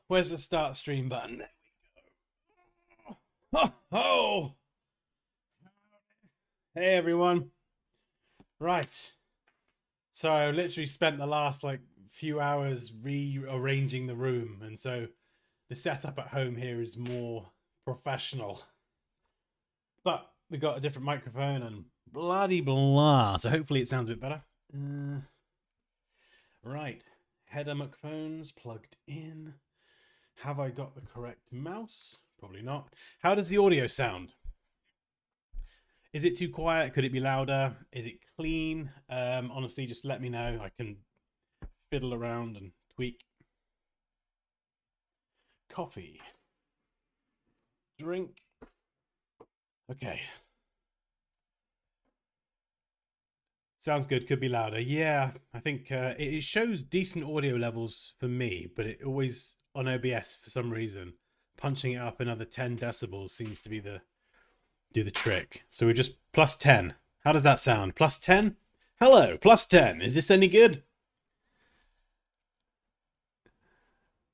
Where's the start stream button? There we go. Oh, hey everyone. Right. So I literally spent the last few hours rearranging the room, and so the setup at home here is more professional. But we got a different microphone and bloody blah. So hopefully it sounds a bit better. Right. Header microphones plugged in. Have I got the correct mouse? Probably not. How does the audio sound? Is it too quiet? Could it be louder? Is it clean? Honestly, just let me know. I can fiddle around and tweak. Coffee. Drink. Okay. Sounds good. Could be louder. Yeah, I think it shows decent audio levels for me, but it always, on OBS for some reason, punching it up another 10 decibels seems to be do the trick. So we're just plus 10. How does that sound? Plus 10? Hello, plus 10. Is this any good?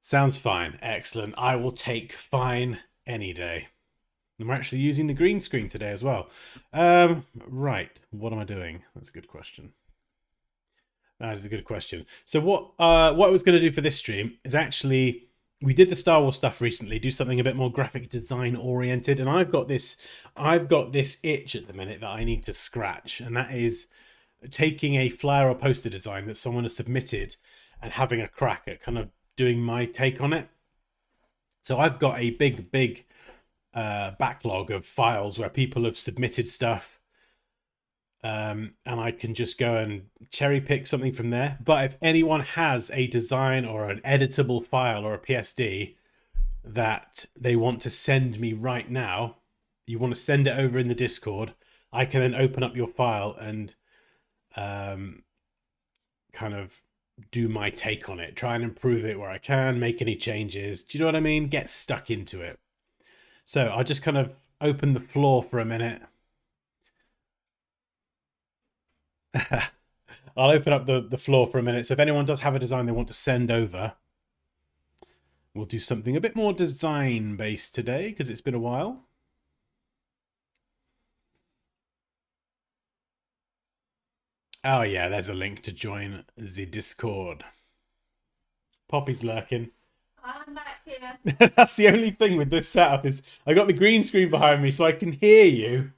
Sounds fine. Excellent. I will take fine any day. And we're actually using the green screen today as well. Right. What am I doing? That's a good question. That is a good question. So what I was going to do for this stream is actually, we did the Star Wars stuff recently, do something a bit more graphic design oriented, and I've got this itch at the minute that I need to scratch, and that is taking a flyer or poster design that someone has submitted and having a crack at kind of doing my take on it. So I've got a big backlog of files where people have submitted stuff, and I can just go and cherry pick something from there. But if anyone has a design or an editable file or a PSD that they want to send me right now, you want to send it over in the Discord, I can then open up your file and kind of do my take on it, try and improve it where I can, make any changes. Do you know what I mean? Get stuck into it. So I'll just kind of open the floor for a minute. I'll open up the floor for a minute. So if anyone does have a design they want to send over, we'll do something a bit more design based today because it's been a while. Oh yeah, there's a link to join the Discord. Poppy's lurking. I'm back here. That's the only thing with this setup is I got the green screen behind me so I can hear you.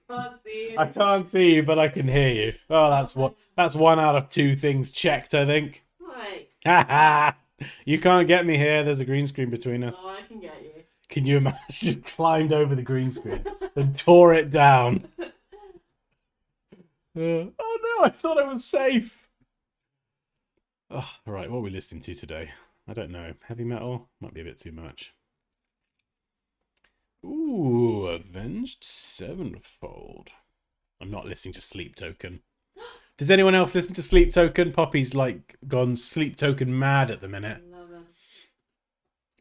Can't see you. I can't see you, but I can hear you. Oh, that's one out of two things checked, I think. Right. You can't get me here. There's a green screen between us. Oh, I can get you. Can you imagine? Just climbed over the green screen and tore it down. Oh no, I thought I was safe. Oh, right, what are we listening to today? I don't know. Heavy metal? Might be a bit too much. Ooh, Avenged Sevenfold. I'm not listening to Sleep Token. Does anyone else listen to Sleep Token? Poppy's like gone Sleep Token mad at the minute. Love it.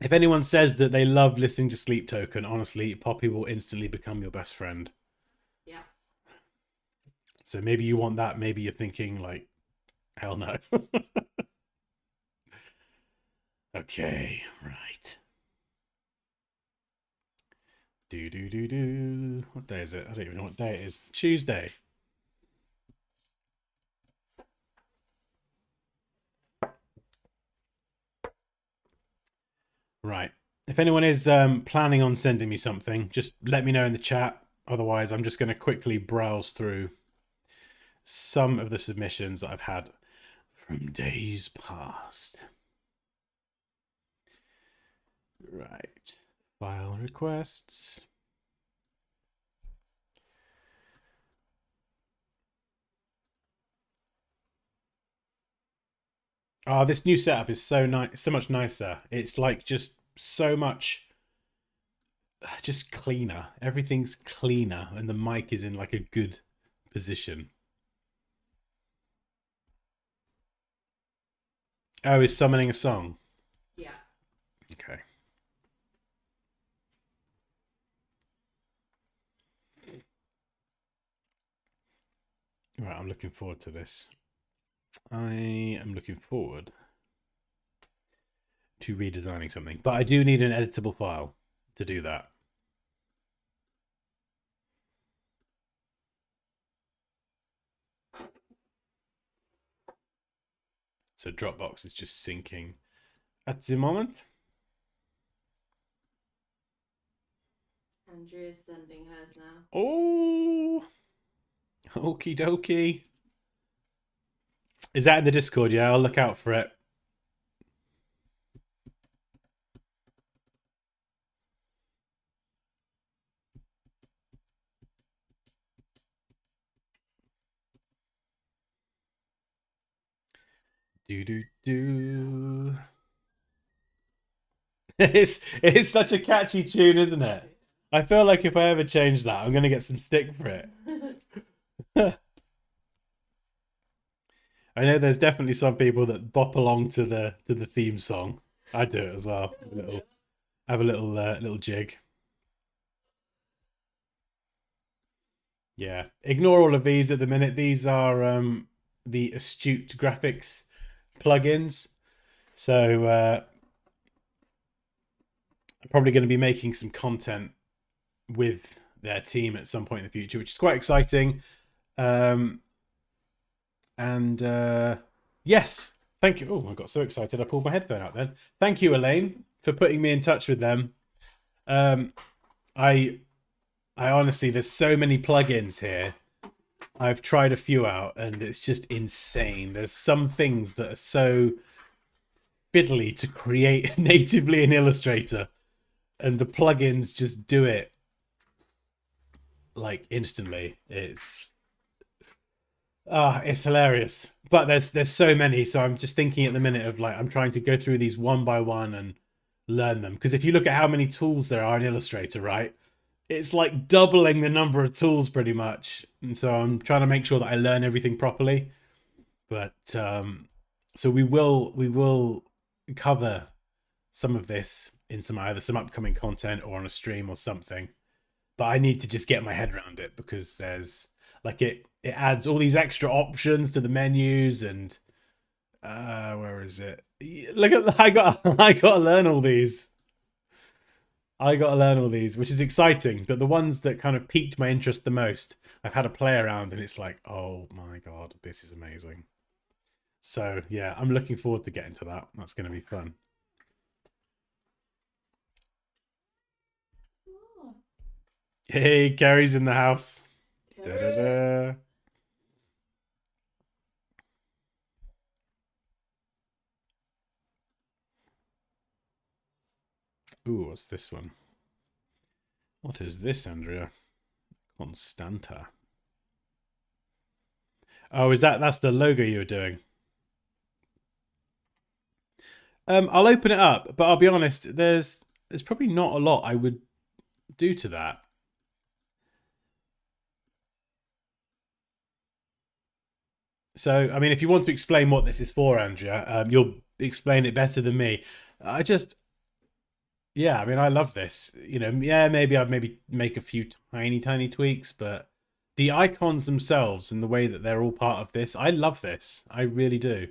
If anyone says that they love listening to Sleep Token, honestly, Poppy will instantly become your best friend. Yeah. So maybe you want that. Maybe you're thinking like, hell no. Okay, right. Do. What day is it? I don't even know what day it is. Tuesday. Right. If anyone is planning on sending me something, just let me know in the chat. Otherwise, I'm just going to quickly browse through some of the submissions that I've had from days past. Right. File requests. Oh, this new setup is so nice, so much nicer. It's like just so much, just cleaner. Everything's cleaner, and the mic is in like a good position. Oh, is summoning a song? Yeah. Okay. Right, I'm looking forward to this. I am looking forward to redesigning something. But I do need an editable file to do that. So Dropbox is just syncing at the moment. Andrea's sending hers now. Oh, okie dokie. Is that in the Discord? Yeah, I'll look out for it. Do. It's such a catchy tune, isn't it? I feel like if I ever change that, I'm gonna get some stick for it. I know there's definitely some people that bop along to the theme song. I do it as well. Have a little jig. Yeah. Ignore all of these at the minute. These are the Astute Graphics plugins. So I'm probably going to be making some content with their team at some point in the future, which is quite exciting. And yes, thank you. Oh, I got so excited I pulled my headphone out then. Thank you, Elaine, for putting me in touch with them. I honestly, there's so many plugins here. I've tried a few out and it's just insane. There's some things that are so fiddly to create natively in Illustrator, and the plugins just do it like instantly. It's hilarious. But there's so many, so I'm just thinking at the minute of like I'm trying to go through these one by one and learn them, because if you look at how many tools there are in Illustrator, right, it's like doubling the number of tools pretty much. And so I'm trying to make sure that I learn everything properly. But so we will cover some of this in either some upcoming content or on a stream or something. But I need to just get my head around it, because there's like it adds all these extra options to the menus, and where is it? Look at I got to learn all these. I got to learn all these, which is exciting. But the ones that kind of piqued my interest the most, I've had a play around, and it's like, oh my god, this is amazing. So yeah, I'm looking forward to getting to that. That's going to be fun. Hey, Carrie's in the house. Da-da-da. Ooh, what's this one? What is this, Andrea? Constanta. Oh, that's the logo you were doing? I'll open it up, but I'll be honest, there's probably not a lot I would do to that. So, I mean, if you want to explain what this is for, Andrea, you'll explain it better than me. Yeah, I mean, I love this. You know, yeah, maybe I'd make a few tiny tweaks, but the icons themselves and the way that they're all part of this, I love this. I really do.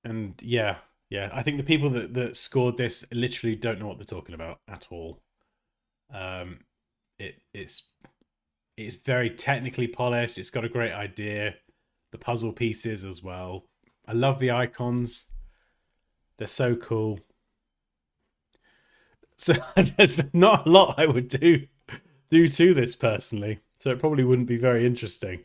And yeah, I think the people that scored this literally don't know what they're talking about at all. It's very technically polished. It's got a great idea. The puzzle pieces as well. I love the icons. They're so cool. So there's not a lot I would do to this personally. So it probably wouldn't be very interesting.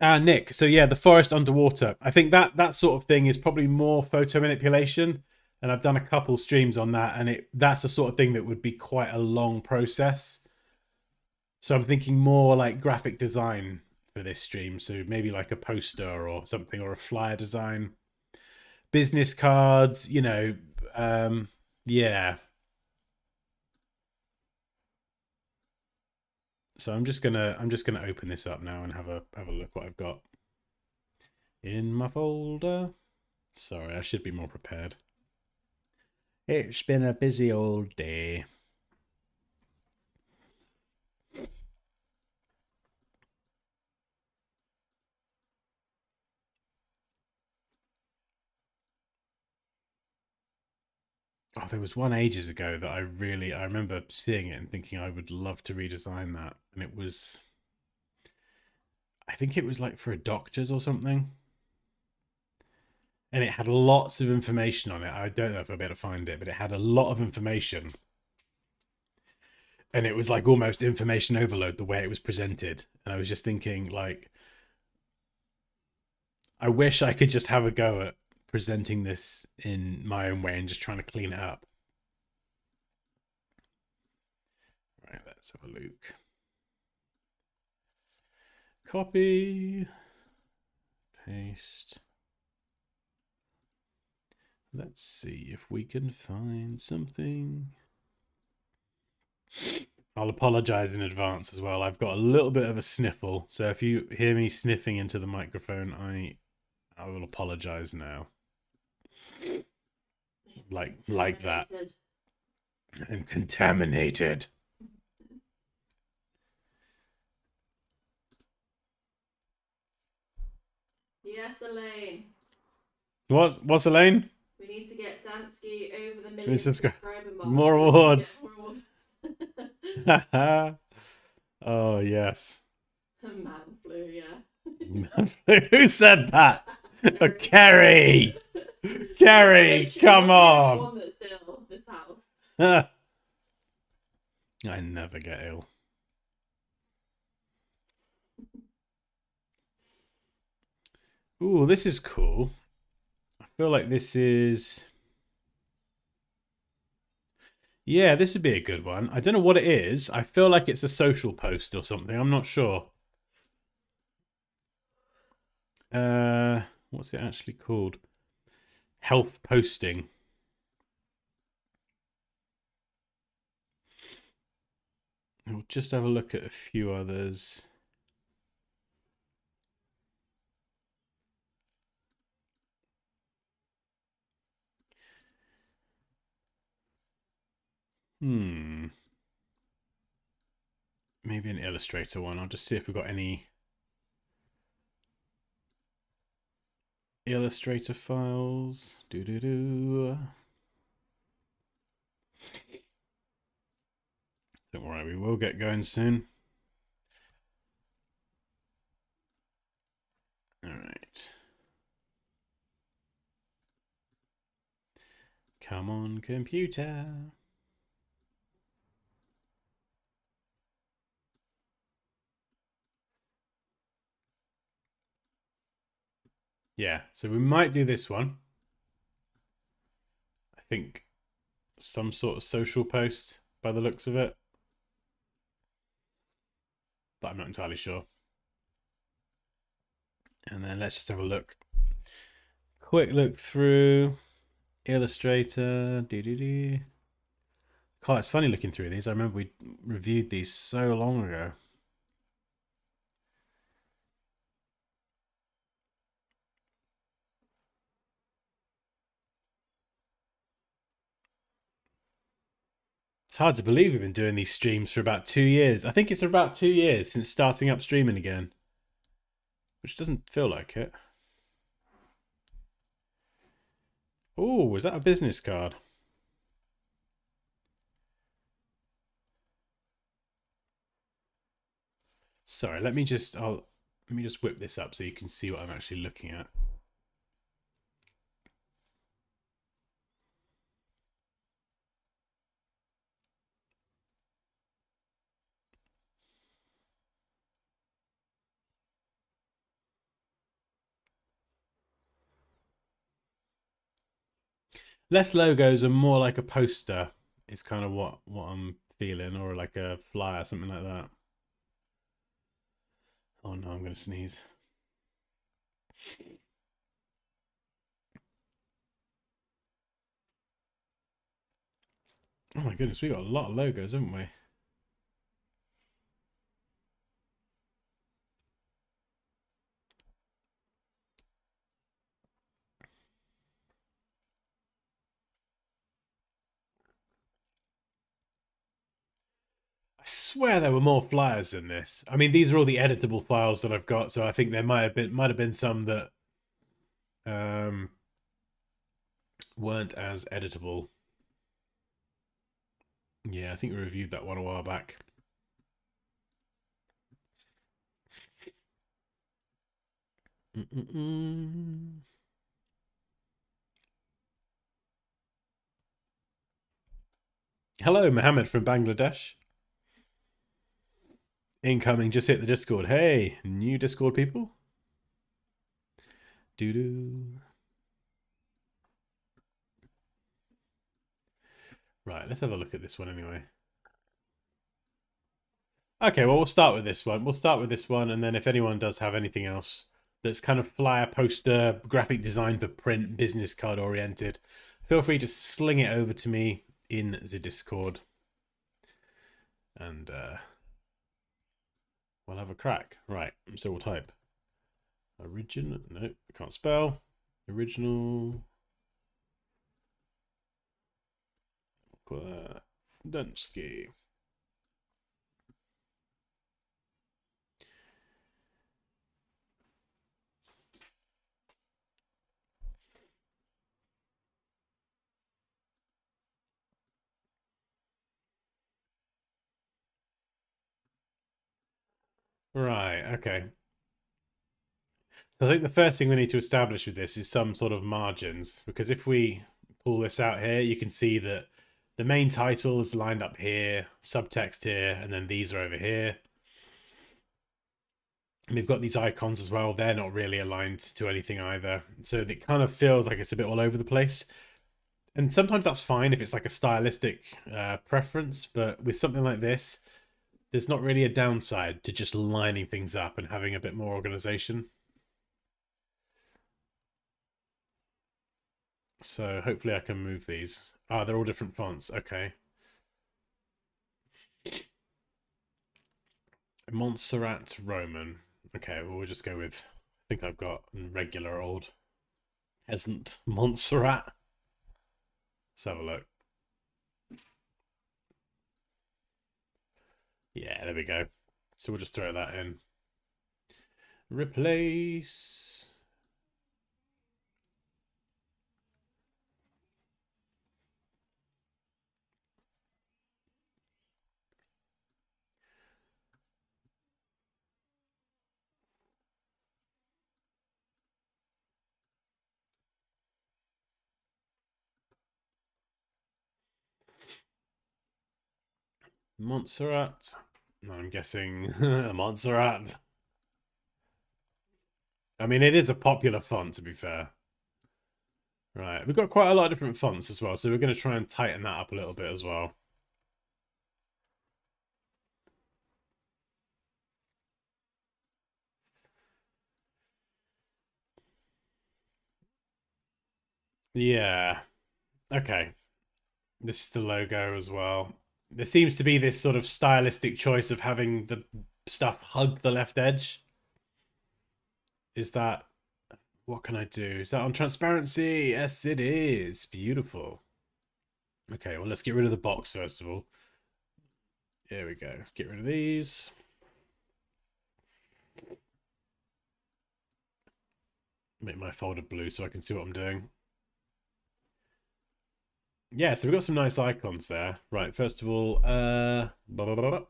Nick. So yeah, the forest underwater. I think that sort of thing is probably more photo manipulation, and I've done a couple streams on that, and that's the sort of thing that would be quite a long process. So I'm thinking more like graphic design for this stream. So maybe like a poster or something, or a flyer design, business cards. You know, yeah. So I'm just gonna open this up now and have a look what I've got in my folder. Sorry, I should be more prepared. It's been a busy old day. Oh, there was one ages ago that I remember seeing it and thinking I would love to redesign that. And it was, I think it was like for a doctor's or something. And it had lots of information on it. I don't know if I'll be able to find it, but it had a lot of information. And it was like almost information overload the way it was presented. And I was just thinking, like, I wish I could just have a go at presenting this in my own way and just trying to clean it up. Right, let's have a look. Copy, paste. Let's see if we can find something. I'll apologize in advance as well. I've got a little bit of a sniffle, so if you hear me sniffing into the microphone, I will apologize now. Like that. I'm contaminated. Yes, Elaine. What's Elaine? We need to get Dansky over the million Subscriber mark. more awards. More awards. Oh yes. Man flu, yeah. Who said that? Oh, Kerry. Kerry, come on. One that's ill, this house. I never get ill. Ooh, this is cool. I feel like this is... Yeah, this would be a good one. I don't know what it is. I feel like it's a social post or something. I'm not sure. What's it actually called? Health posting. We'll just have a look at a few others. Maybe an Illustrator one. I'll just see if we've got any Illustrator files. Don't worry, we will get going soon. All right. Come on, computer. Yeah, so we might do this one. I think some sort of social post by the looks of it. But I'm not entirely sure. And then let's just have a look. Quick look through Illustrator. God, it's funny looking through these. I remember we reviewed these so long ago. It's hard to believe we've been doing these streams for about 2 years. I think it's about 2 years since starting up streaming again. Which doesn't feel like it. Oh, is that a business card? Sorry, let me just whip this up so you can see what I'm actually looking at. Less logos and more like a poster is kind of what I'm feeling, or like a flyer, something like that. Oh no, I'm gonna sneeze. Oh my goodness, we got a lot of logos, haven't we? I swear there were more flyers than this. I mean, these are all the editable files that I've got, so I think there might have been some that weren't as editable. Yeah, I think we reviewed that one a while back. Hello, Mohammed from Bangladesh. Incoming, just hit the Discord. Hey, new Discord people. Doo-doo. Right, let's have a look at this one anyway. Okay, well, we'll start with this one. We'll start with this one, and then if anyone does have anything else that's kind of flyer, poster, graphic design for print, business card oriented, feel free to sling it over to me in the Discord. And we'll have a crack. Right, so we'll type original. No, I can't spell. Original. Dansky. Right, okay. So I think the first thing we need to establish with this is some sort of margins, because if we pull this out here, you can see that the main title is lined up here, subtext here, and then these are over here. And we've got these icons as well. They're not really aligned to anything either. So it kind of feels like it's a bit all over the place. And sometimes that's fine if it's like a stylistic preference, but with something like this, there's not really a downside to just lining things up and having a bit more organization. So hopefully I can move these. Ah, they're all different fonts. Okay. Montserrat Roman. Okay, well, we'll just go with, I think I've got regular old peasant Montserrat. Let's have a look. Yeah, there we go. So we'll just throw that in. Replace. Montserrat. I'm guessing Montserrat. I mean, it is a popular font, to be fair. Right, we've got quite a lot of different fonts as well, so we're going to try and tighten that up a little bit as well. Yeah. Okay. This is the logo as well. There seems to be this sort of stylistic choice of having the stuff hug the left edge. Is that... What can I do? Is that on transparency? Yes, it is. Beautiful. Okay, well, let's get rid of the box first of all. Here we go. Let's get rid of these. Make my folder blue so I can see what I'm doing. Yeah, so we've got some nice icons there. Right, first of all, blah, blah, blah, blah.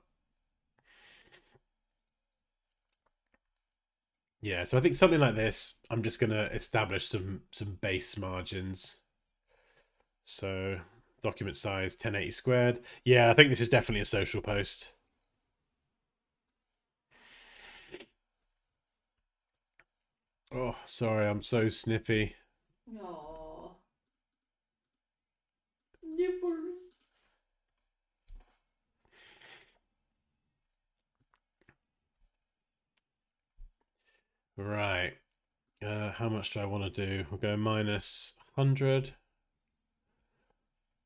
Yeah, so I think something like this, I'm just going to establish some base margins. So document size 1080 squared. Yeah, I think this is definitely a social post. Oh, sorry, I'm so snippy. Aww. Nipples. Right. How much do I want to do? We'll go minus 100.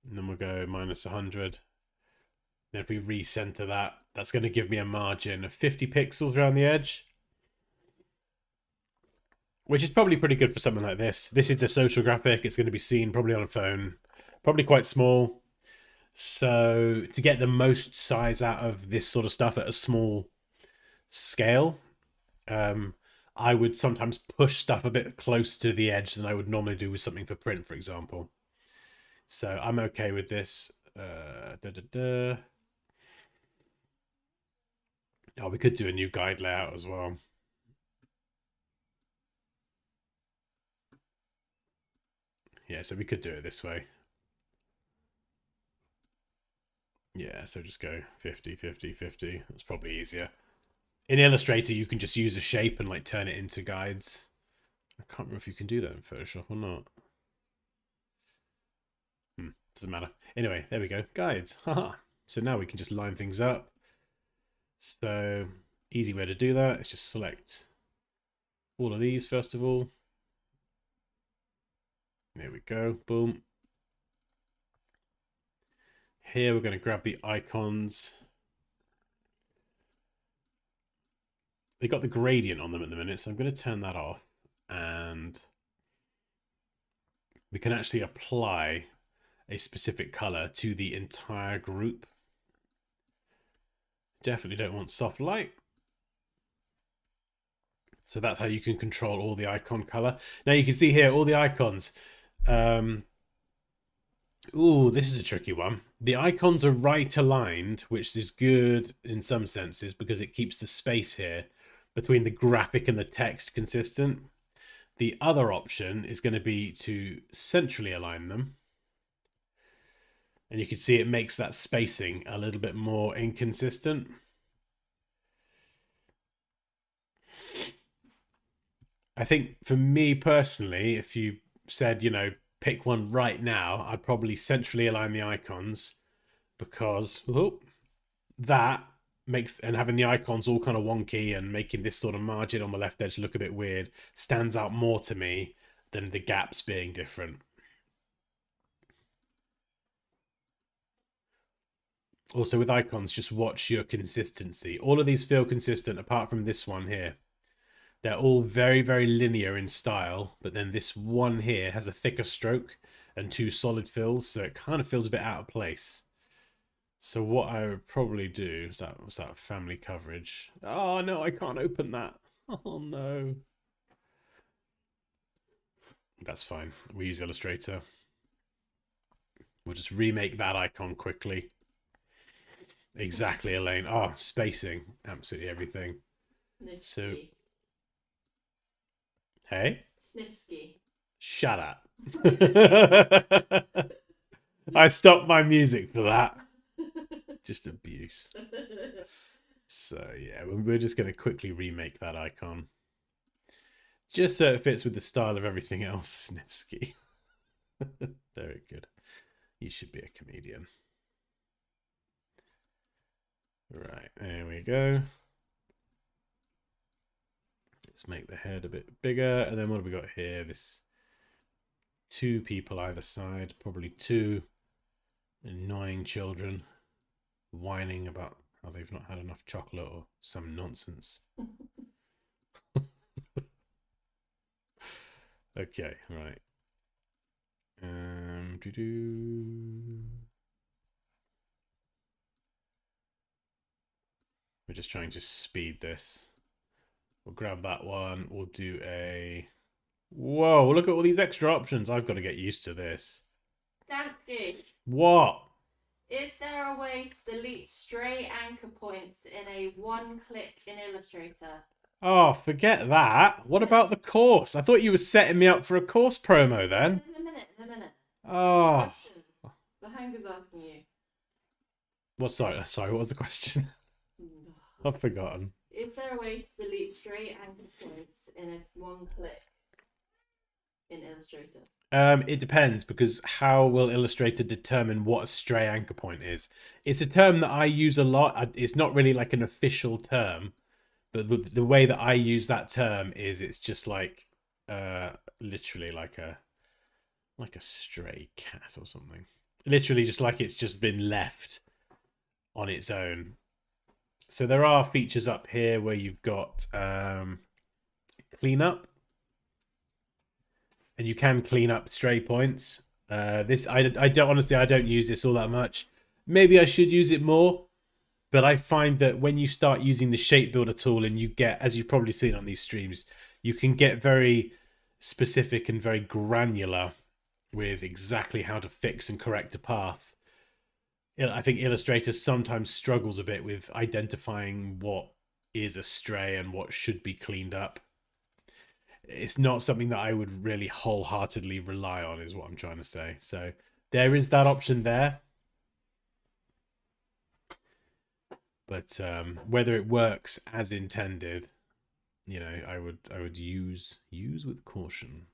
And then we'll go minus 100. Then if we recenter that, that's going to give me a margin of 50 pixels around the edge. Which is probably pretty good for something like this. This is a social graphic. It's going to be seen probably on a phone. Probably quite small. So to get the most size out of this sort of stuff at a small scale, I would sometimes push stuff a bit close to the edge than I would normally do with something for print, for example. So I'm okay with this. Oh, we could do a new guide layout as well. Yeah, so we could do it this way. Yeah, so just go 50, 50, 50. That's probably easier. In Illustrator, you can just use a shape and like turn it into guides. I can't remember if you can do that in Photoshop or not. Doesn't matter. Anyway, there we go. Guides. Haha. So now we can just line things up. So easy way to do that is just select all of these first of all. There we go. Boom. Here we're going to grab the icons. They got the gradient on them at the minute, so I'm going to turn that off. And we can actually apply a specific color to the entire group. Definitely don't want soft light. So that's how you can control all the icon color. Now you can see here all the icons. Ooh, this is a tricky one. The icons are right aligned, which is good in some senses because it keeps the space here between the graphic and the text consistent. The other option is going to be to centrally align them. And you can see it makes that spacing a little bit more inconsistent. I think for me personally, if you said, you know, pick one right now, I'd probably centrally align the icons because that makes, and having the icons all kind of wonky and making this sort of margin on the left edge look a bit weird stands out more to me than the gaps being different. Also with icons, just watch your consistency. All of these feel consistent apart from this one here. They're all very, very linear in style, but then this one here has a thicker stroke and two solid fills, so it kind of feels a bit out of place. So what I would probably do is what's that, family coverage? Oh no, I can't open that. Oh no. That's fine. We use Illustrator. We'll just remake that icon quickly. Exactly, Elaine. Oh, spacing. Absolutely everything. Snifsky. So, hey? Snifsky. Shut up. I stopped my music for that. Just abuse. So, yeah, we're just going to quickly remake that icon. Just so it fits with the style of everything else. Snifsky. Very good. You should be a comedian. Right, there we go. Let's make the head a bit bigger. And then what have we got here? This two people either side, probably two annoying children whining about how they've not had enough chocolate or some nonsense. Okay, right. We're just trying to speed this. We'll grab that one. We'll do a... Whoa, look at all these extra options. I've got to get used to this. Dansky. What? Is there a way to delete stray anchor points in a one-click in Illustrator? Oh, forget that. What about the course? I thought you were setting me up for a course promo then. In a minute. Oh. The hanger's asking you. Well, sorry, what was the question? I've forgotten. Is there a way to delete stray anchor points in a one-click in Illustrator? It depends, because how will Illustrator determine what a stray anchor point is? It's a term that I use a lot. It's not really like an official term, but the way that I use that term is it's just like literally like a stray cat or something. Literally just like it's just been left on its own. So there are features up here where you've got cleanup, and you can clean up stray points. This I don't honestly, I don't use this all that much. Maybe I should use it more, but I find that when you start using the shape builder tool and you get, as you've probably seen on these streams, you can get very specific and very granular with exactly how to fix and correct a path. I think Illustrator sometimes struggles a bit with identifying what is a stray and what should be cleaned up. It's not something that I would really wholeheartedly rely on, is what I'm trying to say. So there is that option there. But whether it works as intended, you know, I would use with caution.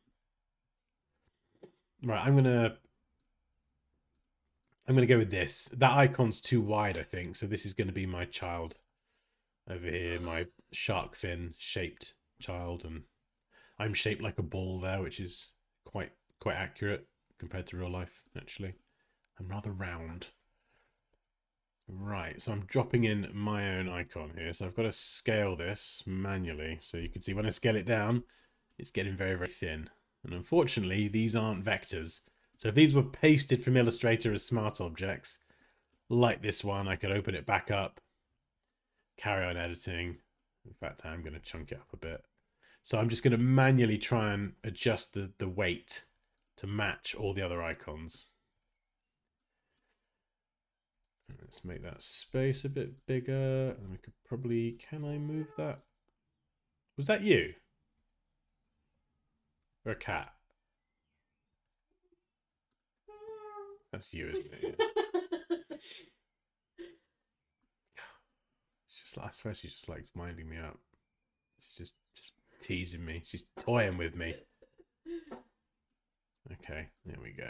Right, I'm gonna go with this. That icon's too wide, I think. So this is going to be my child over here, my shark fin shaped child, and I'm shaped like a ball there, which is quite accurate compared to real life. Actually, I'm rather round. Right, so I'm dropping in my own icon here. So I've got to scale this manually. So you can see when I scale it down, it's getting very, very thin. And unfortunately, these aren't vectors. So if these were pasted from Illustrator as smart objects, like this one, I could open it back up, carry on editing. In fact, I'm going to chunk it up a bit. So I'm just going to manually try and adjust the weight to match all the other icons. Let's make that space a bit bigger. And we could probably... Can I move that? Was that you? Or a cat? That's you, isn't it? Yeah. It's just, I swear she just likes winding me up. She's just teasing me. She's toying with me. Okay, there we go.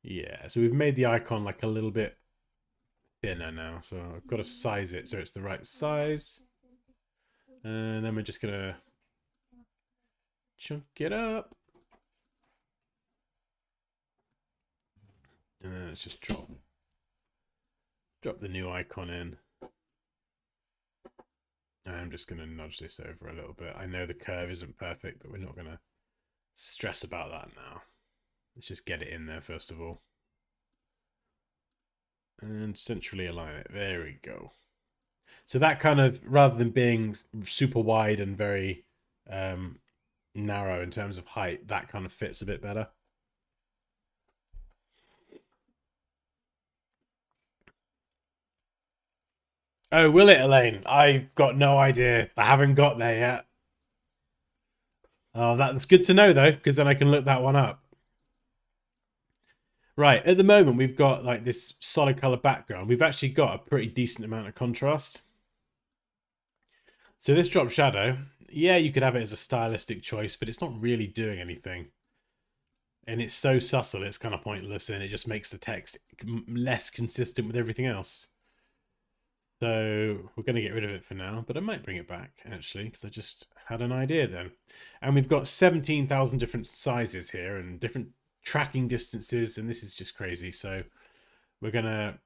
Yeah, so we've made the icon like a little bit thinner now. So I've got to size it so it's the right size. And then we're just going to chunk it up. And then let's just drop the new icon in. I'm just going to nudge this over a little bit. I know the curve isn't perfect, but we're not going to stress about that now. Let's just get it in there first of all. And centrally align it. There we go. So that kind of, rather than being super wide and very narrow in terms of height, that kind of fits a bit better. Oh, will it, Elaine? I've got no idea. I haven't got there yet. Oh, that's good to know, though, because then I can look that one up. Right, at the moment, we've got like this solid color background. We've actually got a pretty decent amount of contrast. So this drop shadow, yeah, you could have it as a stylistic choice, but it's not really doing anything. And it's so subtle, it's kind of pointless, and it just makes the text less consistent with everything else. So we're going to get rid of it for now, but I might bring it back, actually, because I just had an idea then. And we've got 17,000 different sizes here and different tracking distances, and this is just crazy. So we're going to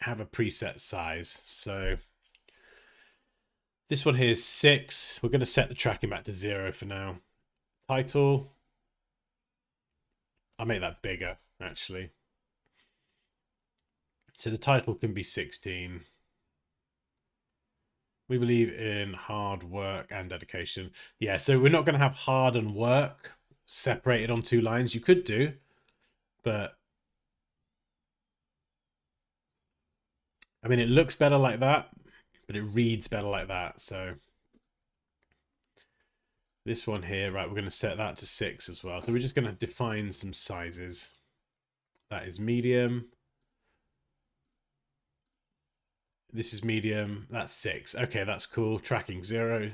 have a preset size. So this one here is 6. We're going to set the tracking back to 0 for now. Title, I'll make that bigger, actually. So the title can be 16. We believe in hard work and dedication. Yeah, so we're not going to have hard and work separated on 2 lines. You could do, but I mean, it looks better like that, but it reads better like that. So this one here, right, we're going to set that to 6 as well. So we're just going to define some sizes. That is medium. This is medium. That's 6. Okay, that's cool. Tracking 0.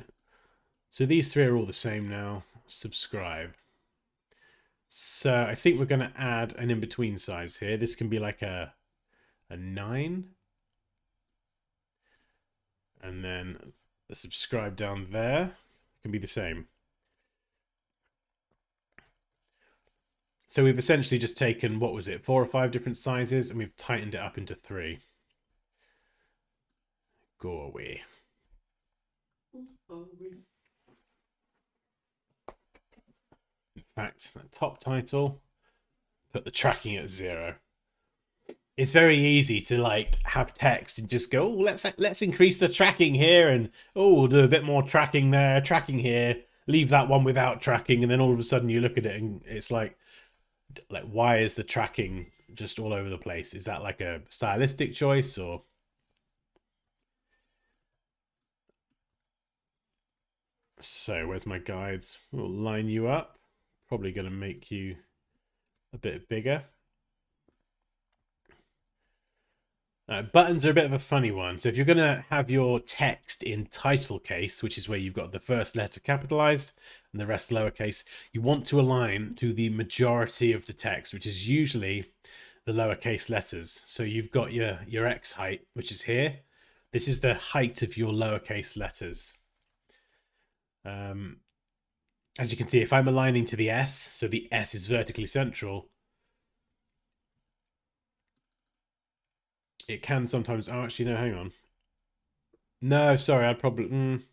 So these 3 are all the same now. Subscribe. So I think we're going to add an in-between size here. This can be like a 9. And then the subscribe down there can be the same. So we've essentially just taken, what was it, 4 or 5 different sizes, and we've tightened it up into 3. Go away. In fact, that top title, put the tracking at 0. It's very easy to like have text and just go, oh, let's increase the tracking here, and oh, we'll do a bit more tracking there, tracking here, leave that one without tracking, and then all of a sudden you look at it and it's like, Like, why is the tracking just all over the place? Is that like a stylistic choice, or? So where's my guides? We'll line you up. Probably going to make you a bit bigger. Buttons are a bit of a funny one. So if you're going to have your text in title case, which is where you've got the first letter capitalized and the rest lowercase, you want to align to the majority of the text, which is usually the lowercase letters. So you've got your X height, which is here. This is the height of your lowercase letters. As you can see, if I'm aligning to the S, so the S is vertically central, it can sometimes... Oh, actually, no, hang on. No, sorry, I'd probably...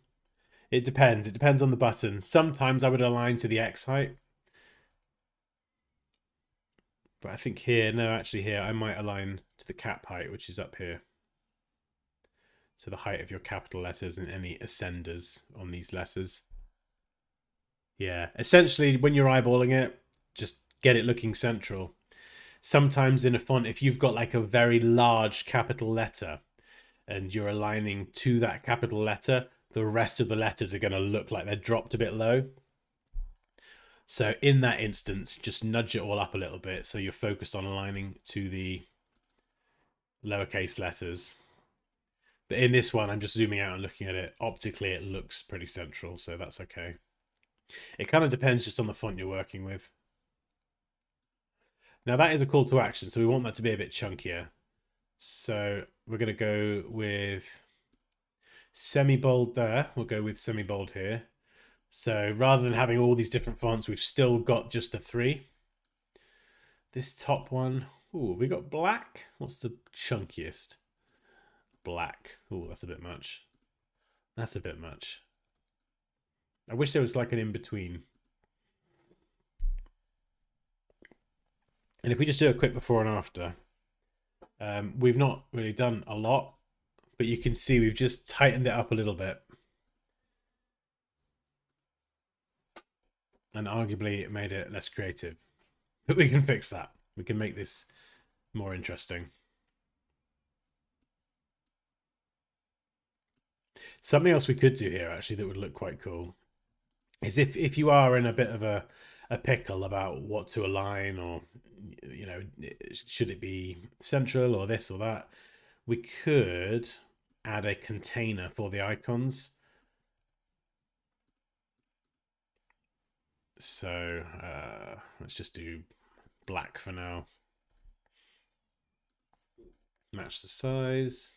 It depends. It depends on the button. Sometimes I would align to the X height. But I think here, no, actually here, I might align to the cap height, which is up here. So the height of your capital letters and any ascenders on these letters. Yeah, essentially, when you're eyeballing it, just get it looking central. Sometimes in a font, if you've got like a very large capital letter and you're aligning to that capital letter, the rest of the letters are going to look like they're dropped a bit low. So in that instance, just nudge it all up a little bit so you're focused on aligning to the lowercase letters. But in this one, I'm just zooming out and looking at it. Optically, it looks pretty central, so that's okay. It kind of depends just on the font you're working with. Now that is a call to action, so we want that to be a bit chunkier. So we're going to go with semi-bold there. We'll go with semi-bold here. So rather than having all these different fonts, we've still got just the 3. This top one, ooh, we got black. What's the chunkiest? Black. Ooh, that's a bit much. That's a bit much. I wish there was like an in-between. And if we just do a quick before and after, we've not really done a lot, but you can see we've just tightened it up a little bit. And arguably it made it less creative. But we can fix that. We can make this more interesting. Something else we could do here, actually, that would look quite cool is if you are in a bit of a pickle about what to align, or, you know, should it be central or this or that, we could add a container for the icons. So let's just do black for now. Match the size.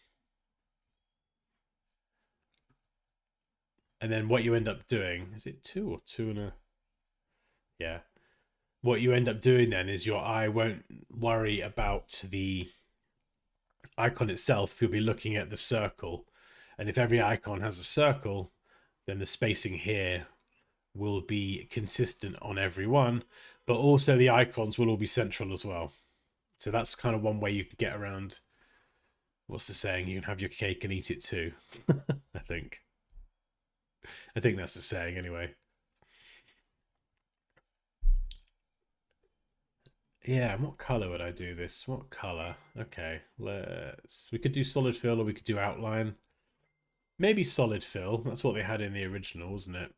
And then what you end up doing, is it 2 or 2.5? Yeah. What you end up doing then is your eye won't worry about the icon itself. You'll be looking at the circle. And if every icon has a circle, then the spacing here will be consistent on every one, but also the icons will all be central as well. So that's kind of one way you can get around, what's the saying, you can have your cake and eat it too. I think that's the saying anyway. Yeah, what color would I do this? What color? Okay, we could do solid fill or we could do outline. Maybe solid fill. That's what they had in the original, wasn't it?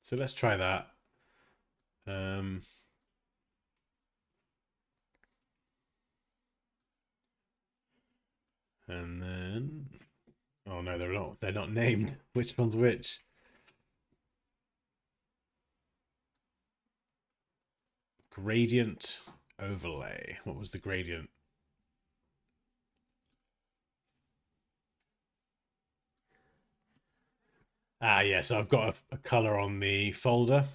So let's try that. And then, oh no, they're not named. Which one's which? Gradient overlay. What was the gradient? Ah, yeah, so I've got a color on the folder.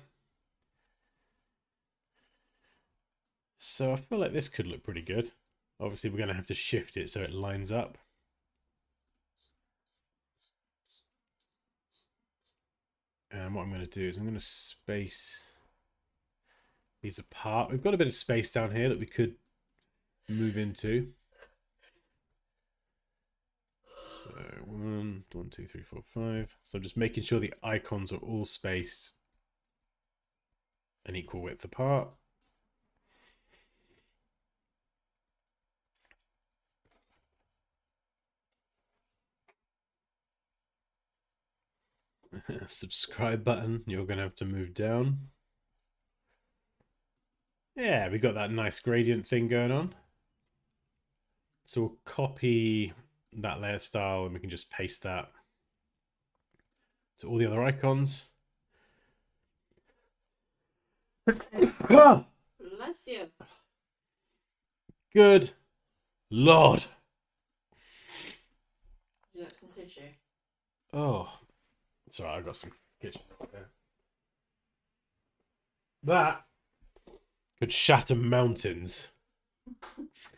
So I feel like this could look pretty good. Obviously, we're going to have to shift it so it lines up. And what I'm going to do is I'm going to space these apart. We've got a bit of space down here that we could move into. So one, 1, 2, 3, 4, 5. So I'm just making sure the icons are all spaced an equal width apart. Subscribe button, you're going to have to move down. Yeah, we got that nice gradient thing going on. So we'll copy that layer style and we can just paste that to all the other icons. Bless you. Good Lord. Would you like some tissue? Oh, sorry, I got some kitchen. That could shatter mountains.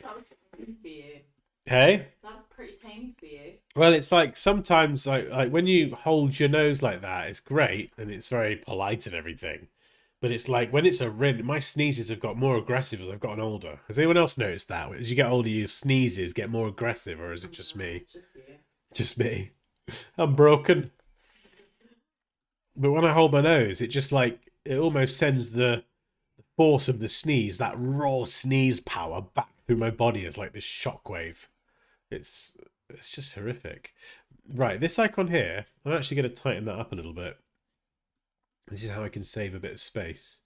That was tame for you. Hey? That was pretty tame for you. Well, it's like sometimes like when you hold your nose like that, it's great and it's very polite and everything. But it's like when it's a rin, my sneezes have got more aggressive as I've gotten older. Has anyone else noticed that? As you get older, your sneezes get more aggressive, or is it just me? It's just you. Just me. I'm broken. But when I hold my nose, it just like it almost sends the force of the sneeze, that raw sneeze power, back through my body as like this shockwave. It's just horrific. Right, this icon here, I'm actually going to tighten that up a little bit. This is how I can save a bit of space.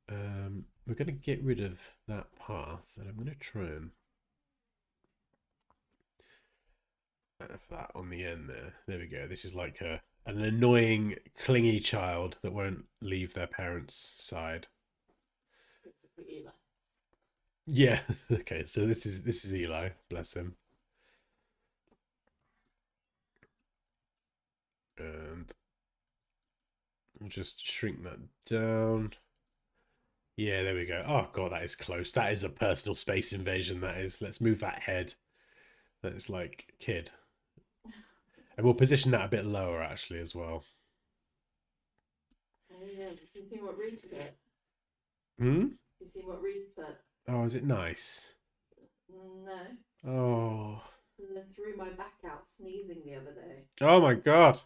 We're going to get rid of that path, and I'm going to try and have that on the end there. There we go. This is like an annoying, clingy child that won't leave their parents' side. Eli. Yeah. Okay. So this is Eli. Bless him. And we'll just shrink that down. Yeah, there we go. Oh god, that is close. That is a personal space invasion. That is. Let's move that head. That is like kid. And we'll position that a bit lower actually as well. Oh yeah, you see what Reese put? Hmm? You see what Reese put? Oh, is it nice? No. Oh. So I threw my back out sneezing the other day. Oh my god.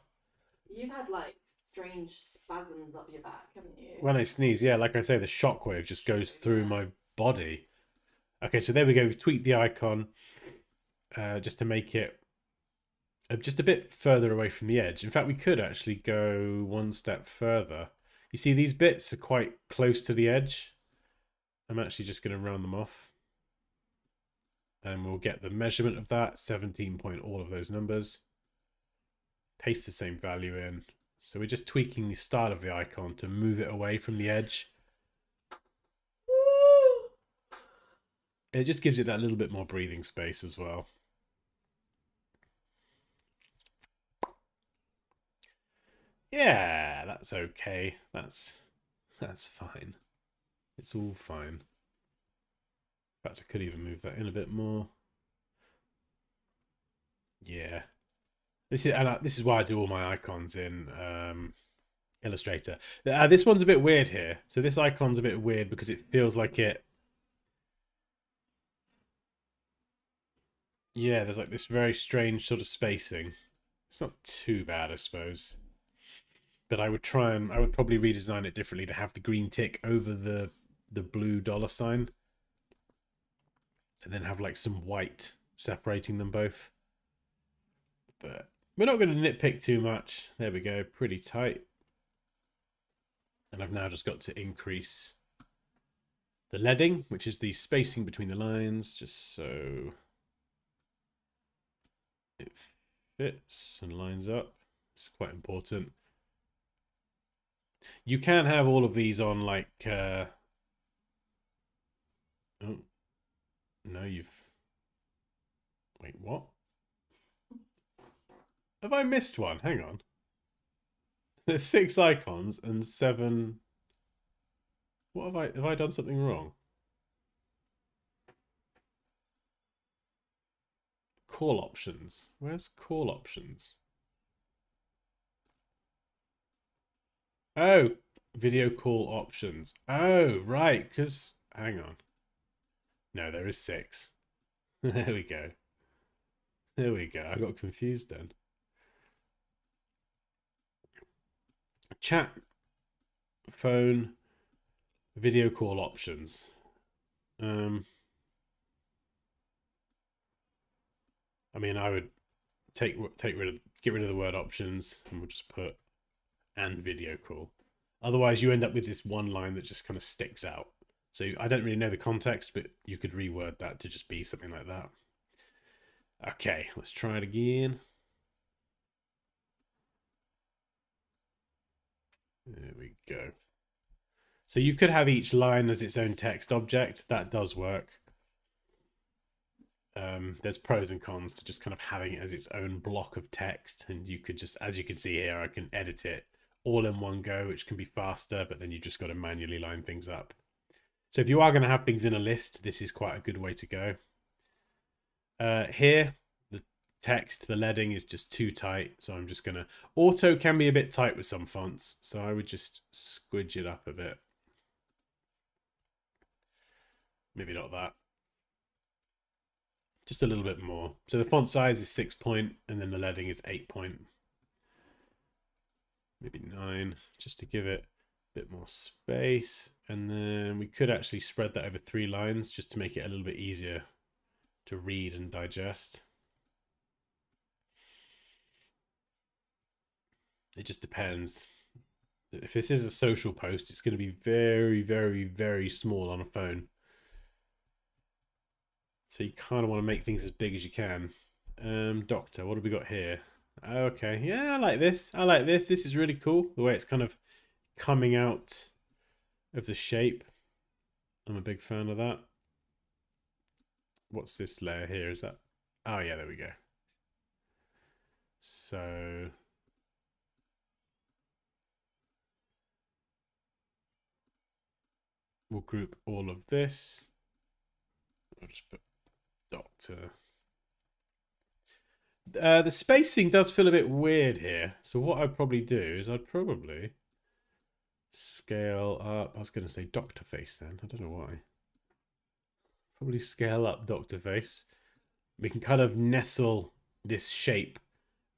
You've had like strange spasms up your back, haven't you? When I sneeze, yeah, like I say, the shockwave just goes through my body. Okay, so there we go. We've tweaked the icon just to make it just a bit further away from the edge. In fact, we could actually go one step further. You see, these bits are quite close to the edge. I'm actually just going to round them off. And we'll get the measurement of that, 17 point all of those numbers. Paste the same value in. So we're just tweaking the style of the icon to move it away from the edge. It just gives it that little bit more breathing space as well. Yeah, that's okay. That's fine. It's all fine. In fact, I could even move that in a bit more. Yeah. This is why I do all my icons in Illustrator. This one's a bit weird here. So this icon's a bit weird because it feels like it. Yeah, there's like this very strange sort of spacing. It's not too bad, I suppose. But I would probably redesign it differently to have the green tick over the blue dollar sign. And then have like some white separating them both. But we're not going to nitpick too much. There we go, pretty tight. And I've now just got to increase the leading, which is the spacing between the lines, just so it fits and lines up. It's quite important. You can have all of these on like oh no, wait, what? Have I missed one? Hang on. There's 6 icons and 7. What have I done something wrong? Call options. Where's call options? Oh, video call options. Oh, right, because hang on. No, there is 6. There we go. There we go. I got confused then. Chat, phone, video call options. I mean, I would get rid of the word options, and we'll just put and video call. Otherwise, you end up with this one line that just kind of sticks out. So I don't really know the context, but you could reword that to just be something like that. Okay, let's try it again. There we go. So you could have each line as its own text object. That does work. There's pros and cons to just kind of having it as its own block of text. And you could just, as you can see here, I can edit it all in one go, which can be faster, but then you just got to manually line things up. So if you are going to have things in a list, this is quite a good way to go. Here, the text, the leading is just too tight. So I'm just going to... Auto can be a bit tight with some fonts. So I would just squidge it up a bit. Maybe not that. Just a little bit more. So the font size is 6 point, and then the leading is 8 point. Maybe 9, just to give it a bit more space. And then we could actually spread that over 3 lines just to make it a little bit easier to read and digest. It just depends. If this is a social post, it's going to be very, very, very small on a phone. So you kind of want to make things as big as you can. Doctor, what have we got here? Okay, yeah, I like this. I like this. This is really cool. The way it's kind of coming out of the shape. I'm a big fan of that. What's this layer here? Is that... Oh, yeah, there we go. So... we'll group all of this. I'll just put doctor. The spacing does feel a bit weird here. So what I'd probably do is I'd probably scale up. I was going to say doctor face then. I don't know why. Probably scale up doctor face. We can kind of nestle this shape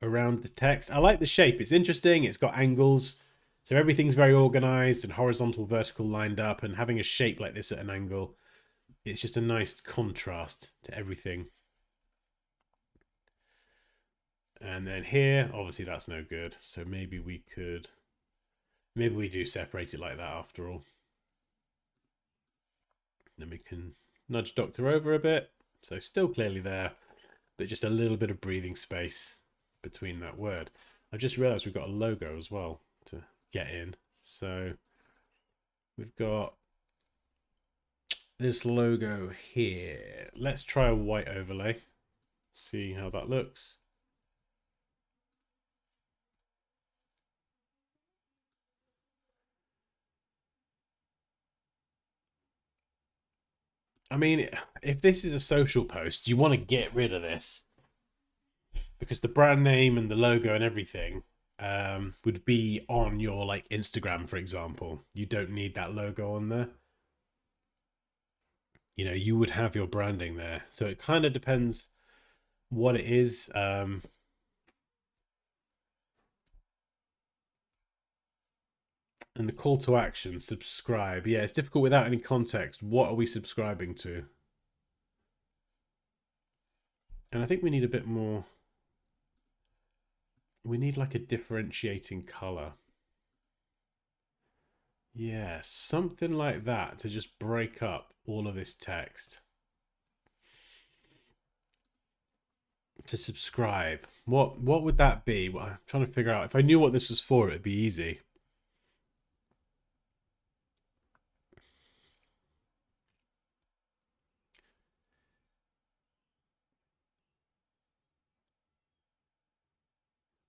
around the text. I like the shape. It's interesting. It's got angles. So everything's very organized and horizontal, vertical lined up. And having a shape like this at an angle, it's just a nice contrast to everything. And then here, obviously that's no good. So maybe we do separate it like that after all. Then we can nudge Doctor over a bit. So still clearly there, but just a little bit of breathing space between that word. I've just realized we've got a logo as well to get in. So we've got this logo here. Let's try a white overlay. See how that looks. I mean, if this is a social post, you want to get rid of this because the brand name and the logo and everything would be on your like Instagram, for example. You don't need that logo on there. You know, you would have your branding there. So it kind of depends what it is. And the call to action, subscribe. Yeah, it's difficult without any context. What are we subscribing to? And I think we need a bit more. We need like a differentiating color. Yeah, something like that to just break up all of this text. To subscribe. What would that be? Well, I'm trying to figure out. If I knew what this was for, it'd be easy.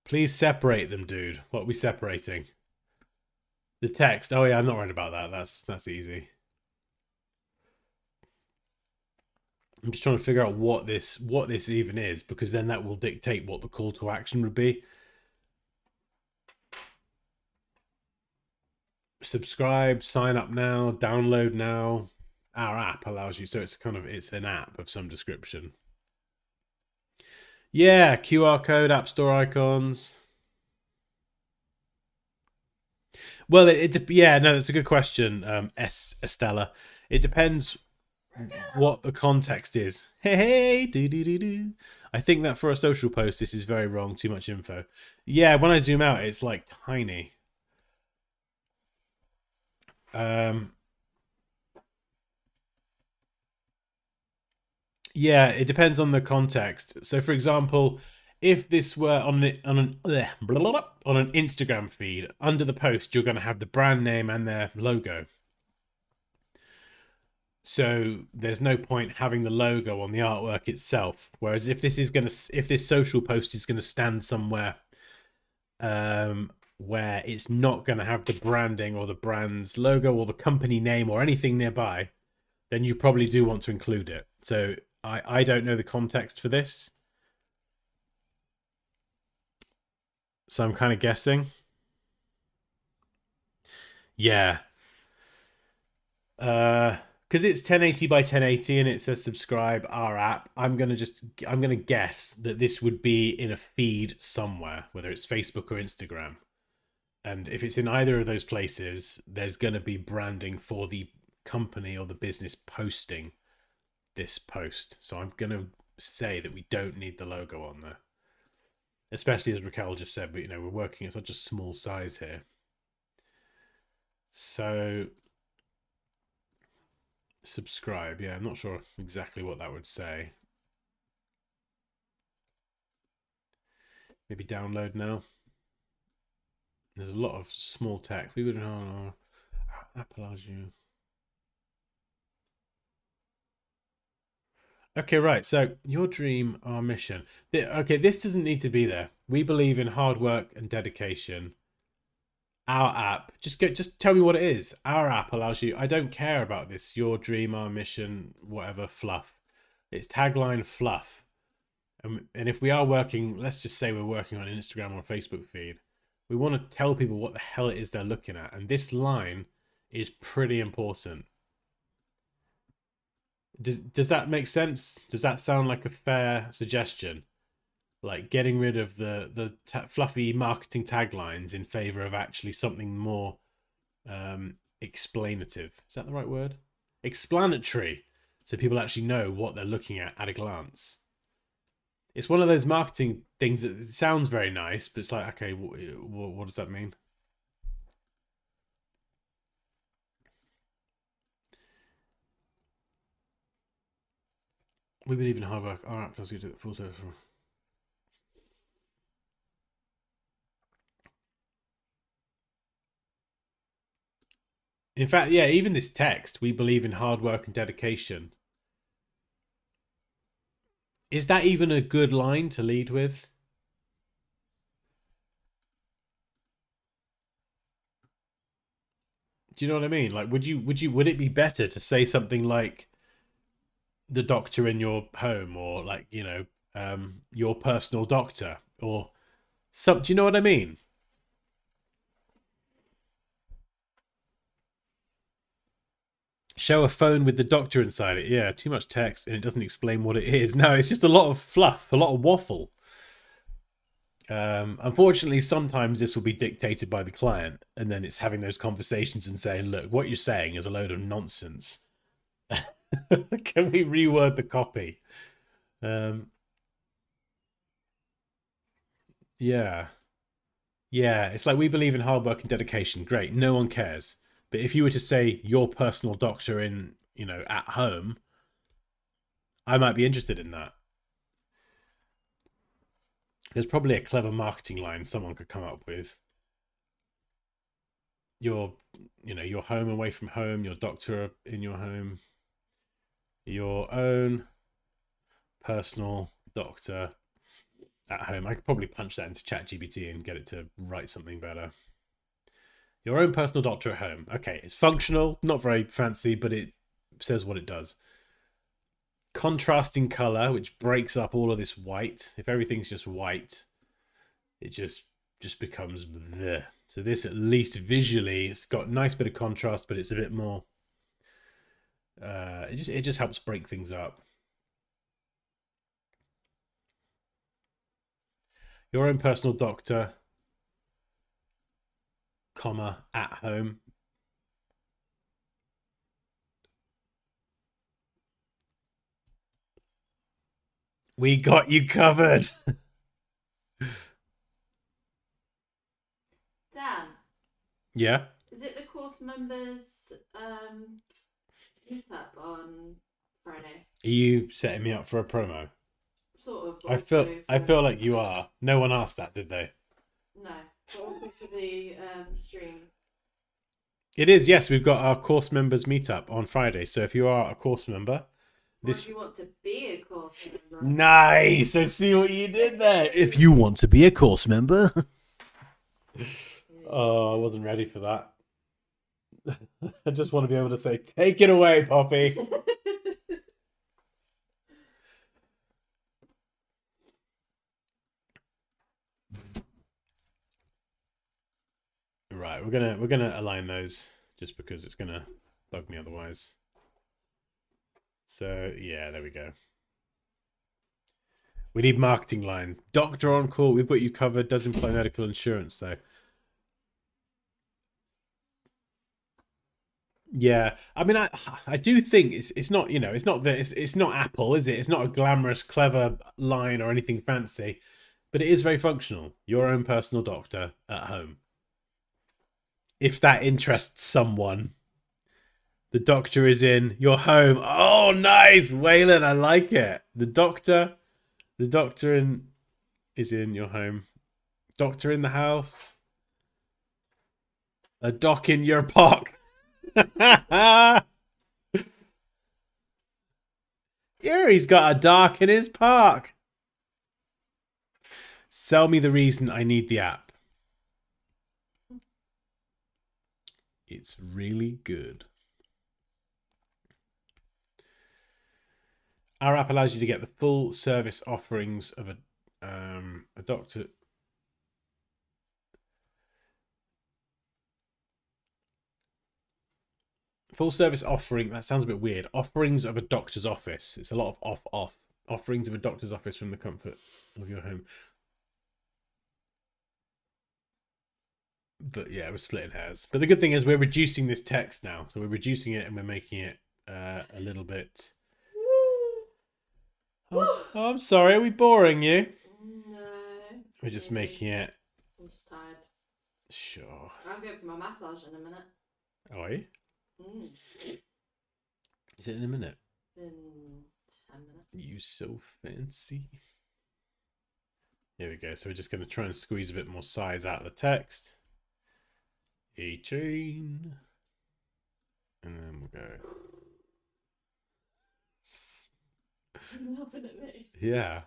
Please separate them, dude. What are we separating? The text. Oh yeah, I'm not worried about that. That's easy. I'm just trying to figure out what this even is, because then that will dictate what the call to action would be. Subscribe, sign up now, download now. Our app allows you, so it's an app of some description. Yeah, QR code, app store icons. Well, yeah, no, that's a good question, Estella. It depends what the context is. Hey, do do do do. I think that for a social post, this is very wrong. Too much info. Yeah, when I zoom out, it's like tiny. Yeah, it depends on the context. So, for example, if this were on an Instagram feed, under the post, you're going to have the brand name and their logo. So there's no point having the logo on the artwork itself. Whereas if this social post is gonna stand somewhere where it's not gonna have the branding or the brand's logo or the company name or anything nearby, then you probably do want to include it. So I don't know the context for this, so I'm kind of guessing. Yeah, because it's 1080 by 1080 and it says subscribe our app. I'm gonna guess that this would be in a feed somewhere, whether it's Facebook or Instagram. And if it's in either of those places, there's gonna be branding for the company or the business posting this post. So I'm gonna say that we don't need the logo on there, especially as Raquel just said. But we're working at such a small size here, so subscribe. Yeah, I'm not sure exactly what that would say. Maybe download now. There's a lot of small text. We would know. App allows you. Okay, right. So your dream, our mission. Okay, this doesn't need to be there. We believe in hard work and dedication. Our app, just tell me what it is. Our app allows you. I don't care about this. Your dream, our mission, whatever fluff. It's tagline fluff. And if we are working, let's just say we're working on an Instagram or a Facebook feed, we want to tell people what the hell it is they're looking at. And this line is pretty important. Does that make sense? Does that sound like a fair suggestion? Like getting rid of the fluffy marketing taglines in favor of actually something more explanative. Is that the right word? Explanatory, so people actually know what they're looking at a glance. It's one of those marketing things that sounds very nice, but it's like, okay, what does that mean? We believe in hard work. Our app does do the full service. In fact, yeah, even this text, we believe in hard work and dedication. Is that even a good line to lead with? Do you know what I mean? Like, would it be better to say something like the doctor in your home, or like, your personal doctor, or some? Do you know what I mean? Show a phone with the doctor inside it. Yeah, too much text and it doesn't explain what it is. No, it's just a lot of fluff, a lot of waffle. Unfortunately, sometimes this will be dictated by the client, and then it's having those conversations and saying, "Look, what you're saying is a load of nonsense. Can we reword the copy?" Um, yeah, yeah. It's like we believe in hard work and dedication. Great, no one cares. But if you were to say your personal doctor in, at home, I might be interested in that. There's probably a clever marketing line someone could come up with. Your, your home away from home, your doctor in your home, your own personal doctor at home. I could probably punch that into ChatGPT and get it to write something better. Your own personal doctor at home. Okay, it's functional, not very fancy, but it says what it does. Contrasting color, which breaks up all of this white. If everything's just white, it just becomes bleh. So this, at least visually, it's got a nice bit of contrast, but it's a bit more. It just helps break things up. Your own personal doctor. comma, at home. We got you covered. Dan, Yeah. is it the course members meetup on Friday? Are you setting me up for a promo? Sort of. I feel like you are. No one asked that, did they? No, but also for the stream. It is, yes. We've got our course members meetup on Friday. So if you are a course member, If you want to be a course member. Nice. I see what you did there. If you want to be a course member. Oh, I wasn't ready for that. I just want to be able to say, take it away, Poppy. Right, we're gonna align those just because it's gonna bug me otherwise. So yeah, there we go. We need marketing lines. Doctor on call. We've got you covered. Does imply medical insurance though. Yeah, I mean, I do think it's not, you know, it's not Apple, is it? It's not a glamorous, clever line or anything fancy, but it is very functional. Your own personal doctor at home. If that interests someone, the doctor is in your home. Oh, nice, Waylon, I like it. The doctor is in your home. Doctor in the house. A doc in your pock. Yeah, he's got a dock in his park. Sell me the reason I need the app. It's really good. Our app allows you to get the full service offerings of a doctor. Full service offering, that sounds a bit weird. Offerings of a doctor's office. It's a lot of off. Offerings of a doctor's office from the comfort of your home. But yeah, we're splitting hairs. But the good thing is we're reducing this text now. So we're reducing it and we're making it a little bit... Oh, I'm sorry, are we boring you? No. We're just making it... I'm just tired. Sure. I'm going for my massage in a minute. Oh, are you? Is it in a minute? In 10 minutes. You so fancy. Here we go. So we're just going to try and squeeze a bit more size out of the text. 18. And then we'll go. Laughing at me. Yeah.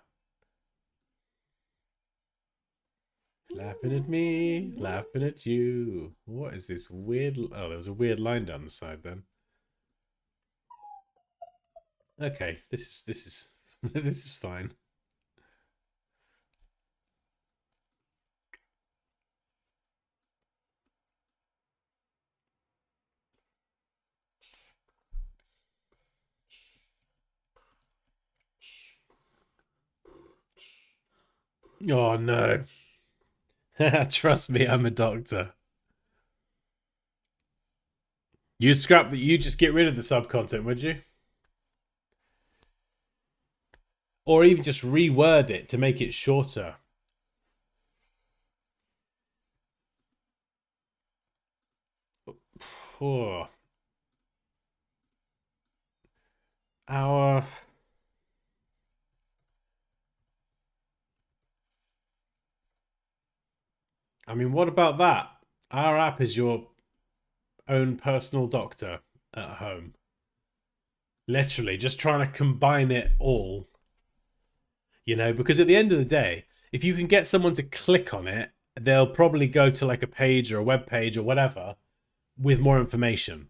Laughing at me, laughing at you. What is this weird... Oh, there was a weird line down the side then. Okay, this is this is fine. Oh no. Trust me, I'm a doctor. You'd scrap that, you just get rid of the sub content, would you? Or even just reword it to make it shorter. Oh. I mean, what about that? Our app is your own personal doctor at home. Literally, just trying to combine it all. You know, because at the end of the day, if you can get someone to click on it, they'll probably go to like a page or a web page or whatever with more information.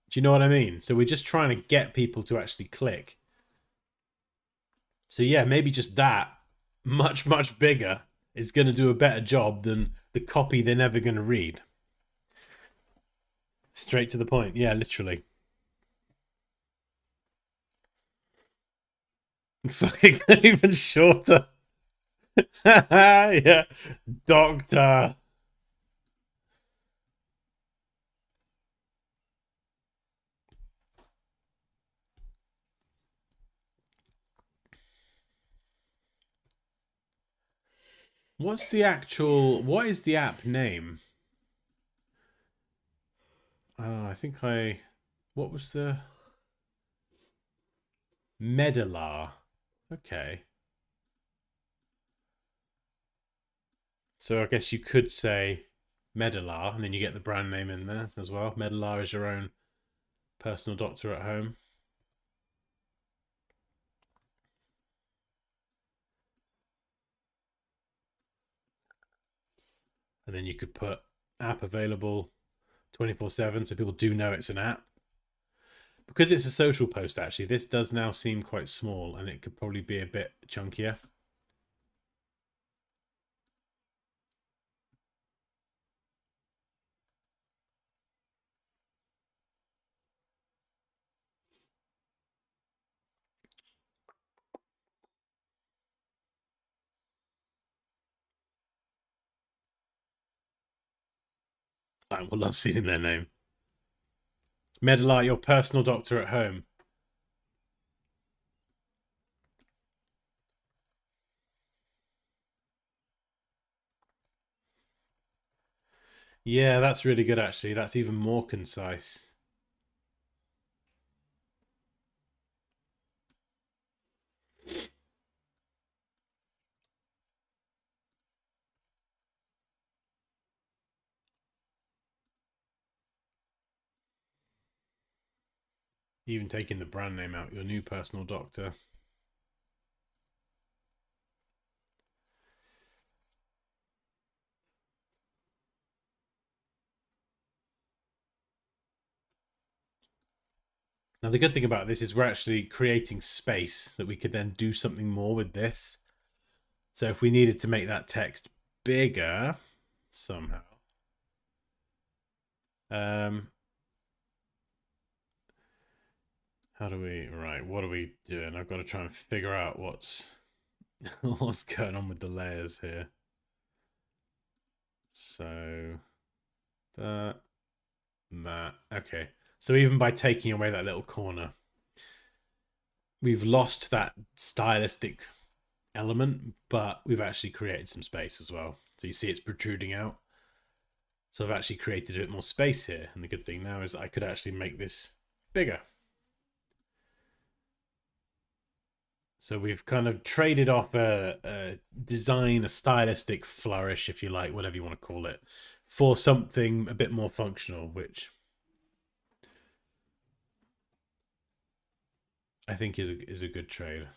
Do you know what I mean? So we're just trying to get people to actually click. So yeah, maybe just that much, much bigger is going to do a better job than the copy they're never going to read. Straight to the point. Yeah, literally. Fucking even shorter. Yeah. Doctor. What's the actual... What is the app name? I think I... What was the... Medalar. Okay. So I guess you could say Medalar, and then you get the brand name in there as well. Medalar is your own personal doctor at home. And then you could put app available 24/7 so people do know it's an app. Because it's a social post, actually, this does now seem quite small, and it could probably be a bit chunkier. I will love seeing their name. Medalar, your personal doctor at home. Yeah, that's really good, actually. That's even more concise. Even taking the brand name out, your new personal doctor. Now, the good thing about this is we're actually creating space that we could then do something more with this. So if we needed to make that text bigger somehow, how do we, right, what are we doing? I've got to try and figure out what's what's going on with the layers here. So that, okay. So even by taking away that little corner, we've lost that stylistic element, but we've actually created some space as well. So you see it's protruding out. So I've actually created a bit more space here. And the good thing now is I could actually make this bigger. So we've kind of traded off a design, a stylistic flourish, if you like, whatever you want to call it, for something a bit more functional, which I think is a good trade.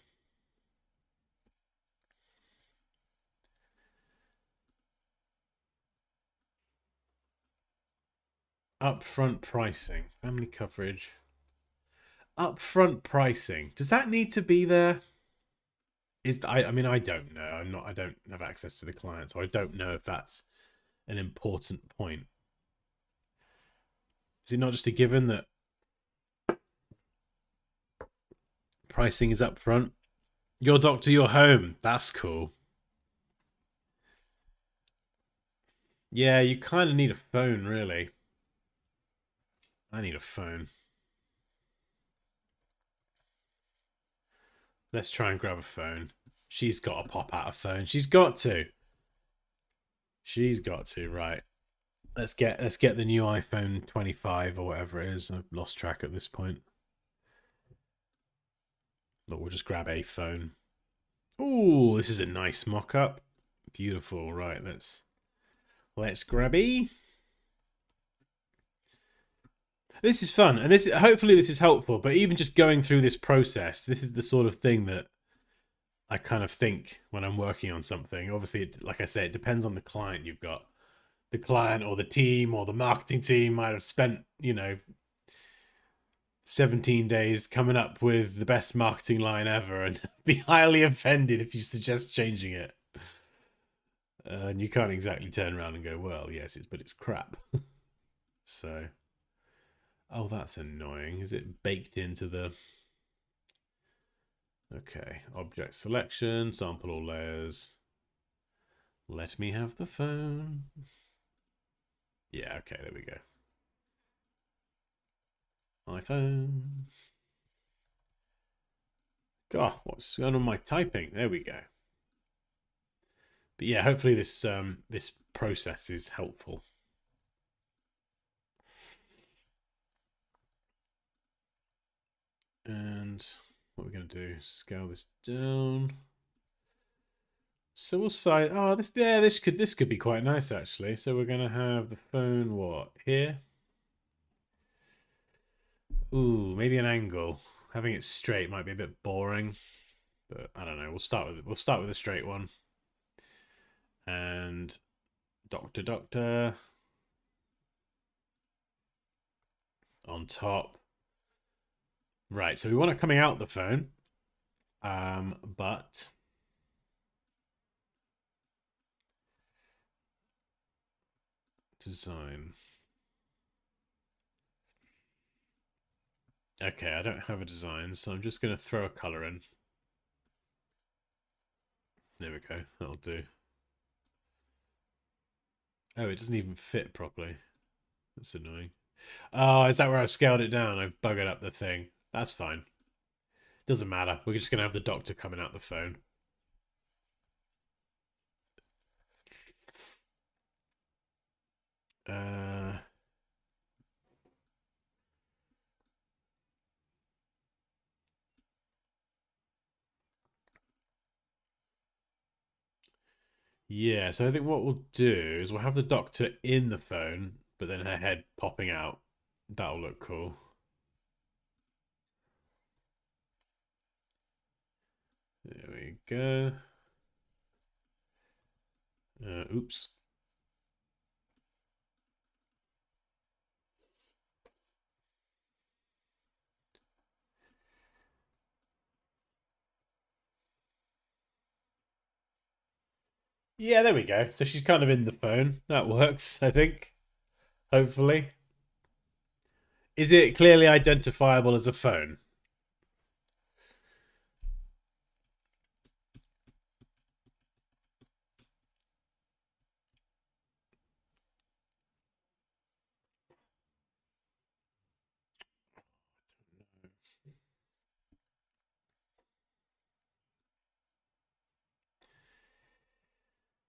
Upfront pricing, family coverage. Upfront pricing. Does that need to be there? I mean, I don't know. I don't have access to the client, so I don't know if that's an important point. Is it not just a given that pricing is upfront? Your doctor, your home. That's cool. Yeah, you kind of need a phone, really. I need a phone. Let's try and grab a phone. She's got to pop out a phone. She's got to. She's got to, right. Let's get the new iPhone 25 or whatever it is. I've lost track at this point. Look, we'll just grab a phone. Oh, this is a nice mock-up. Beautiful. Right, let's grab E. This is fun, and this hopefully this is helpful. But even just going through this process, this is the sort of thing that I kind of think when I'm working on something. Obviously, like I say, it depends on the client you've got. The client or the team or the marketing team might have spent, 17 days coming up with the best marketing line ever and be highly offended if you suggest changing it. And you can't exactly turn around and go, well, yes, but it's crap. So, oh, that's annoying. Is it baked into the... Okay, object selection, sample all layers. Let me have the phone. Yeah, okay, there we go. iPhone. God, what's going on with my typing? There we go. But yeah, hopefully this process is helpful. And what we're going to do, scale this down. So we'll say, oh, this could be quite nice actually. So we're going to have the phone what here? Ooh, maybe an angle. Having it straight might be a bit boring, but I don't know. We'll start with a straight one. And doctor on top. Right, so we want it coming out the phone. But design. Okay, I don't have a design, so I'm just going to throw a color in. There we go. That'll do. Oh, it doesn't even fit properly. That's annoying. Oh, is that where I've scaled it down? I've buggered up the thing. That's fine. Doesn't matter. We're just going to have the doctor coming out the phone. Yeah, so I think what we'll do is we'll have the doctor in the phone, but then her head popping out. That'll look cool. There we go. Oops. Yeah, there we go. So she's kind of in the phone. That works, I think. Hopefully. Is it clearly identifiable as a phone?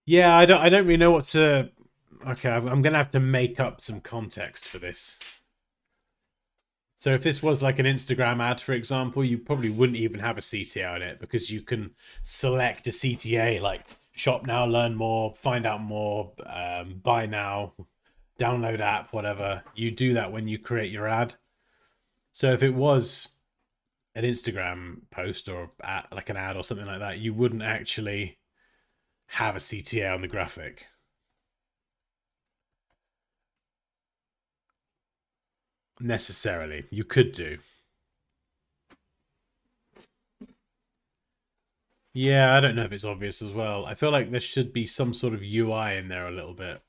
Yeah, I don't really know what to. Okay, I'm gonna have to make up some context for this. So if this was like an Instagram ad, for example, you probably wouldn't even have a CTA on it because you can select a CTA like shop now, learn more, find out more, buy now, download app, whatever. You do that when you create your ad. So if it was an Instagram post or like an ad or something like that, you wouldn't actually have a CTA on the graphic. Necessarily. You could do. Yeah, I don't know if it's obvious as well. I feel like there should be some sort of UI in there a little bit.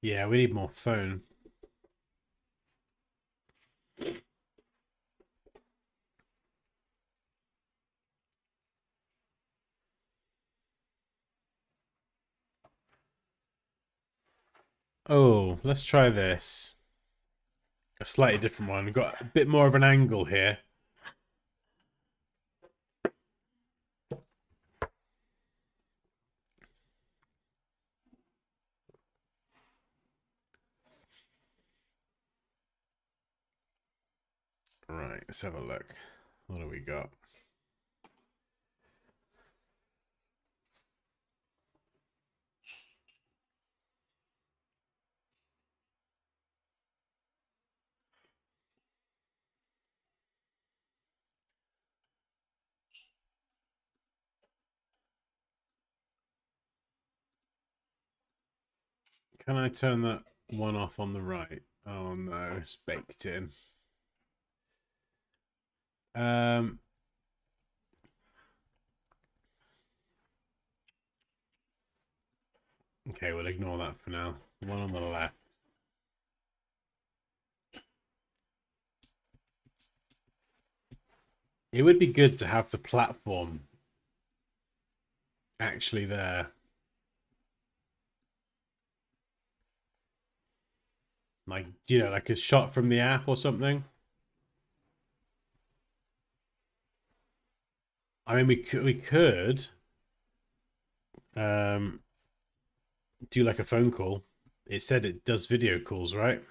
Yeah, we need more phone. Oh, let's try this. A slightly different one. We've got a bit more of an angle here. Right, let's have a look. What do we got? Can I turn that one off on the right? Oh no, it's baked in. Um, okay, we'll ignore that for now. The one on the left. It would be good to have the platform actually there. Like, like a shot from the app or something. I mean, we could um do like a phone call. It said it does video calls, right?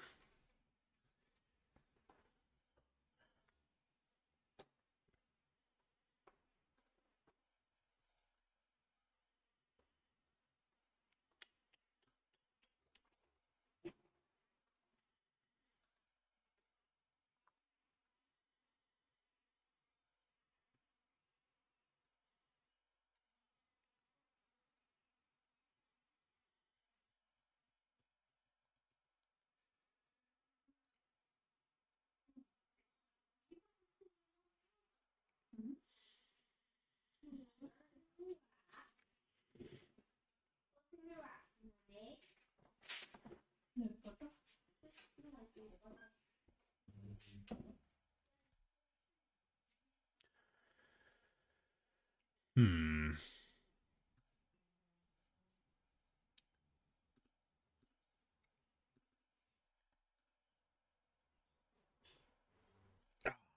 Hmm.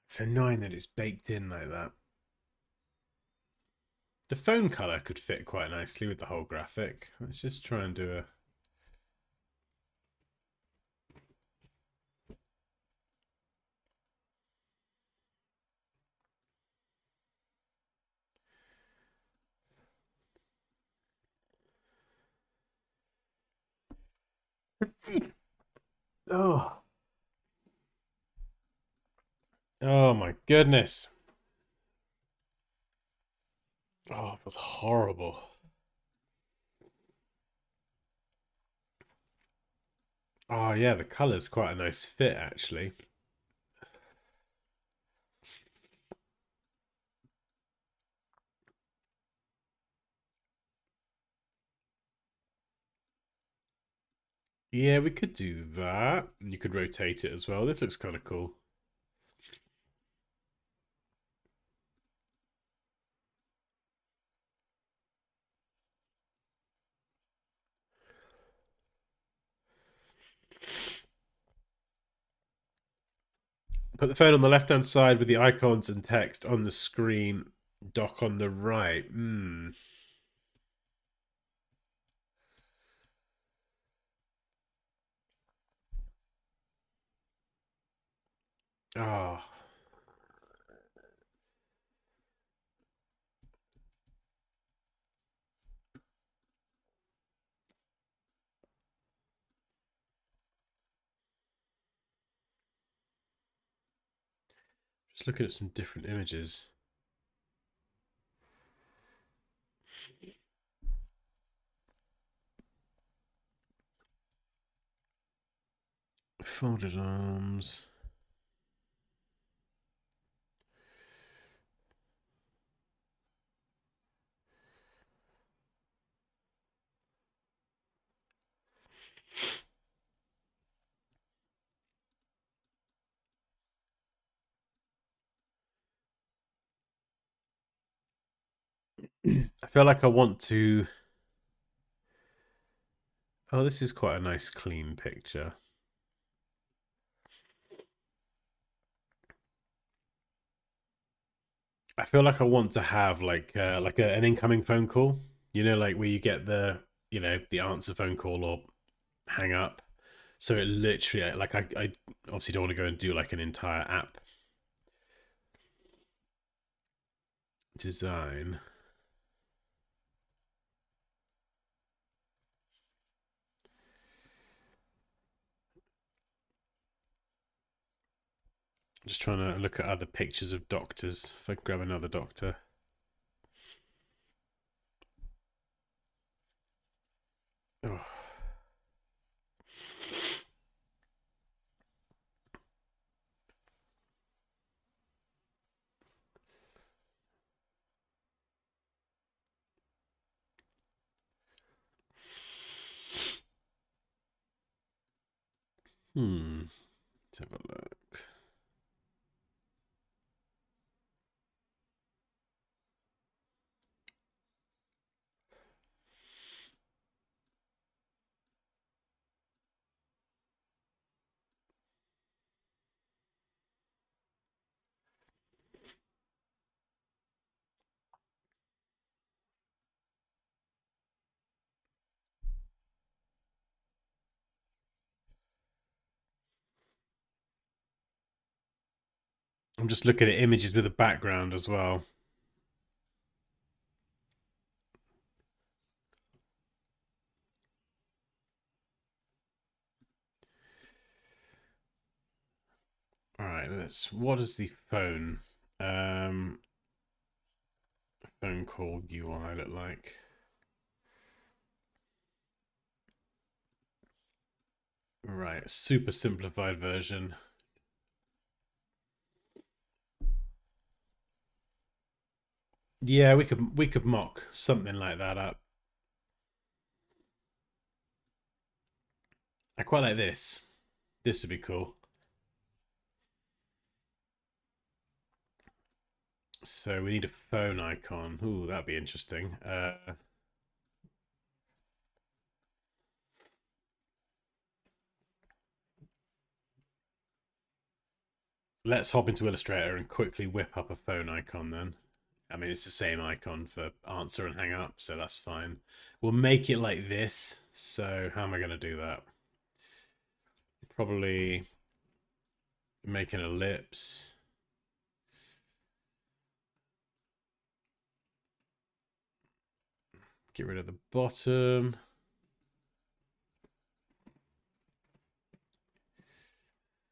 It's annoying that it's baked in like that. The phone color could fit quite nicely with the whole graphic. Let's just try and do Oh. Oh my goodness. Oh, it was horrible. Oh yeah, the color's quite a nice fit actually. Yeah, we could do that. You could rotate it as well. This looks kind of cool. Put the phone on the left-hand side with the icons and text on the screen. Dock on the right. Hmm. Oh. Just looking at some different images. Folded arms. I feel like I want to. Oh, this is quite a nice clean picture. I feel like I want to have an incoming phone call. Like where you get the answer phone call or hang up. So it literally I obviously don't want to go and do like an entire app design. Just trying to look at other pictures of doctors. If I grab another doctor. Oh. Let's have a look. I'm just looking at images with a background as well. All right, what is the phone phone call UI look like? Right, super simplified version. Yeah, we could mock something like that up. I quite like this. This would be cool. So we need a phone icon. Ooh, that'd be interesting. Let's hop into Illustrator and quickly whip up a phone icon then. I mean, it's the same icon for answer and hang up, so that's fine. We'll make it like this. So how am I going to do that? Probably make an ellipse. Get rid of the bottom.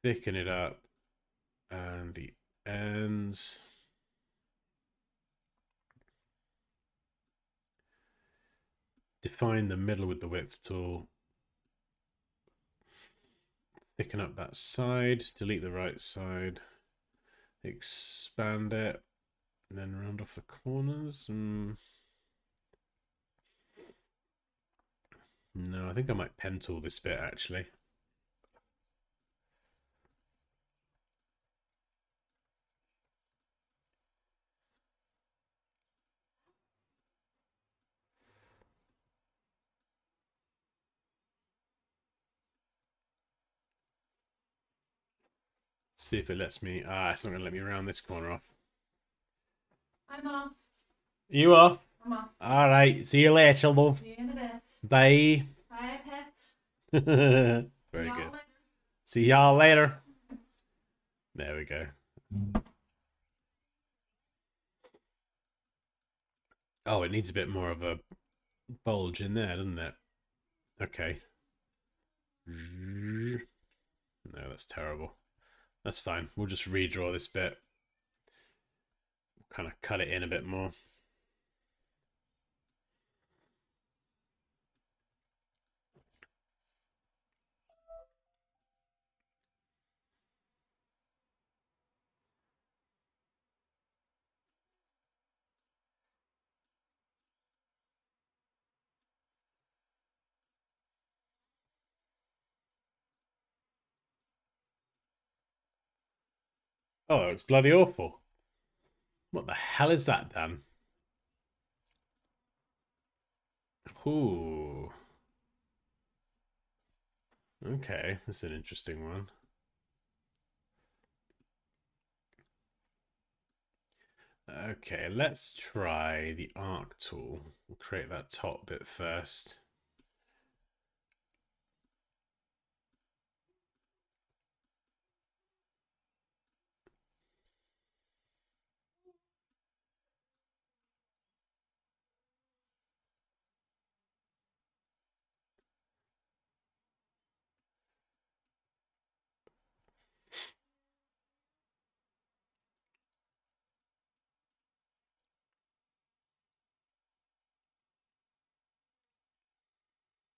Thicken it up. And the ends. Define the middle with the width tool. Thicken up that side. Delete the right side. Expand it. And then round off the corners. No, I think I might pen tool this bit actually. See if it lets me. It's not going to let me round this corner off. I'm off. You are? I'm off. All right. See you later, love. See you in a bit. Bye. Bye, pet. Very Y'all good. later. See y'all later. There we go. Oh, it needs a bit more of a bulge in there, doesn't it? Okay. No, that's terrible. That's fine. We'll just redraw this bit. Kind of cut it in a bit more. Oh, it's bloody awful. What the hell is that, Dan? Ooh. Okay, that's an interesting one. Okay, let's try the arc tool. We'll create that top bit first.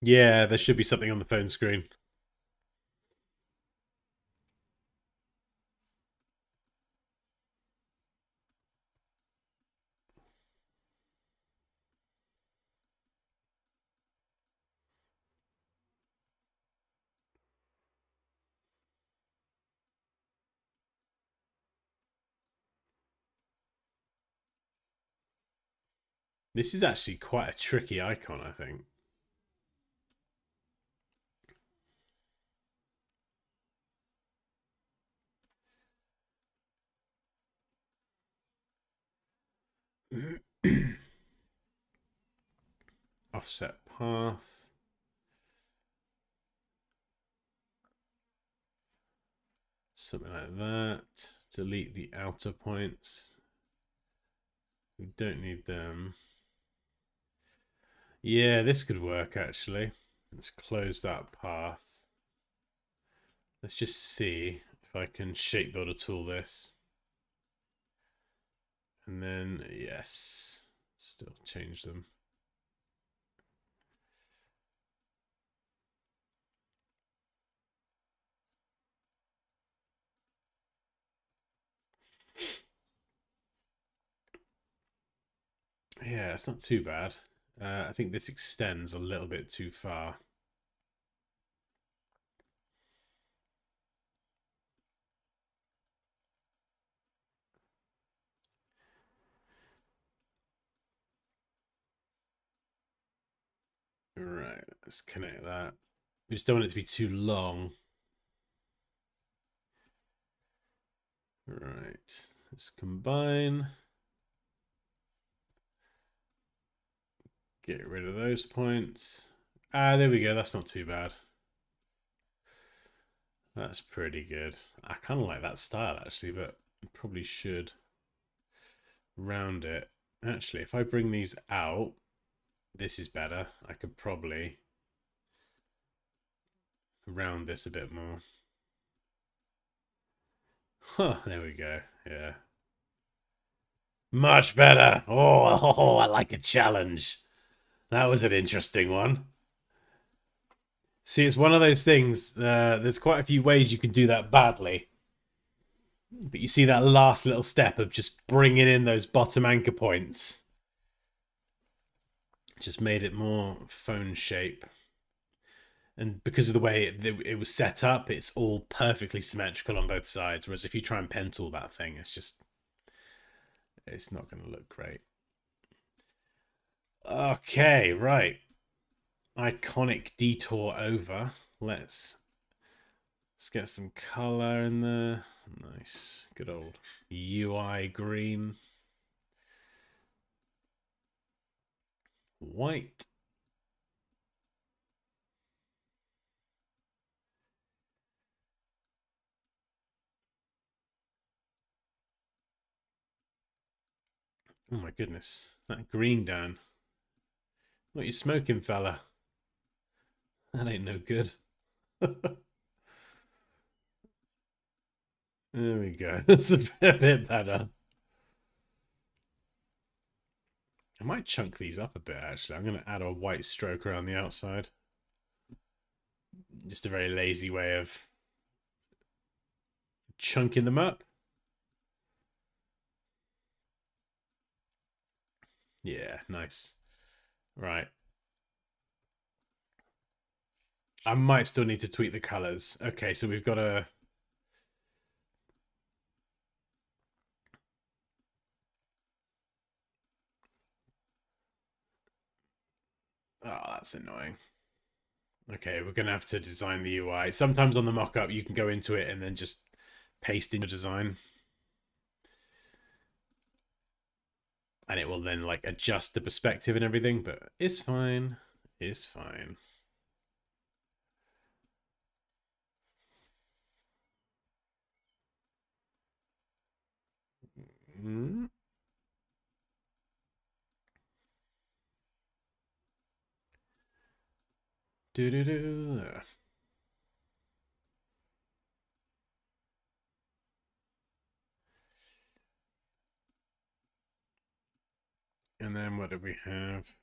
Yeah, there should be something on the phone screen. This is actually quite a tricky icon, I think. Offset path. Something like that. delete the outer points. We don't need them. Yeah, this could work actually. Let's close that path. Let's just see if I can shape builder tool this. And then, yes, still change them. Yeah, it's not too bad. I think this extends a little bit too far. Right, let's connect that. We just don't want it to be too long. Right, let's combine. Get rid of those points. Ah, there we go. That's not too bad. That's pretty good. I kind of like that style actually, but I probably should round it. Actually, if I bring these out, this is better. I could probably round this a bit more. Huh, there we go. Yeah. Much better. Oh, I like a challenge. That was an interesting one. See, it's one of those things. There's quite a few ways you can do that badly. But you see that last little step of just bringing in those bottom anchor points. Just made it more phone shape. And because of the way it was set up, it's all perfectly symmetrical on both sides. Whereas if you try and pen tool that thing, it's not going to look great. Okay, right. Iconic detour over. Let's get some color in there. Nice. Good old UI green. White. Oh my goodness. That green down. What you smoking, fella? That ain't no good. There we go. It's a bit better. I might chunk these up a bit, actually. I'm going to add a white stroke around the outside. Just a very lazy way of chunking them up. Yeah, nice. Right. I might still need to tweak the colors. Okay, so we've got a... Oh, that's annoying. Okay, we're going to have to design the UI. Sometimes on the mockup, you can go into it and then just paste in your design. And it will then like adjust the perspective and everything, but it's fine. It's fine. Mm. Do. And then what do we have?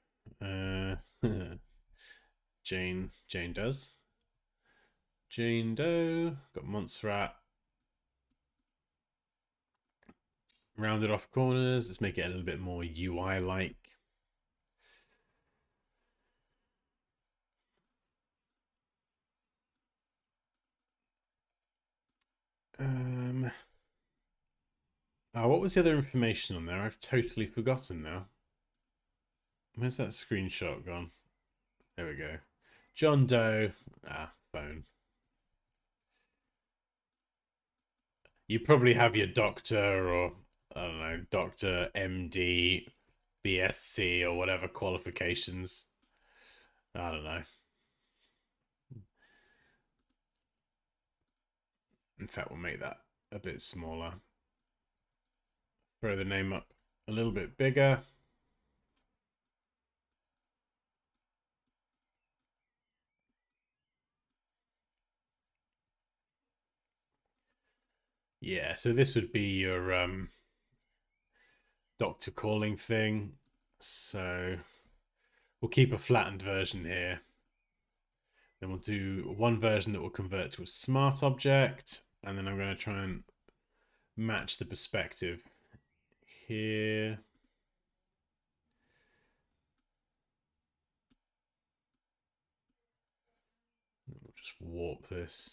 Jane does. Jane Doe. Got Montserrat. Rounded off corners. Let's make it a little bit more UI-like. Oh, what was the other information on there? I've totally forgotten now. Where's that screenshot gone? There we go. John Doe. Ah, phone. You probably have your doctor or, I don't know, Doctor, MD, BSc, or whatever qualifications. I don't know. In fact, we'll make that a bit smaller. Throw the name up a little bit bigger. Yeah, so this would be your doctor calling thing. So we'll keep a flattened version here. Then we'll do one version that will convert to a smart object. And then I'm going to try and match the perspective here. We'll just warp this.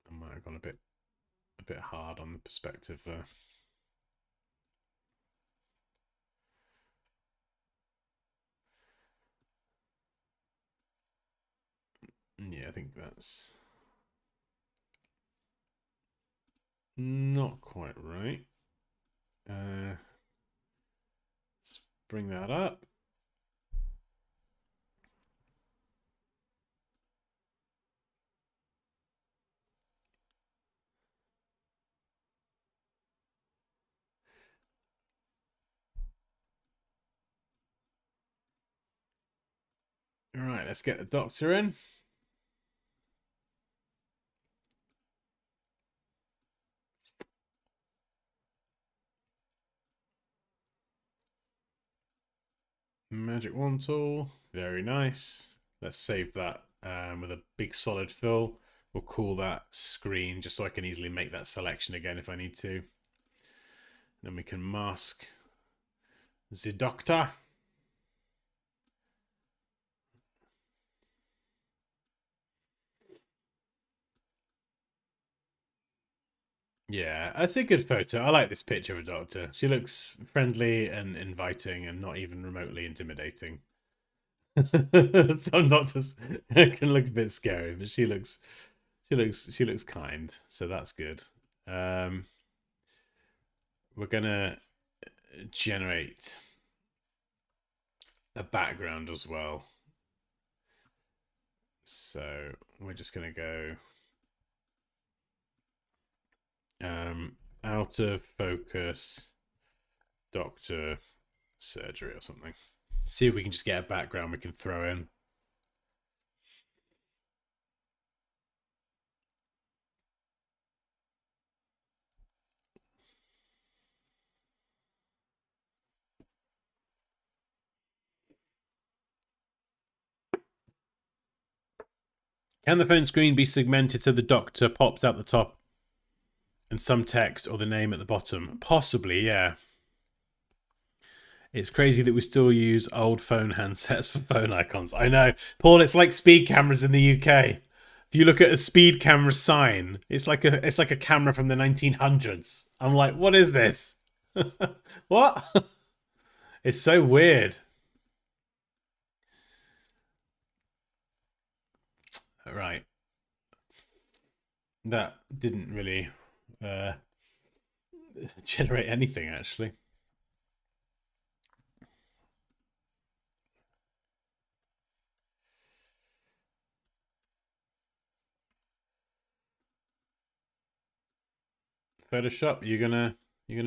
I might have gone a bit hard on the perspective there. Yeah, I think that's not quite right. Let's bring that up. All right, let's get the doctor in. Magic wand tool, very nice. Let's save that with a big solid fill. We'll call that screen just so I can easily make that selection again if I need to. Then we can mask the doctor. Yeah, that's a good photo. I like this picture of a doctor. She looks friendly and inviting and not even remotely intimidating. Some doctors can look a bit scary, but she looks kind, so that's good. We're gonna generate a background as well. So we're just gonna go out of focus doctor surgery or something. See if we can just get a background we can throw in. Can the phone screen be segmented so the doctor pops out the top and some text or the name at the bottom? Possibly, yeah. It's crazy that we still use old phone handsets for phone icons. I know. Paul, it's like speed cameras in the UK. If you look at a speed camera sign, it's like a camera from the 1900s. I'm like, what is this? What? It's so weird. Right. That didn't really generate anything, actually. Photoshop, you're gonna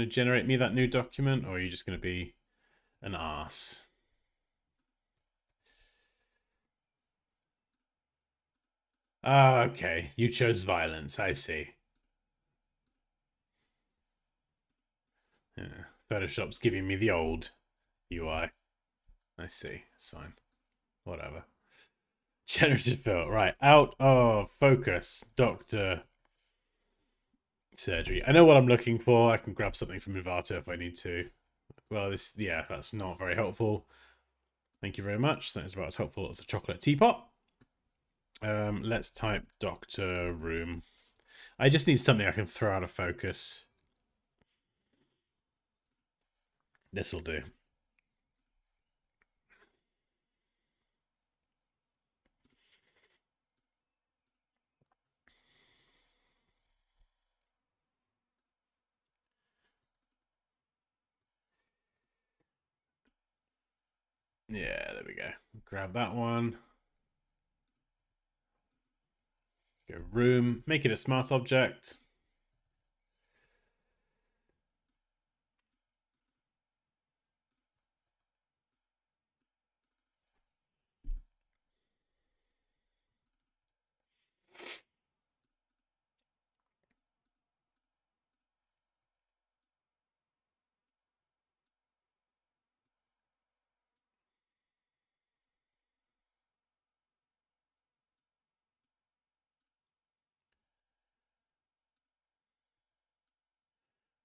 generate me that new document, or are you just gonna be an ass? Oh, okay. You chose violence. I see. Yeah. Photoshop's giving me the old UI. I see. It's fine. Whatever. Generative fill. Right. Out of focus. Doctor surgery. I know what I'm looking for. I can grab something from Envato if I need to. Well, that's not very helpful. Thank you very much. That is about as helpful as a chocolate teapot. Let's type doctor room. I just need something I can throw out of focus. This will do. Yeah, there we go. Grab that one. Go room, make it a smart object.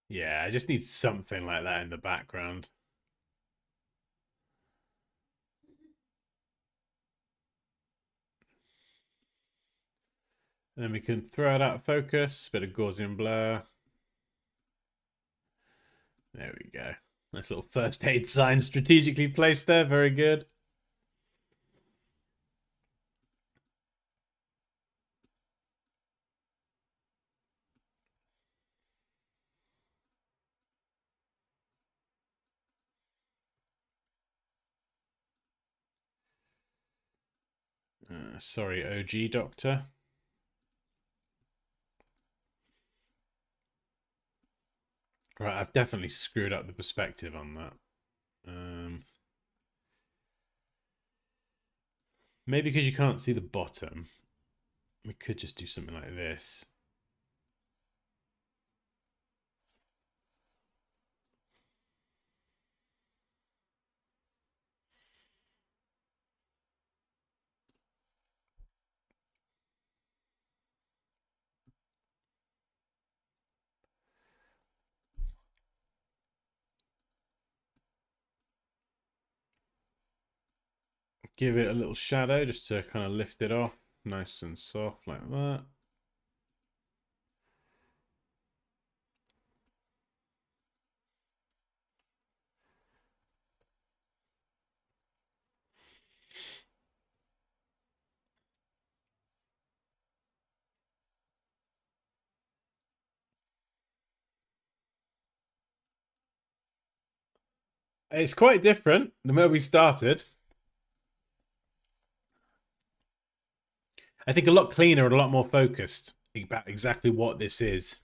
Yeah, I just need something like that in the background. And then we can throw it out of focus, bit of Gaussian blur. There we go. Nice little first aid sign strategically placed there. Very good. Sorry, OG Doctor. Right, I've definitely screwed up the perspective on that. Maybe because you can't see the bottom. We could just do something like this. Give it a little shadow just to kind of lift it off. Nice and soft like that. It's quite different than where we started. I think a lot cleaner and a lot more focused about exactly what this is.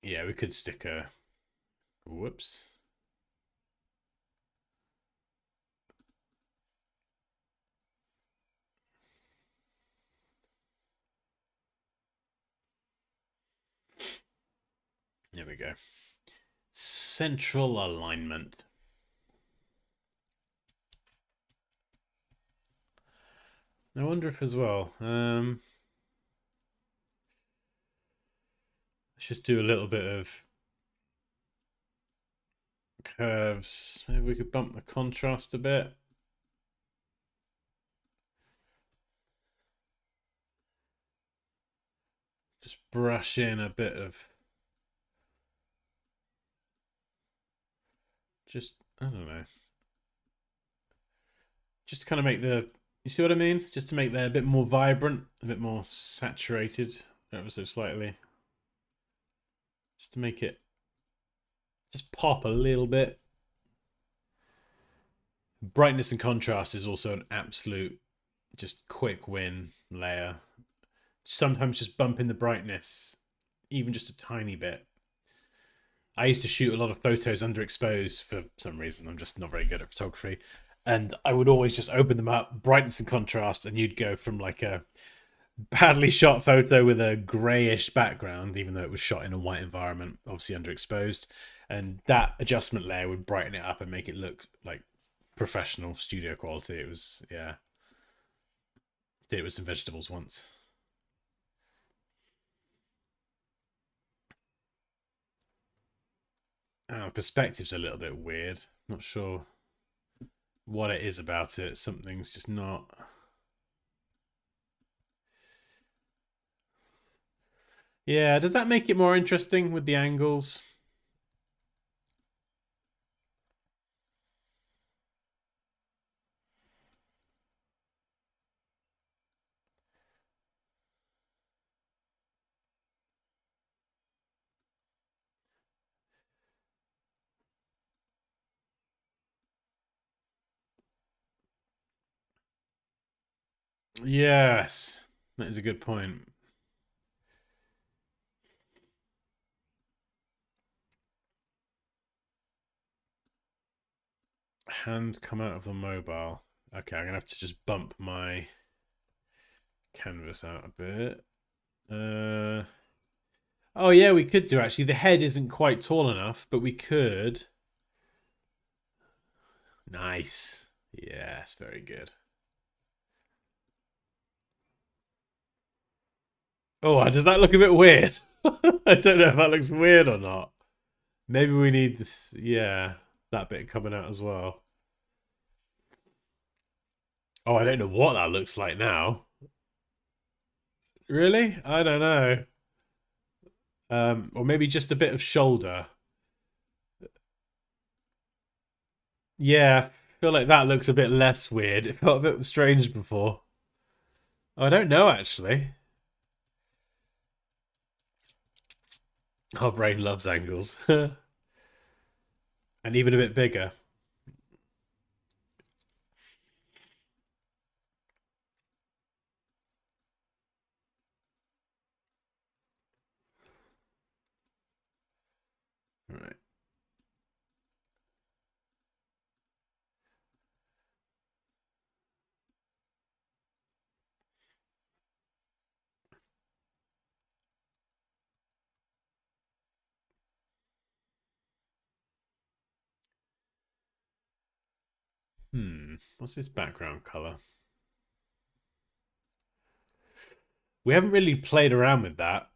Yeah, we could stick a... Whoops. There we go. Central alignment. I wonder if as well. Let's just do a little bit of curves. Maybe we could bump the contrast a bit. Just brush in a bit of... Just, I don't know. Just to kind of make the... You see what I mean? Just to make that a bit more vibrant, a bit more saturated, ever so slightly. Just to make it just pop a little bit. Brightness and contrast is also an absolute just quick win layer. Sometimes just bumping the brightness, even just a tiny bit. I used to shoot a lot of photos underexposed for some reason. I'm just not very good at photography. And I would always just open them up, brightness and contrast, and you'd go from like a badly shot photo with a grayish background, even though it was shot in a white environment, obviously underexposed. And that adjustment layer would brighten it up and make it look like professional studio quality. It was, yeah. Did it with some vegetables once. Perspective's a little bit weird. Not sure what it is about it. Something's just not... Yeah, does that make it more interesting with the angles? Yes, that is a good point. Hand come out of the mobile. Okay, I'm gonna have to just bump my canvas out a bit. Oh yeah, we could do actually. The head isn't quite tall enough, but we could. Nice. Yes, very good. Oh, does that look a bit weird? I don't know if that looks weird or not. Maybe we need this, yeah, that bit coming out as well. Oh, I don't know what that looks like now. Really? I don't know. Or maybe just a bit of shoulder. Yeah, I feel like that looks a bit less weird. It felt a bit strange before. I don't know actually. Our brain loves angles. And even a bit bigger. All right. What's this background color? We haven't really played around with that.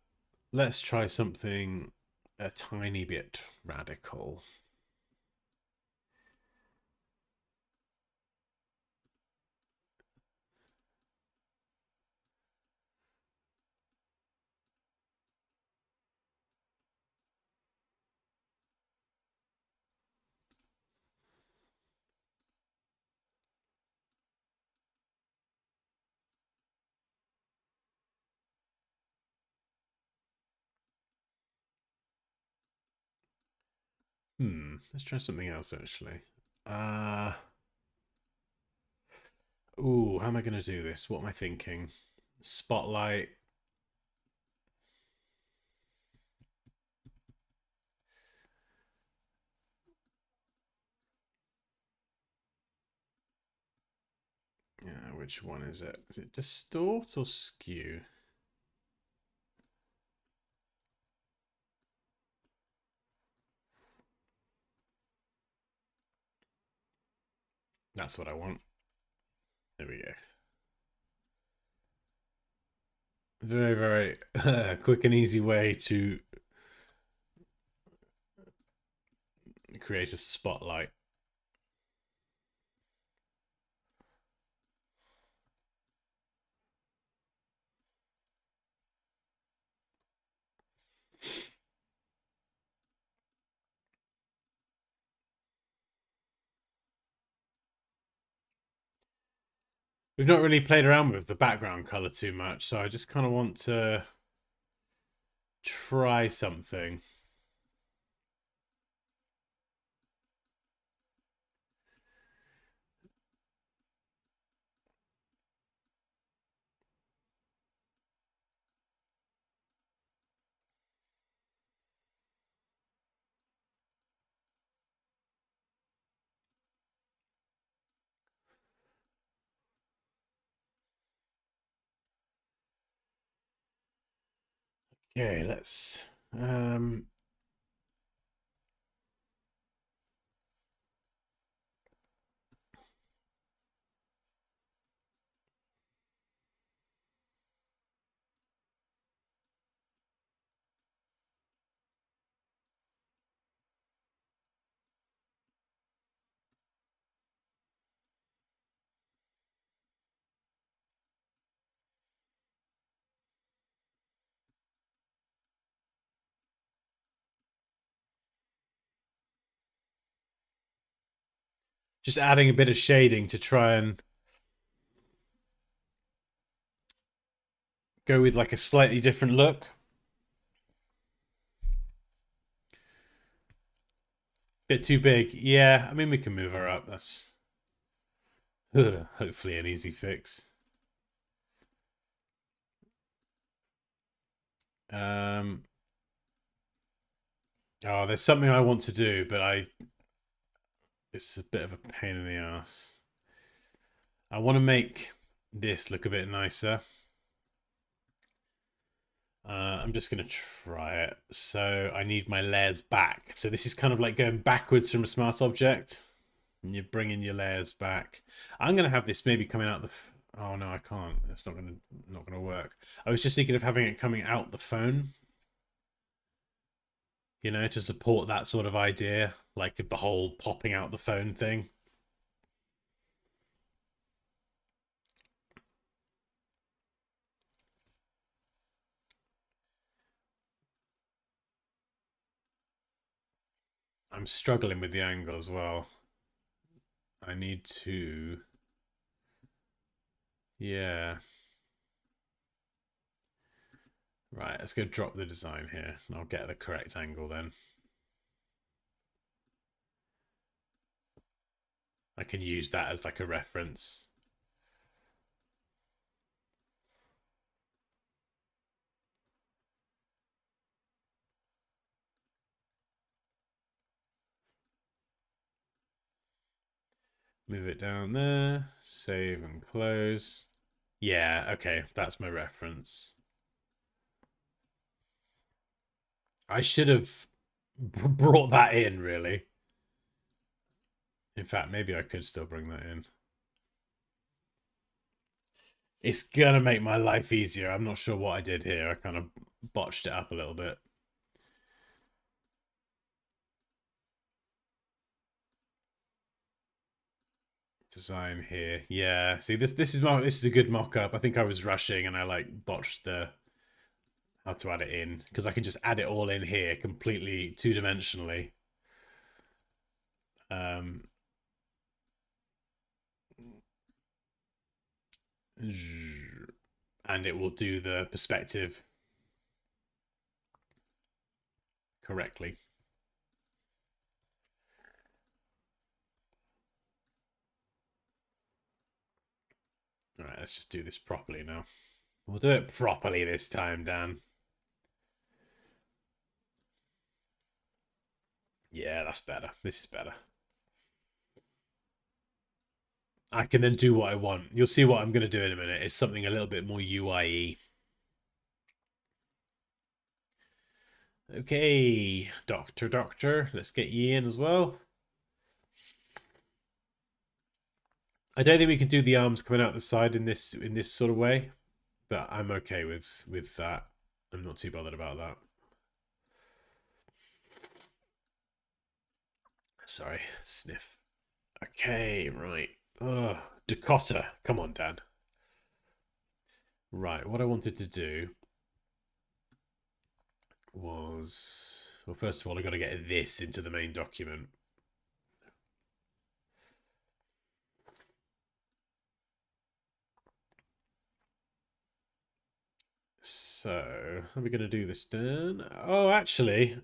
Let's try something a tiny bit radical. Let's try something else actually. Ooh, how am I going to do this? What am I thinking? Spotlight. Yeah, which one is it? Is it distort or skew? That's what I want. There we go. Very, very quick and easy way to create a spotlight. We've not really played around with the background color too much, so I just kind of want to try something. Okay, let's just adding a bit of shading to try and go with like a slightly different look. Bit too big. Yeah, I mean, we can move her up. That's hopefully an easy fix. Oh, there's something I want to do, but it's a bit of a pain in the ass. I want to make this look a bit nicer. I'm just going to try it. So I need my layers back. So this is kind of like going backwards from a smart object. And you're bringing your layers back. I'm going to have this maybe coming out the... Oh, no, I can't. That's not going to work. I was just thinking of having it coming out the phone. You know, to support that sort of idea. Like the whole popping out the phone thing. I'm struggling with the angle as well. I need to... Yeah. Right, let's go drop the design here. And I'll get the correct angle then. I can use that as like a reference. Move it down there. Save and close. Yeah, okay, that's my reference. I should have brought that in, really. In fact, maybe I could still bring that in. It's gonna make my life easier. I'm not sure what I did here. I kind of botched it up a little bit. Design here. Yeah. See, this is a good mock-up. I think I was rushing and I like botched the how to add it in because I can just add it all in here completely two-dimensionally. And it will do the perspective correctly. All right, let's just do this properly now. We'll do it properly this time, Dan. Yeah, that's better. This is better. I can then do what I want. You'll see what I'm going to do in a minute. It's something a little bit more UI-y. Okay, Doctor. Let's get you in as well. I don't think we can do the arms coming out the side in this sort of way, but I'm okay with that. I'm not too bothered about that. Sorry, sniff. Okay, right. Oh, Dakota. Come on, Dan. Right, what I wanted to do was... Well, first of all, I got to get this into the main document. So, how are we going to do this, Dan? Oh, actually...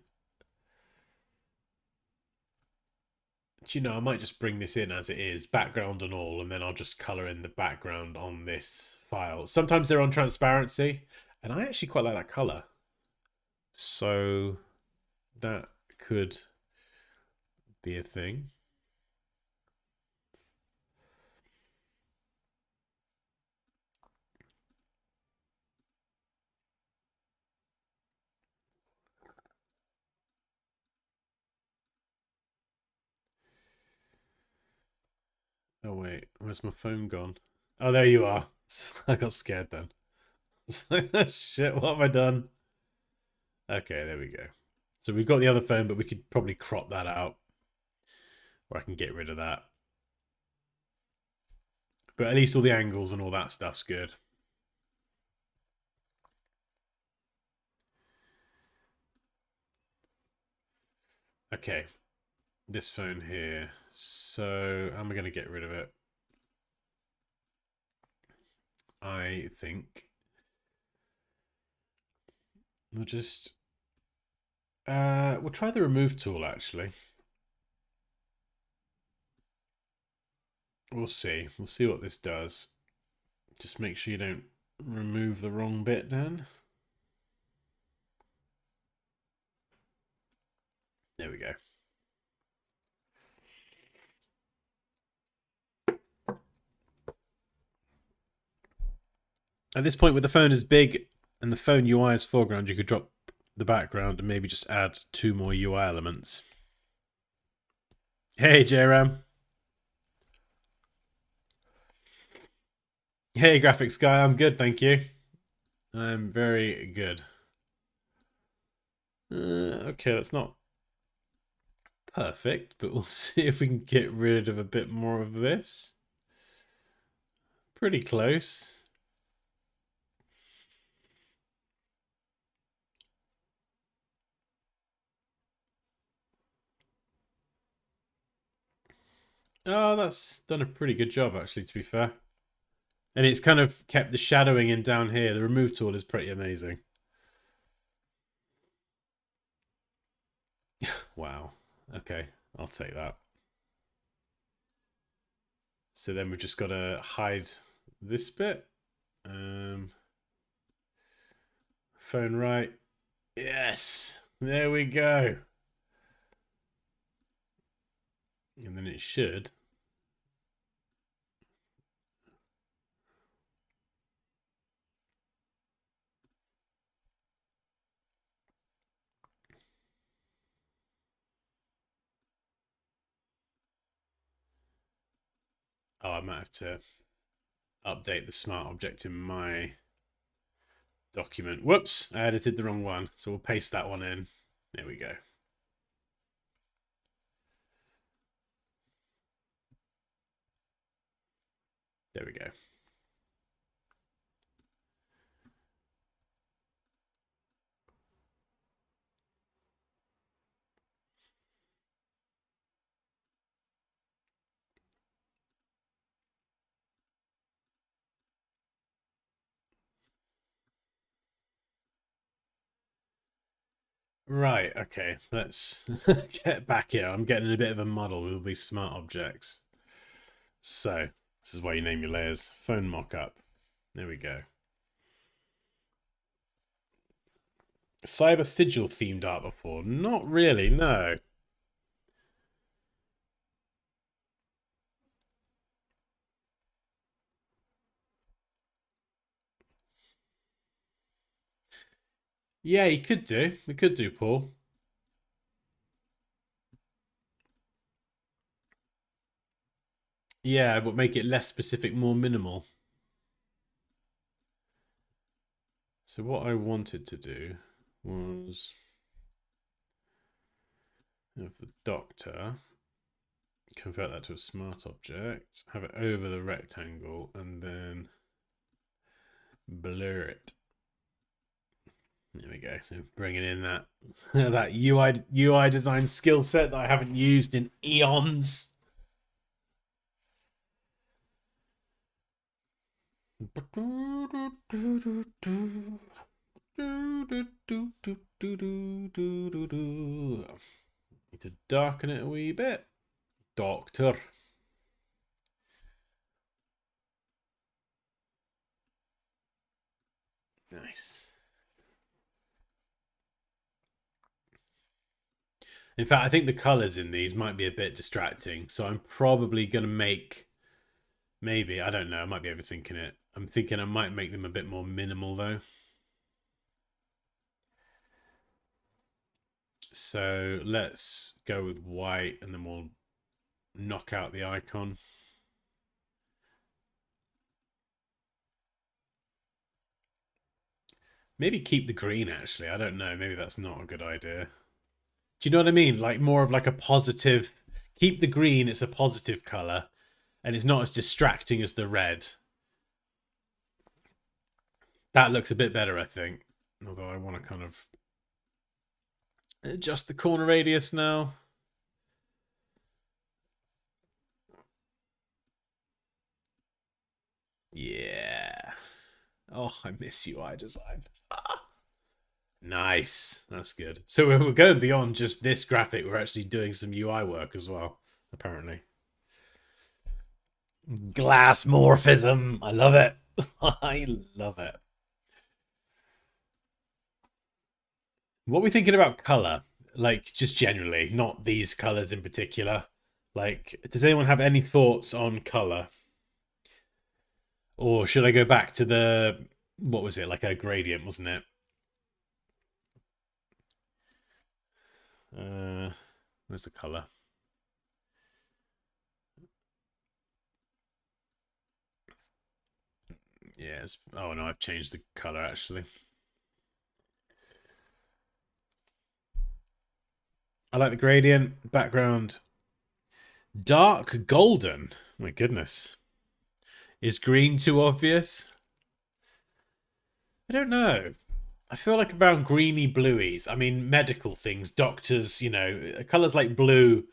Do you know, I might just bring this in as it is, background and all, and then I'll just colour in the background on this file. Sometimes they're on transparency, and I actually quite like that colour. So that could be a thing. Oh wait, where's my phone gone? Oh, there you are. I got scared then. Shit, what have I done? Okay, there we go. So we've got the other phone, but we could probably crop that out. Or I can get rid of that. But at least all the angles and all that stuff's good. Okay, this phone here. So how am I going to get rid of it? I think we'll just we'll try the remove tool actually. We'll see. We'll see what this does. Just make sure you don't remove the wrong bit, Dan. There we go. At this point, with the phone as big and the phone UI is foreground, you could drop the background and maybe just add 2 more UI elements. Hey, JRAM. Hey, graphics guy. I'm good, thank you. I'm very good. Okay, that's not perfect, but we'll see if we can get rid of a bit more of this. Pretty close. Oh, that's done a pretty good job, actually, to be fair. And it's kind of kept the shadowing in down here. The remove tool is pretty amazing. Wow. Okay, I'll take that. So then we've just got to hide this bit. Phone right. Yes, there we go. And then it should. Oh, I might have to update the smart object in my document. Whoops, I edited the wrong one. So we'll paste that one in. There we go. There we go. Right, okay, let's get back here. I'm getting a bit of a muddle with all these smart objects. So, this is why you name your layers. Phone mockup. There we go. Cyber sigil themed art before? Not really, no. Yeah, you could do. We could do, Paul. Yeah, but make it less specific, more minimal. So what I wanted to do was have the doctor, convert that to a smart object, have it over the rectangle, and then blur it. There we go. So bringing in that that UI design skill set that I haven't used in eons. Need to darken it a wee bit. Doctor. Nice. In fact, I think the colors in these might be a bit distracting. So I'm probably going to make, maybe, I don't know, I might be overthinking it. I'm thinking I might make them a bit more minimal though. So let's go with white and then we'll knock out the icon. Maybe keep the green actually. I don't know. Maybe that's not a good idea. Do you know what I mean? Like more of like a positive, keep the green, it's a positive color and it's not as distracting as the red. That looks a bit better, I think. Although I want to kind of adjust the corner radius now. Yeah. Oh, I miss UI design. Nice. That's good. So we're going beyond just this graphic. We're actually doing some UI work as well, apparently. Glass morphism. I love it. I love it. What are we thinking about color? Like, just generally, not these colors in particular. Like, does anyone have any thoughts on color? Or should I go back to the, what was it, like a gradient, wasn't it? Where's the color? Yeah, oh no, I've changed the color actually. I like the gradient. Background, dark golden. My goodness. Is green too obvious? I don't know. I feel like about greeny blueies. I mean, medical things, doctors, colors like blue,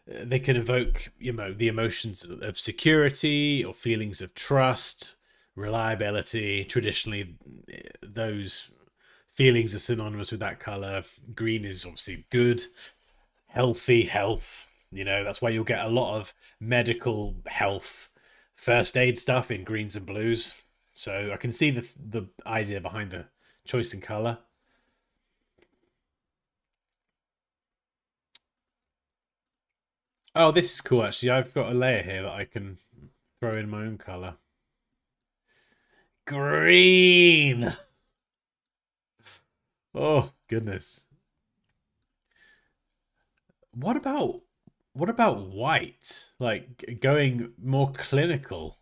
they can evoke, the emotions of security or feelings of trust, reliability. Traditionally, those feelings are synonymous with that color. Green is obviously good, healthy, health. That's why you'll get a lot of medical health first aid stuff in greens and blues. So I can see the idea behind the choice in color. Oh, this is cool actually. I've got a layer here that I can throw in my own color. Green. Oh, goodness. What about white? Like going more clinical.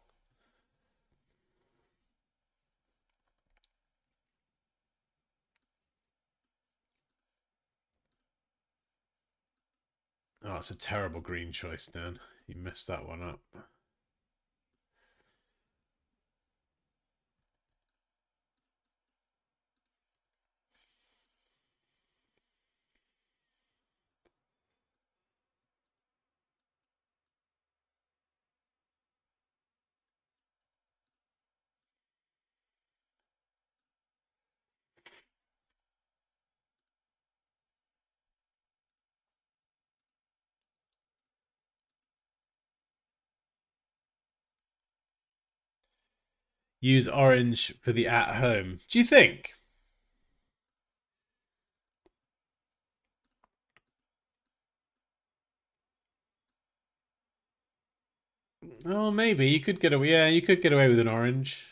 Oh, it's a terrible green choice, Dan. You messed that one up. Use orange for the at home. Do you think? Oh, maybe you could get away. Yeah, you could get away with an orange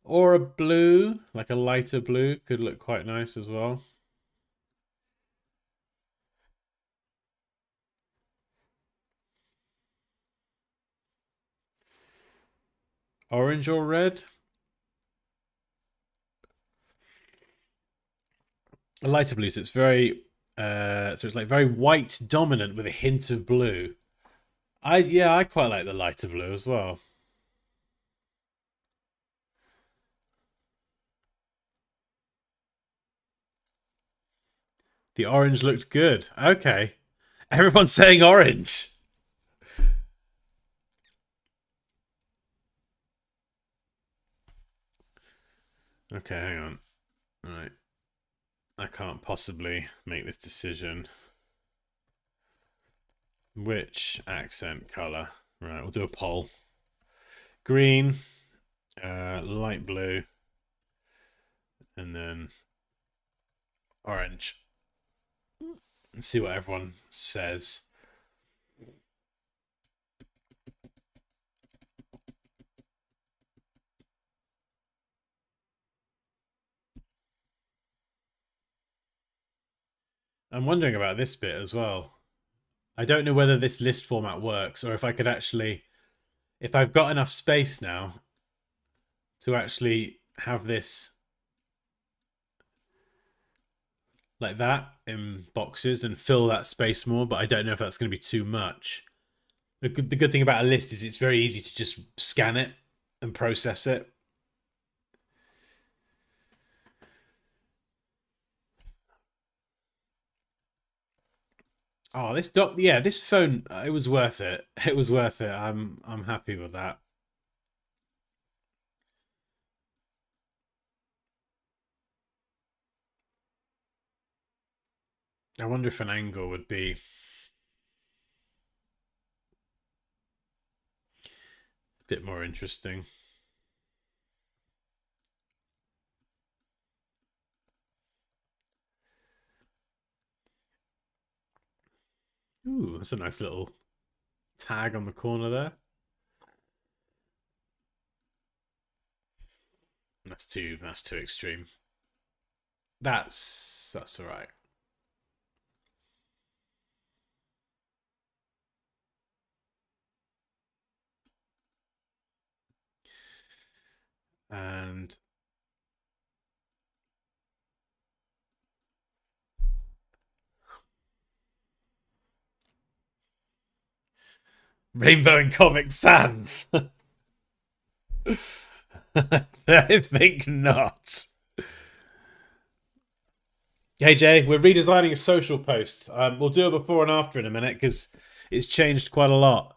or a blue, like a lighter blue, could look quite nice as well. Orange or red? A lighter blue, so it's very, so it's like very white dominant with a hint of blue. I quite like the lighter blue as well. The orange looked good. Okay, everyone's saying orange. Okay, hang on. All right, I can't possibly make this decision. Which accent color? Right, we'll do a poll. Green, light blue, and then orange. Let's see what everyone says. I'm wondering about this bit as well. I don't know whether this list format works or if I could actually, if I've got enough space now to actually have this like that in boxes and fill that space more, but I don't know if that's going to be too much. The good thing about a list is it's very easy to just scan it and process it. Oh, this doc, yeah, this phone, it was worth it. It was worth it. I'm happy with that. I wonder if an angle would be a bit more interesting. that's a nice little tag on the corner there. That's too extreme. That's all right. And Rainbow in Comic Sans. I think not. Hey Jay, we're redesigning a social post. We'll do a before and after in a minute because it's changed quite a lot.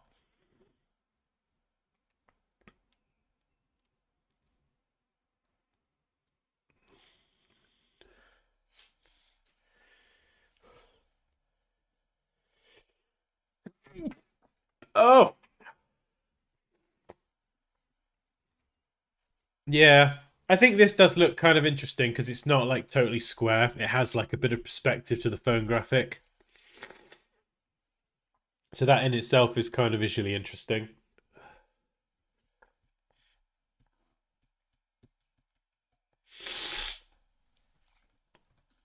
Oh, yeah. I think this does look kind of interesting because it's not like totally square. It has like a bit of perspective to the phone graphic. So that in itself is kind of visually interesting.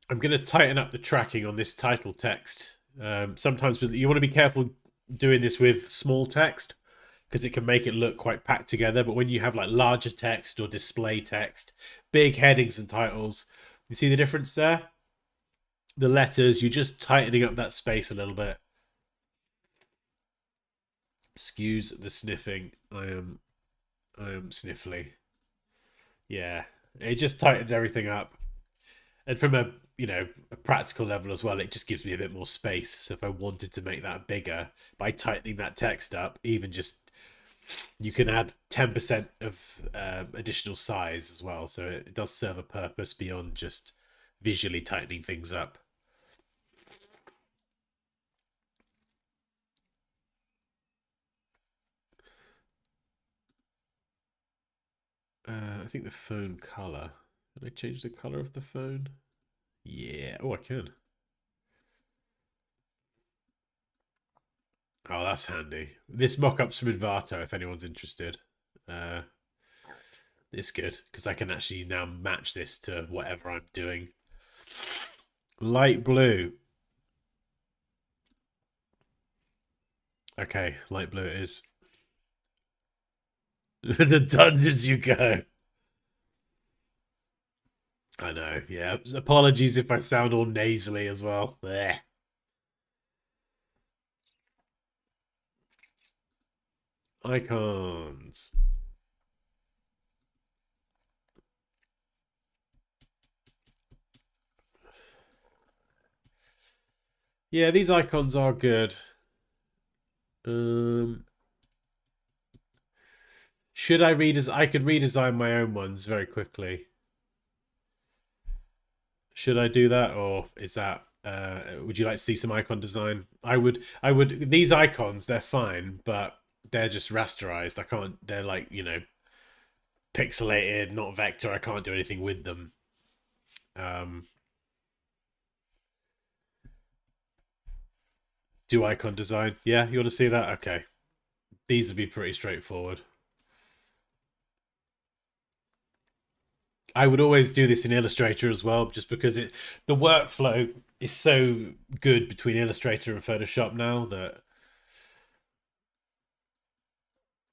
I'm going to tighten up the tracking on this title text. Sometimes you want to be careful doing this with small text because it can make it look quite packed together. But when you have like larger text or display text, big headings and titles, you see the difference there? The letters, you're just tightening up that space a little bit. Excuse the sniffing. I am sniffly. Yeah, it just tightens everything up. And from a a practical level as well, it just gives me a bit more space. So if I wanted to make that bigger by tightening that text up, even just you can add 10% of additional size as well. So it does serve a purpose beyond just visually tightening things up. I think the phone color. Did I change the color of the phone? Yeah. Oh, I can. Oh, that's handy. This mockup's from Invato, if anyone's interested. It's good because I can actually now match this to whatever I'm doing. Light blue. Okay, light blue it is. The dungeons you go. I know, yeah. Apologies if I sound all nasally as well. Blech. Icons. Yeah, these icons are good. Should I redesign? I could redesign my own ones very quickly. Should I do that, or is that? Would you like to see some icon design? I would. I would. These icons, they're fine, but they're just rasterized. I can't. They're like pixelated, not vector. I can't do anything with them. Do icon design? Yeah, you want to see that? Okay. These would be pretty straightforward. I would always do this in Illustrator as well, just because the workflow is so good between Illustrator and Photoshop now that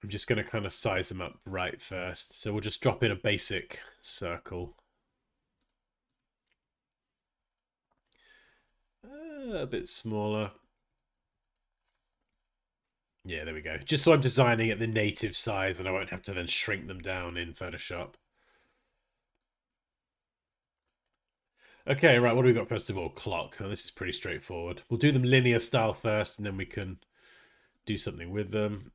I'm just going to kind of size them up right first. So we'll just drop in a basic circle. A bit smaller. Yeah, there we go. Just so I'm designing at the native size and I won't have to then shrink them down in Photoshop. Okay, right, what do we got first of all? Clock. Oh, this is pretty straightforward. We'll do them linear style first and then we can do something with them.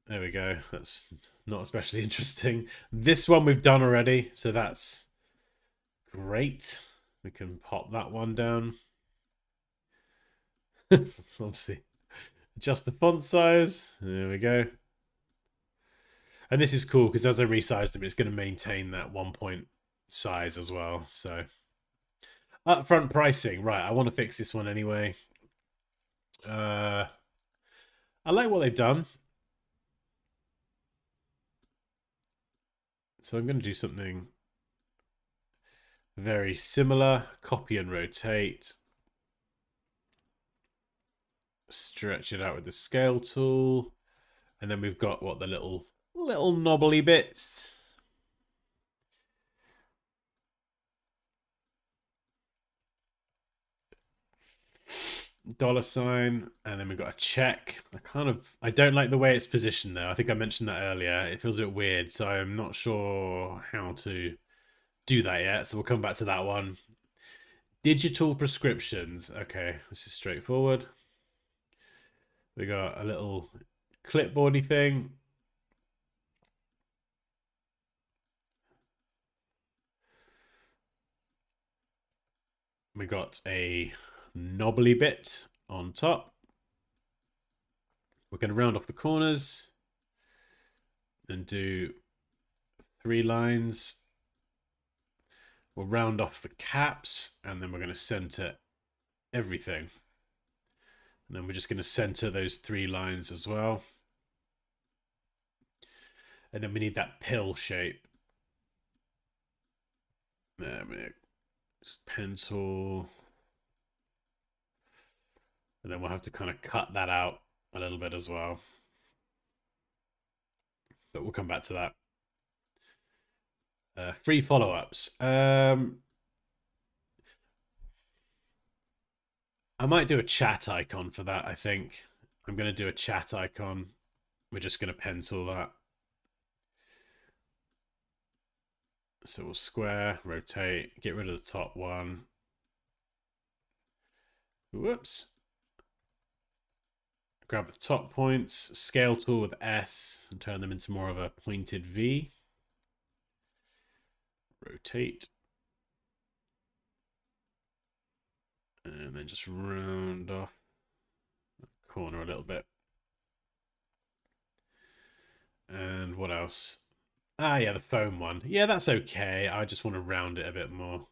There we go. That's not especially interesting. This one we've done already, so that's great. We can pop that one down. Obviously. Adjust the font size. There we go. And this is cool because as I resize them, it's going to maintain that 1 point size as well. So upfront pricing. Right, I want to fix this one anyway. I like what they've done. So I'm going to do something very similar. Copy and rotate. Stretch it out with the scale tool. And then we've got what, the little knobbly bits. $sign, and then we've got a check. I don't like the way it's positioned there. I think I mentioned that earlier. It feels a bit weird, so I'm not sure how to do that yet. So we'll come back to that one. Digital prescriptions. Okay, this is straightforward. We got a little clipboardy thing. We got a knobbly bit on top. We're going to round off the corners and do 3 lines. We'll round off the caps, and then we're going to center everything. And then we're just going to center those 3 lines as well. And then we need that pill shape. There we go. Just pencil. And then we'll have to kind of cut that out a little bit as well. But we'll come back to that. Free follow-ups. I might do a chat icon for that, I think. I'm going to do a chat icon. We're just going to pencil that. So we'll square, rotate, get rid of the top one. Whoops. Grab the top points, scale tool with S, and turn them into more of a pointed V. Rotate. And then just round off the corner a little bit. And what else? Ah, yeah, the foam one. Yeah, that's okay. I just want to round it a bit more.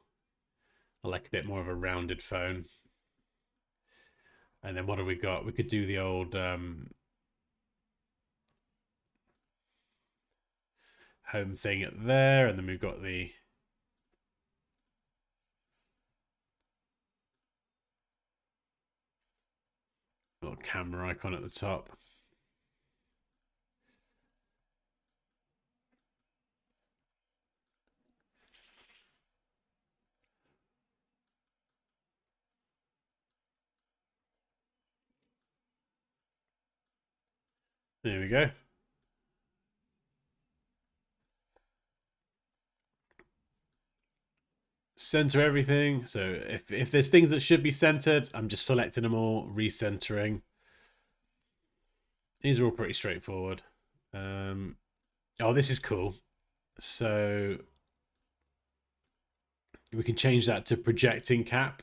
I like a bit more of a rounded phone. And then what have we got? We could do the old home thing at there, and then we've got the little camera icon at the top. There we go. Center everything. So if there's things that should be centered, I'm just selecting them all, recentering. These are all pretty straightforward. Oh, this is cool. So we can change that to projecting cap,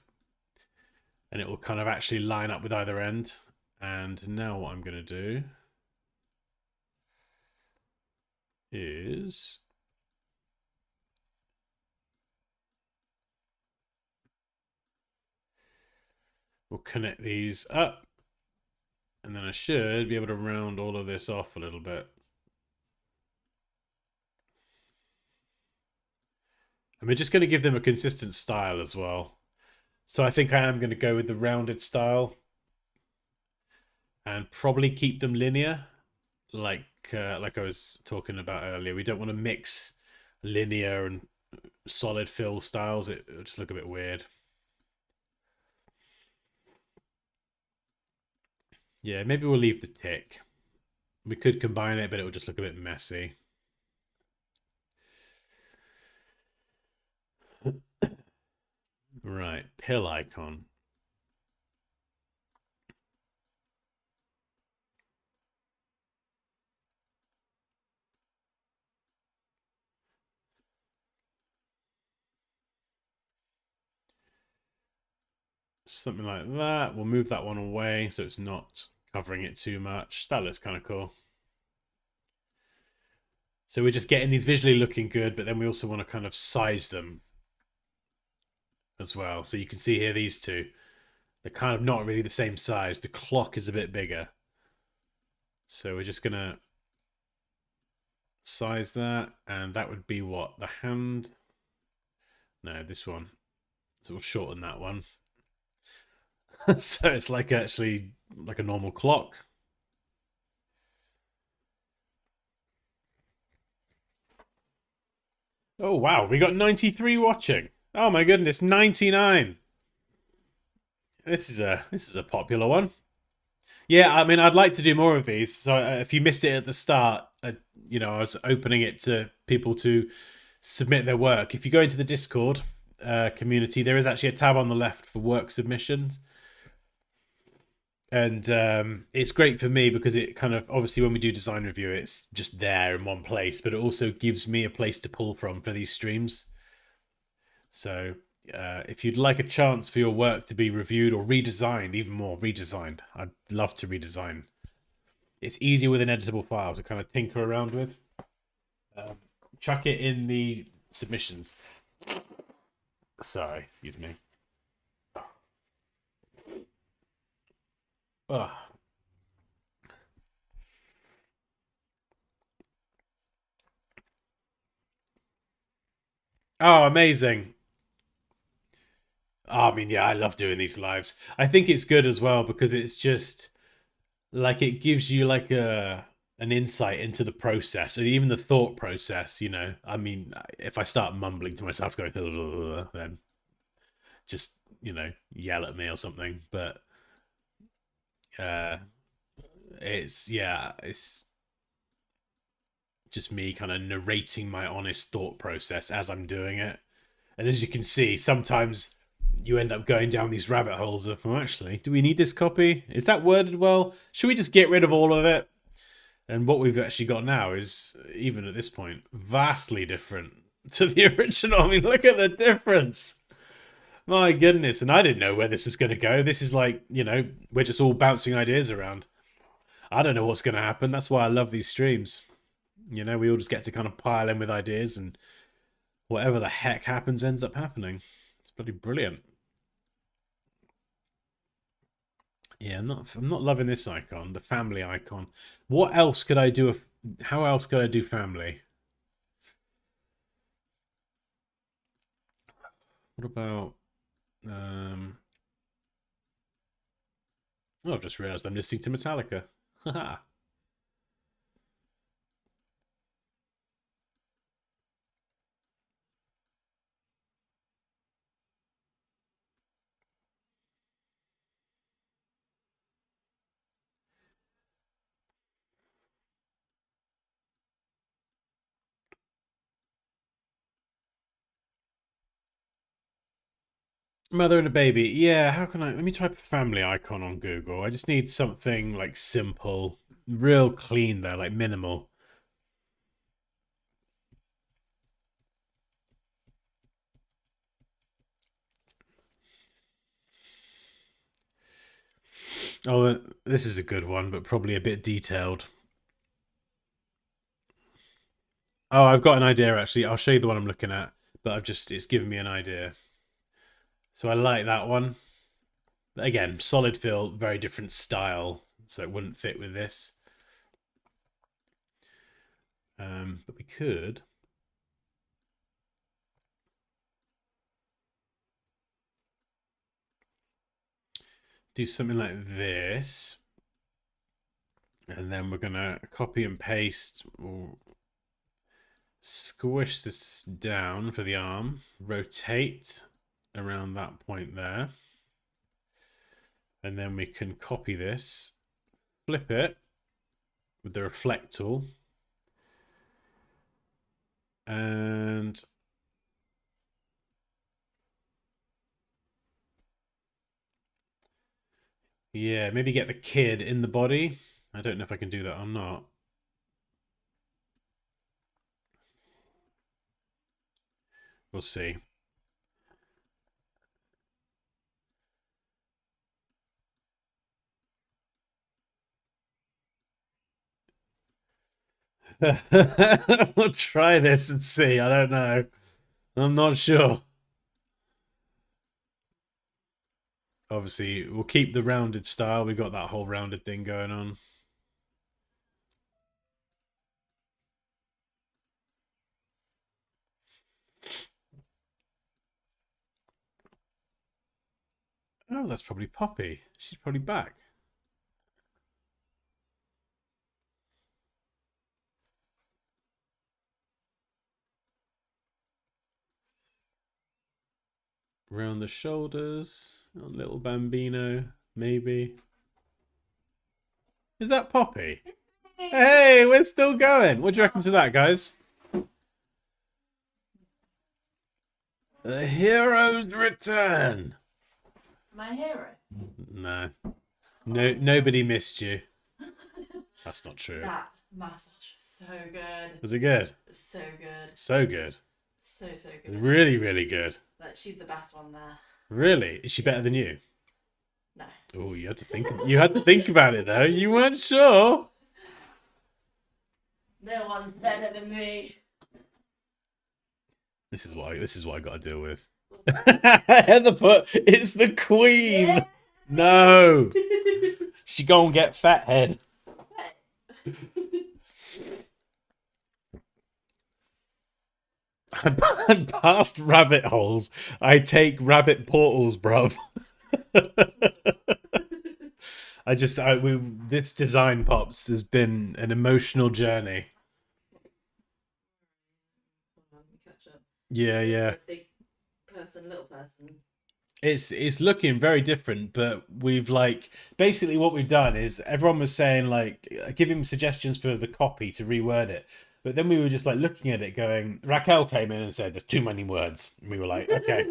and it will kind of actually line up with either end. And now what I'm going to do is we'll connect these up, and then I should be able to round all of this off a little bit. And we're just going to give them a consistent style as well. So I think I am going to go with the rounded style and probably keep them linear, like I was talking about earlier. We don't want to mix linear and solid fill styles. It'll just look a bit weird. Yeah, maybe we'll leave the tick. We could combine it, but it will just look a bit messy. Right, pill icon. Something like that. We'll move that one away so it's not covering it too much. That looks kind of cool. So we're just getting these visually looking good, but then we also want to kind of size them as well. So you can see here these two. They're kind of not really the same size. The clock is a bit bigger. So we're just going to size that, and that would be what? The hand? No, this one. So we'll shorten that one. So it's like actually like a normal clock. Oh wow, we got 93 watching. Oh my goodness, 99. This is a popular one. Yeah, I mean, I'd like to do more of these. So if you missed it at the start, I was opening it to people to submit their work. If you go into the Discord community, there is actually a tab on the left for work submissions. And it's great for me because it kind of, obviously when we do design review, it's just there in one place, but it also gives me a place to pull from for these streams. So if you'd like a chance for your work to be reviewed or redesigned, even more redesigned, I'd love to redesign. It's easier with an editable file to kind of tinker around with. Chuck it in the submissions. Sorry, excuse me. Ugh. Oh, amazing. Oh, I mean, yeah, I love doing these lives. I think it's good as well because it's just like it gives you like an insight into the process and even the thought process, I mean, if I start mumbling to myself going then just, yell at me or something, but uh it's just me kind of narrating my honest thought process as I'm doing it. And as you can see, sometimes you end up going down these rabbit holes of, well, actually, do we need this copy? Is that worded well? Should we just get rid of all of it? And what we've actually got now is, even at this point, vastly different to the original. I mean, look at the difference. My goodness. And I didn't know where this was going to go. This is like, we're just all bouncing ideas around. I don't know what's going to happen. That's why I love these streams. We all just get to kind of pile in with ideas, and whatever the heck happens ends up happening. It's bloody brilliant. Yeah, I'm not loving this icon, the family icon. What else could I do? How else could I do family? What about oh, I've just realized I'm listening to Metallica. Haha. Mother and a baby. Yeah, how can I? Let me type a family icon on Google. I just need something like simple, real clean though, like minimal. Oh, this is a good one, but probably a bit detailed. Oh, I've got an idea actually. I'll show you the one I'm looking at, but it's given me an idea. So I like that one. Again, solid fill, very different style, so it wouldn't fit with this. But we could do something like this. And then we're gonna copy and paste or squish this down for the arm, rotate around that point there. And then we can copy this, flip it with the reflect tool. And yeah, maybe get the kid in the body. I don't know if I can do that or not. We'll see. We'll try this and see. I don't know. I'm not sure. Obviously, we'll keep the rounded style. We got that whole rounded thing going on. Oh, that's probably Poppy. She's probably back. Around the shoulders. A little bambino, maybe. Is that Poppy? Hey, we're still going. What do you reckon to that, guys? The hero's return. My hero. No. No, nobody missed you. That's not true. That massage was so good. Was it good? It was so good. So good. So It was good. really, really good. Like, she's the best one there. Really? Is she better than you? No. Oh, you had to think. You had to think about it though. You weren't sure. No one's better than me. This is what I got to deal with. Heather put, it's the Queen. Yeah. No. She gonna get fat head. And past rabbit holes, I take rabbit portals, bruv. This design pops has been an emotional journey. Yeah. Big person, little person. It's looking very different, but we've basically what we've done is everyone was saying giving suggestions for the copy to reword it. But then we were just looking at it going, Raquel came in and said, there's too many words. And we were like, okay.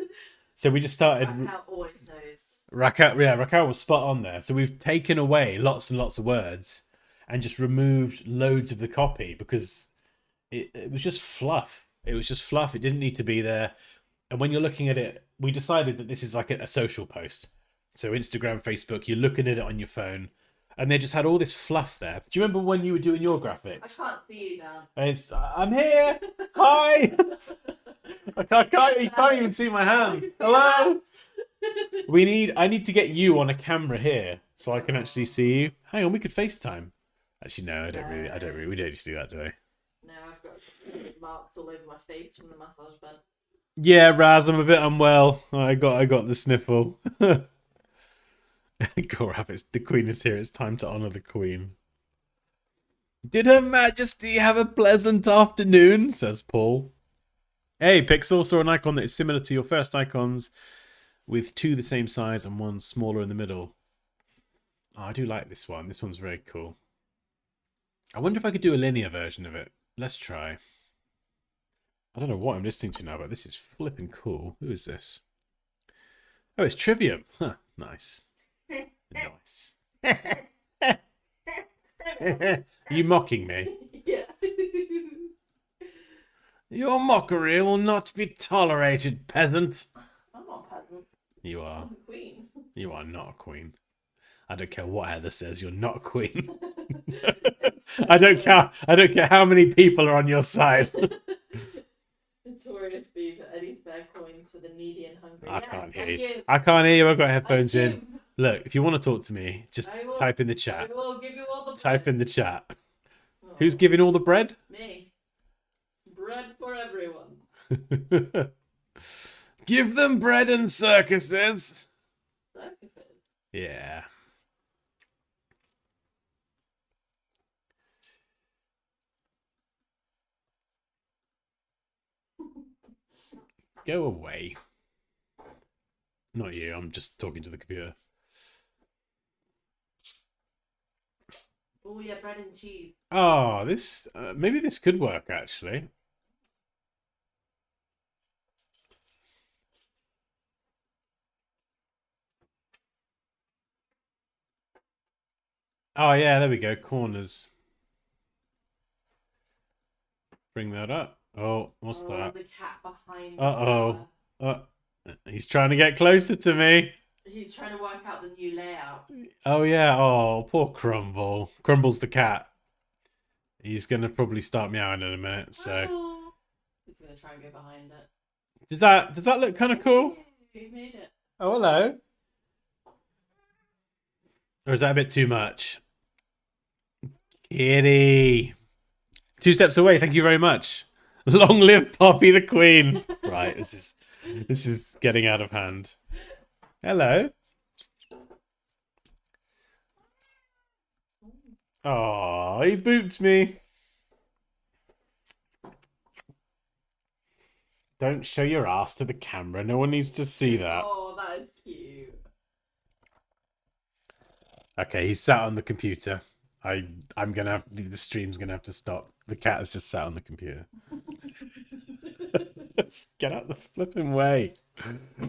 So we just started. Raquel always knows. Raquel was spot on there. So we've taken away lots and lots of words and just removed loads of the copy because it was just fluff. It was just fluff. It didn't need to be there. And when you're looking at it, we decided that this is like a social post. So Instagram, Facebook, you're looking at it on your phone. And they just had all this fluff there. Do you remember when you were doing your graphics? I can't see you, Dan. I'm here. Hi. You can't even see my hands. Hello. I need to get you on a camera here so I can actually see you. Hang on, we could FaceTime. Actually, no, I don't really. We don't just do that, do we? No, I've got marks all over my face from the massage bed. Yeah, Raz, I'm a bit unwell. I got the sniffle. Rabbits, the Queen is here. It's time to honor the Queen. Did Her Majesty have a pleasant afternoon? Says Paul. Hey, Pixel, saw an icon that is similar to your first icons with two the same size and one smaller in the middle. Oh, I do like this one. This one's very cool. I wonder if I could do a linear version of it. Let's try. I don't know what I'm listening to now, but this is flipping cool. Who is this? Oh, it's Trivium. Huh, nice. Nice. Are you mocking me? Yeah. Your mockery will not be tolerated, peasant. I'm not a peasant. You are. I'm a queen. You are not a queen. I don't care what Heather says. You're not a queen. I don't care how many people are on your side. Notorious bee for any spare coins for the needy and hungry. I can't hear you. I can't hear you. I've got headphones in. Look, if you want to talk to me, just type in the chat. I will give you all the bread. Type in the chat. Oh. Who's giving all the bread? Me. Bread for everyone. Give them bread and circuses. Circuses? Yeah. Go away. Not you, I'm just talking to the computer. Oh yeah, bread and cheese. Oh, this maybe this could work actually. Oh yeah, there we go. Corners. Bring that up. Oh, what's that? The cat behind. Uh-oh. He's trying to get closer to me. He's trying to work out the new layout. Oh yeah. Oh, poor Crumble. Crumble's the cat. He's gonna probably start meowing in a minute. So. He's gonna try and go behind it. Does that look kind of cool? He made it. Oh hello. Or is that a bit too much? Kitty. 2 steps away, thank you very much. Long live Poppy the Queen. Right, this is getting out of hand. Hello. Oh, he booped me. Don't show your ass to the camera. No one needs to see that. Oh, that is cute. Okay, he's sat on the computer. I'm gonna the stream's gonna have to stop. The cat has just sat on the computer. Just get out the flipping way.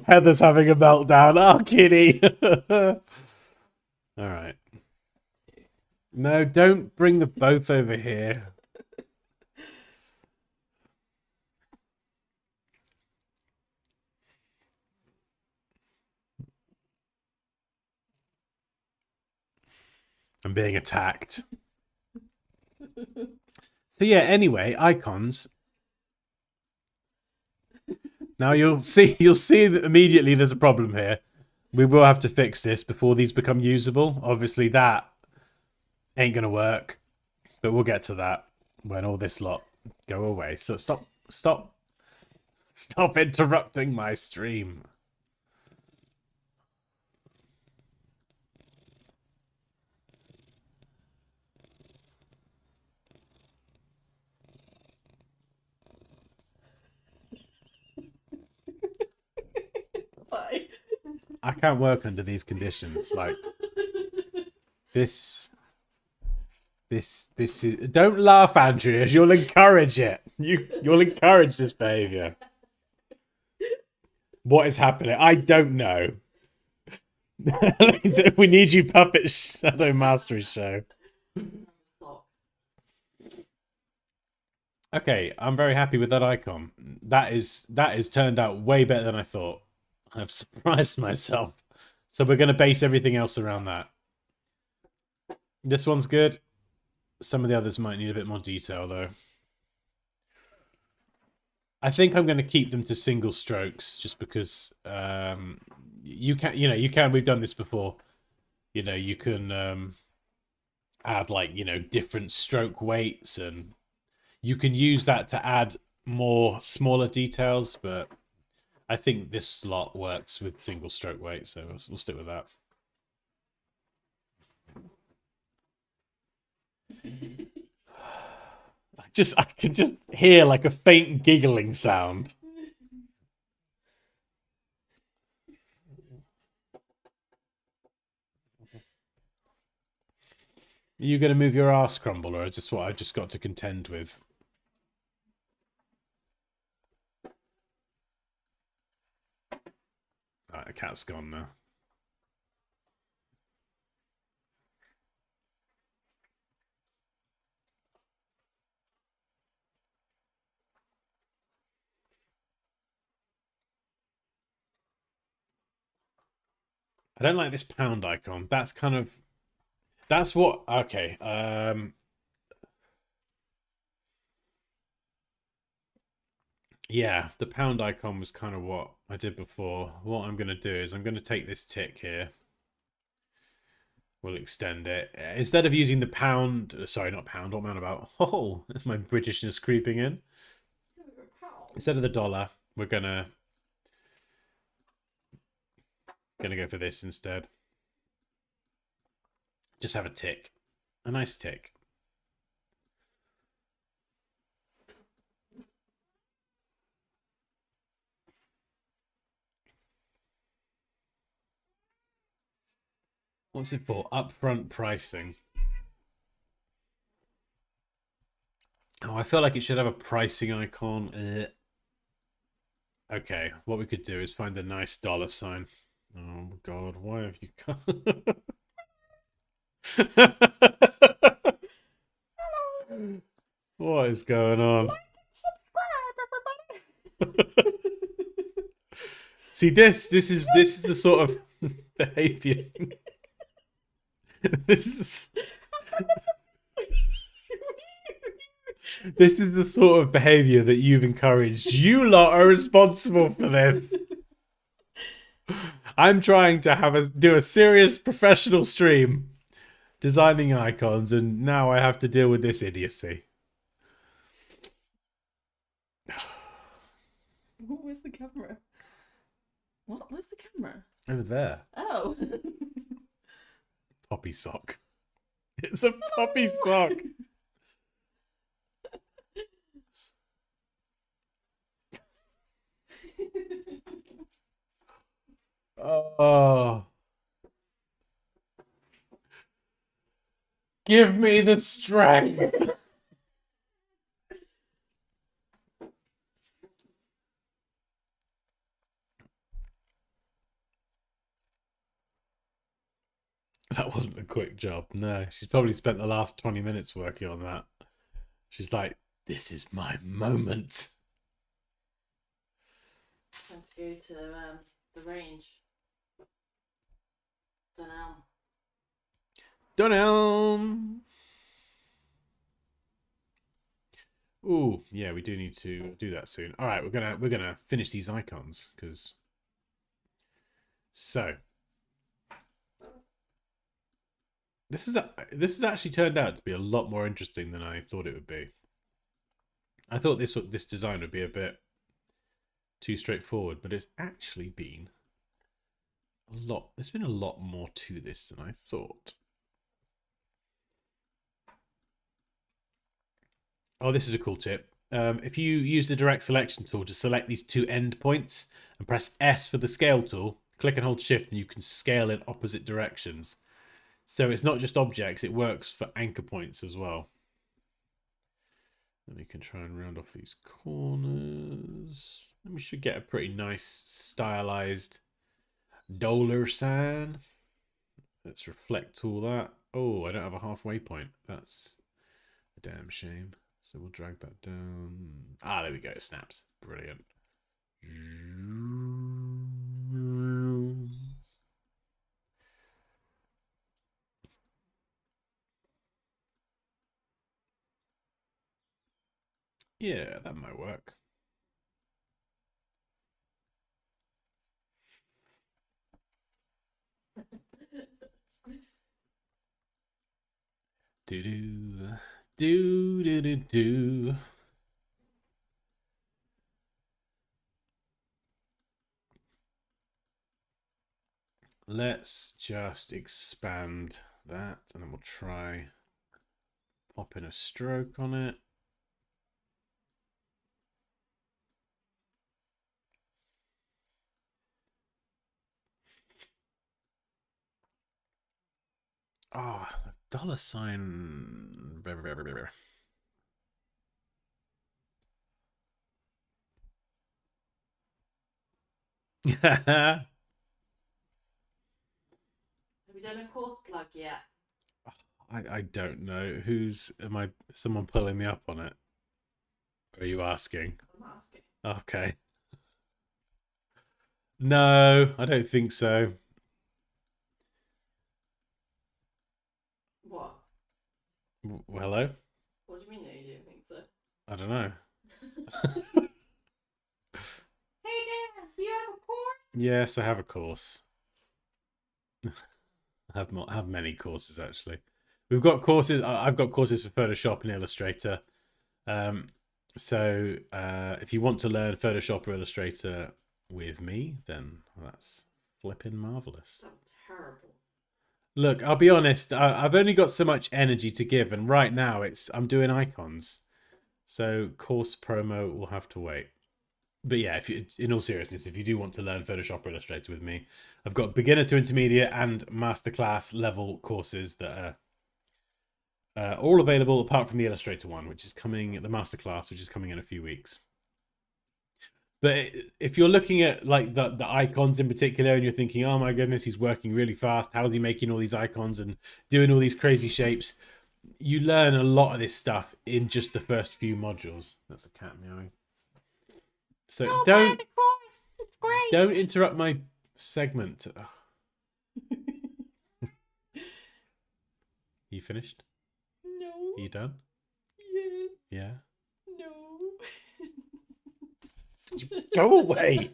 Heather's having a meltdown. Oh, kitty. All right. No, don't bring the both over here. I'm being attacked. So yeah, anyway, icons. Now you'll see that immediately there's a problem here. We will have to fix this before these become usable. Obviously that ain't gonna work. But we'll get to that when all this lot go away. So stop interrupting my stream. Bye. I can't work under these conditions. Like this is. Don't laugh, Andreas. You'll encourage it. You'll encourage this behavior. What is happening? I don't know. We need you, Puppet Shadow Mastery Show. Okay, I'm very happy with that icon. That is turned out way better than I thought. I've surprised myself. So we're going to base everything else around that. This one's good. Some of the others might need a bit more detail, though. I think I'm going to keep them to single strokes, just because you can. We've done this before. You can add like different stroke weights, and you can use that to add more smaller details. But I think this slot works with single stroke weight, so we'll stick with that. I can just hear like a faint giggling sound. Are you going to move your ass, Crumble, or is this what I've just got to contend with? Alright, the cat's gone now. I don't like this pound icon. That's kind of... That's what... Okay. Yeah, the pound icon was kind of what I did before. What I'm going to do is I'm going to take this tick here. We'll extend it. Instead of using the pound... Sorry, not pound. What am I about? Oh, that's my Britishness creeping in. Instead of the dollar, we're going to go for this instead. Just have a tick. A nice tick. What's it for? Upfront pricing. Oh, I feel like it should have a pricing icon. Ugh. Okay, what we could do is find a nice dollar sign. Oh god, why have you come? What is going on? See, this is the sort of behavior. This is the sort of behavior that you've encouraged. You lot are responsible for this. I'm trying to do a serious professional stream designing icons, and now I have to deal with this idiocy. Where's the camera? What? Where's the camera? Over there. Oh. Poppy sock. It's a poppy sock. Oh. Give me the strength. That wasn't a quick job. No, she's probably spent the last 20 minutes working on that. She's like, this is my moment. Time to go to the range. Dunelm. Ooh, yeah, we do need to do that soon. All right, we're gonna finish these icons because. So this has actually turned out to be a lot more interesting than I thought it would be. I thought this design would be a bit too straightforward, but it's actually been a lot. There's been a lot more to this than I thought. Oh, this is a cool tip. If you use the direct selection tool to select these two endpoints and press S for the scale tool, click and hold shift and you can scale in opposite directions. So it's not just objects, it works for anchor points as well. Then we can try and round off these corners. And we should get a pretty nice stylized dollar sign. Let's reflect all that. Oh, I don't have a halfway point. That's a damn shame. So we'll drag that down. Ah, there we go. It snaps. Brilliant. Yeah, that might work. Do. Let's just expand that and then we'll try pop in a stroke on it. Oh, dollar sign. Have you done a course plug yet? I don't know. Am I someone pulling me up on it? Or are you asking? I'm asking. Okay. No, I don't think so. What? Hello? What do you mean no, you don't think so? I don't know. Hey Dan, do you have a course? Yes, I have a course. I have many courses actually. We've got courses. I've got courses for Photoshop and Illustrator. So if you want to learn Photoshop or Illustrator with me, then that's flipping marvelous. That's terrible. Look, I'll be honest. I've only got so much energy to give, and right now I'm doing icons. So course promo will have to wait. But yeah, in all seriousness, if you do want to learn Photoshop or Illustrator with me, I've got beginner to intermediate and masterclass level courses that are all available apart from the Illustrator one, which is coming, the masterclass, which is coming in a few weeks. But if you're looking at like the icons in particular and you're thinking, oh my goodness, he's working really fast. How's he making all these icons and doing all these crazy shapes? You learn a lot of this stuff in just the first few modules. That's a cat meowing. So don't It's great. Don't interrupt my segment. You finished? No. Are you done? Yes. Yeah. No. Go away.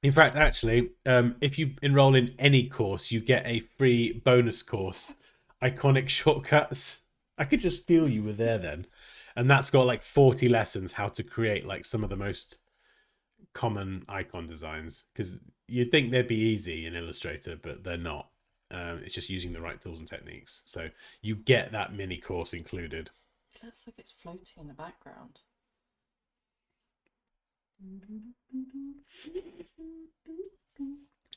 In fact, actually, if you enroll in any course, you get a free bonus course, Iconic Shortcuts. I could just feel you were there then. And that's got like 40 lessons how to create like some of the most common icon designs. Because you'd think they'd be easy in Illustrator, but they're not. It's just using the right tools and techniques. So you get that mini course included. It looks like it's floating in the background.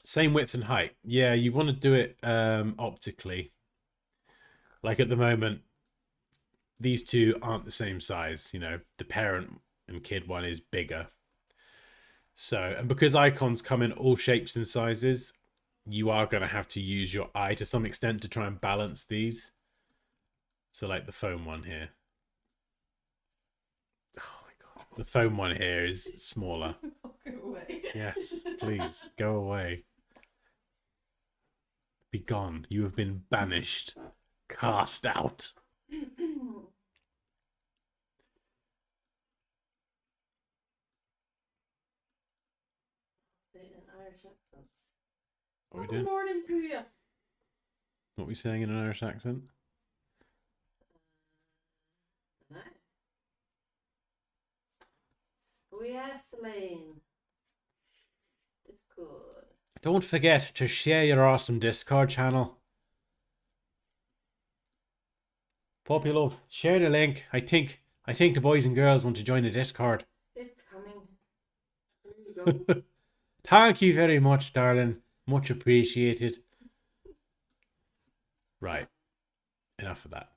Same width and height. Yeah, you want to do it optically. Like at the moment, these two aren't the same size. You know, the parent and kid one is bigger. So, and because icons come in all shapes and sizes, you are going to have to use your eye to some extent to try and balance these. So like the foam one here. Oh my God. The foam one here is smaller. Go away. Yes, please, go away. Be gone. You have been banished. Cast out. What are we doing? Good morning to you. What are we saying in an Irish accent? Oh yes, Elaine. Discord. Don't forget to share your awesome Discord channel. Poppy love, share the link. I think the boys and girls want to join the Discord. It's coming. There you go. Thank you very much, darling. Much appreciated. Right. Enough of that.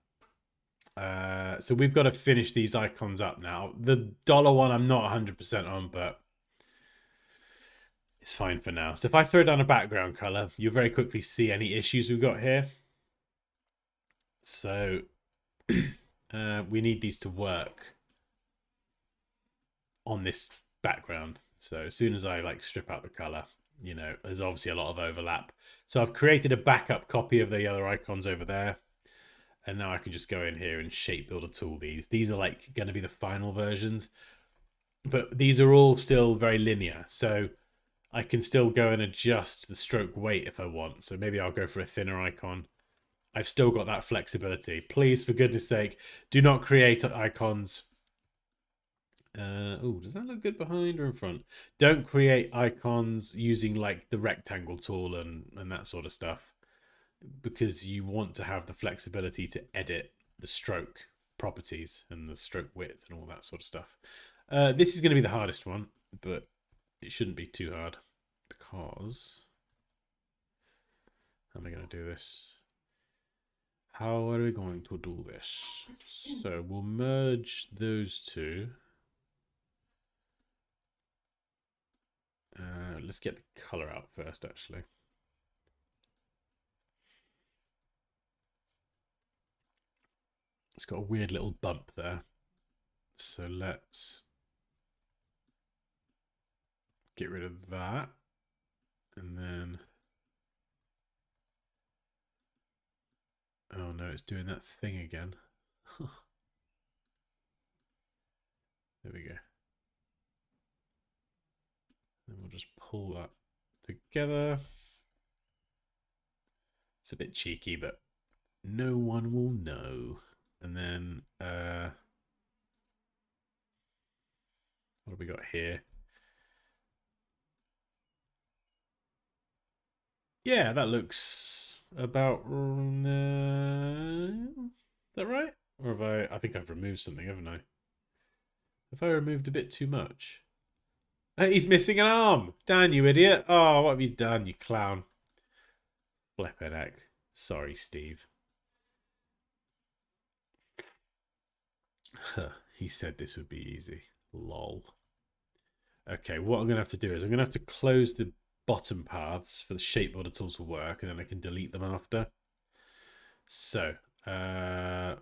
So we've got to finish these icons up now. The dollar one I'm not 100% on, but it's fine for now. So if I throw down a background color, you'll very quickly see any issues we've got here. So we need these to work on this background. So as soon as I like strip out the color, you know, there's obviously a lot of overlap. So I've created a backup copy of the other icons over there. And now I can just go in here and shape builder tool these. These are like going to be the final versions. But these are all still very linear. So I can still go and adjust the stroke weight if I want. So maybe I'll go for a thinner icon. I've still got that flexibility. Please, for goodness sake, do not create icons. Oh, does that look good behind or in front? Don't create icons using like the rectangle tool and that sort of stuff, because you want to have the flexibility to edit the stroke properties and the stroke width and all that sort of stuff. This is going to be the hardest one, but it shouldn't be too hard, because how am I going to do this? How are we going to do this? So we'll merge those two. Let's get the color out first, actually. It's got a weird little bump there. So let's get rid of that. And then... oh no, it's doing that thing again. There we go. Then we'll just pull that together. It's a bit cheeky, but no one will know. And then what have we got here? Yeah, that looks about... is that right? Or have I think I've removed something, haven't I? Have I removed a bit too much? He's missing an arm! Dan, you idiot! Oh, what have you done, you clown? Flippin' heck. Sorry, Steve. He said this would be easy. Lol. Okay, what I'm going to have to do is I'm going to have to close the bottom paths for the shape builder tool to work, and then I can delete them after. So, how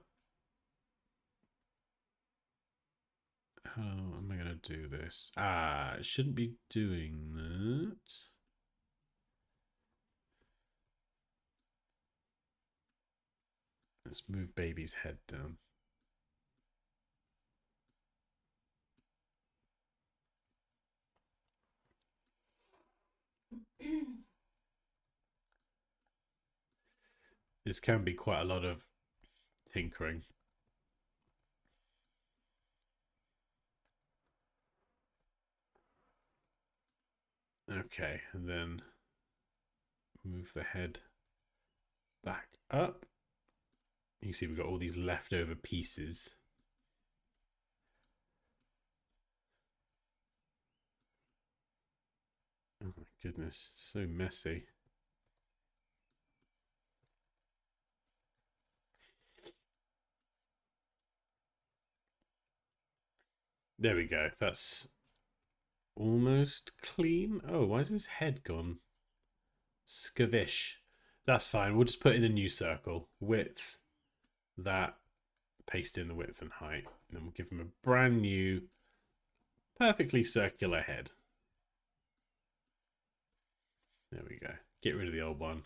am I going to do this? It shouldn't be doing that. Let's move baby's head down. This can be quite a lot of tinkering. Okay, and then move the head back up. You see we've got all these leftover pieces. Oh my goodness, so messy. There we go. That's almost clean. Oh, why is his head gone? Skavish. That's fine. We'll just put in a new circle. Width, that, paste in the width and height. And then we'll give him a brand new, perfectly circular head. There we go. Get rid of the old one.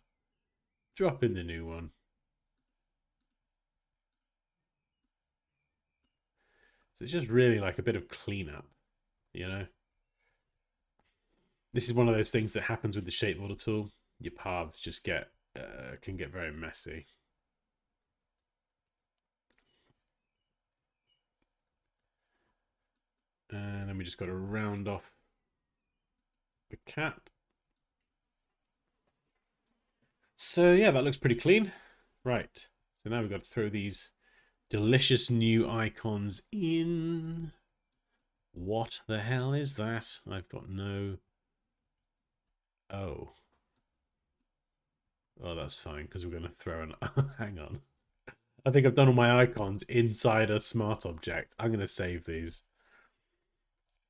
Drop in the new one. So it's just really like a bit of cleanup, you know? This is one of those things that happens with the shape model tool. Your paths just can get very messy. And then we just got to round off the cap. So yeah, that looks pretty clean. Right, so now we've got to throw these delicious new icons in. What the hell is that? I've got no... Oh, that's fine, because we're going to throw an... Hang on. I think I've done all my icons inside a smart object. I'm going to save these.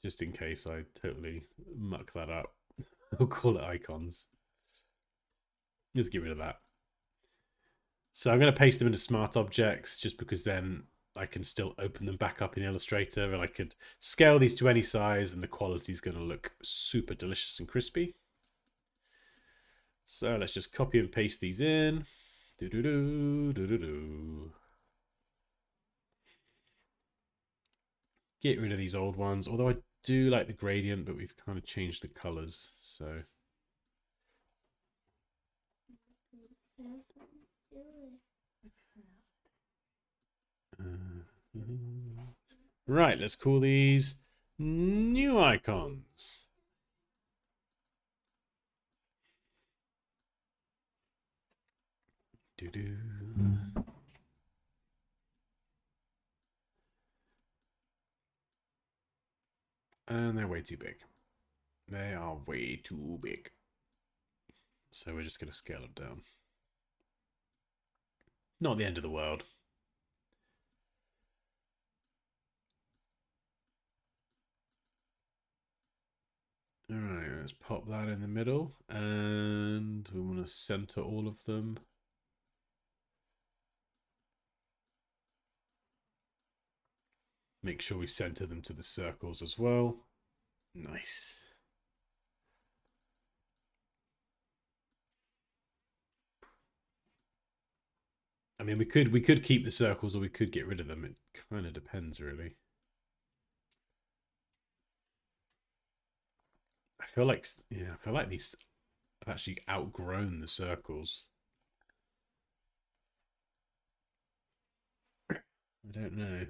Just in case I totally muck that up. I'll call it icons. Let's get rid of that. So I'm going to paste them into smart objects just because then I can still open them back up in Illustrator, and I could scale these to any size and the quality is going to look super delicious and crispy. So let's just copy and paste these in. Get rid of these old ones, although I do like the gradient, but we've kind of changed the colors, so... Right, let's call these new icons. And they're way too big. They are way too big. So we're just going to scale them down. Not the end of the world. All right, let's pop that in the middle. And we want to center all of them. Make sure we center them to the circles as well. Nice. I mean, we could keep the circles or we could get rid of them. It kind of depends, really. I feel like these have actually outgrown the circles. I don't know.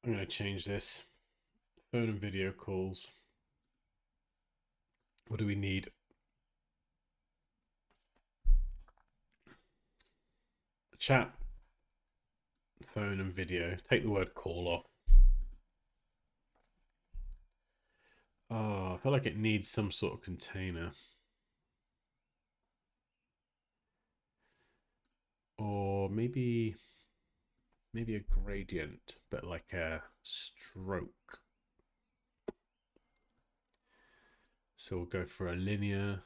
I'm going to change this. Phone and video calls. What do we need? Chat, phone and video. Take the word call off. Oh, I feel like it needs some sort of container. Or maybe a gradient, but like a stroke. So we'll go for a linear,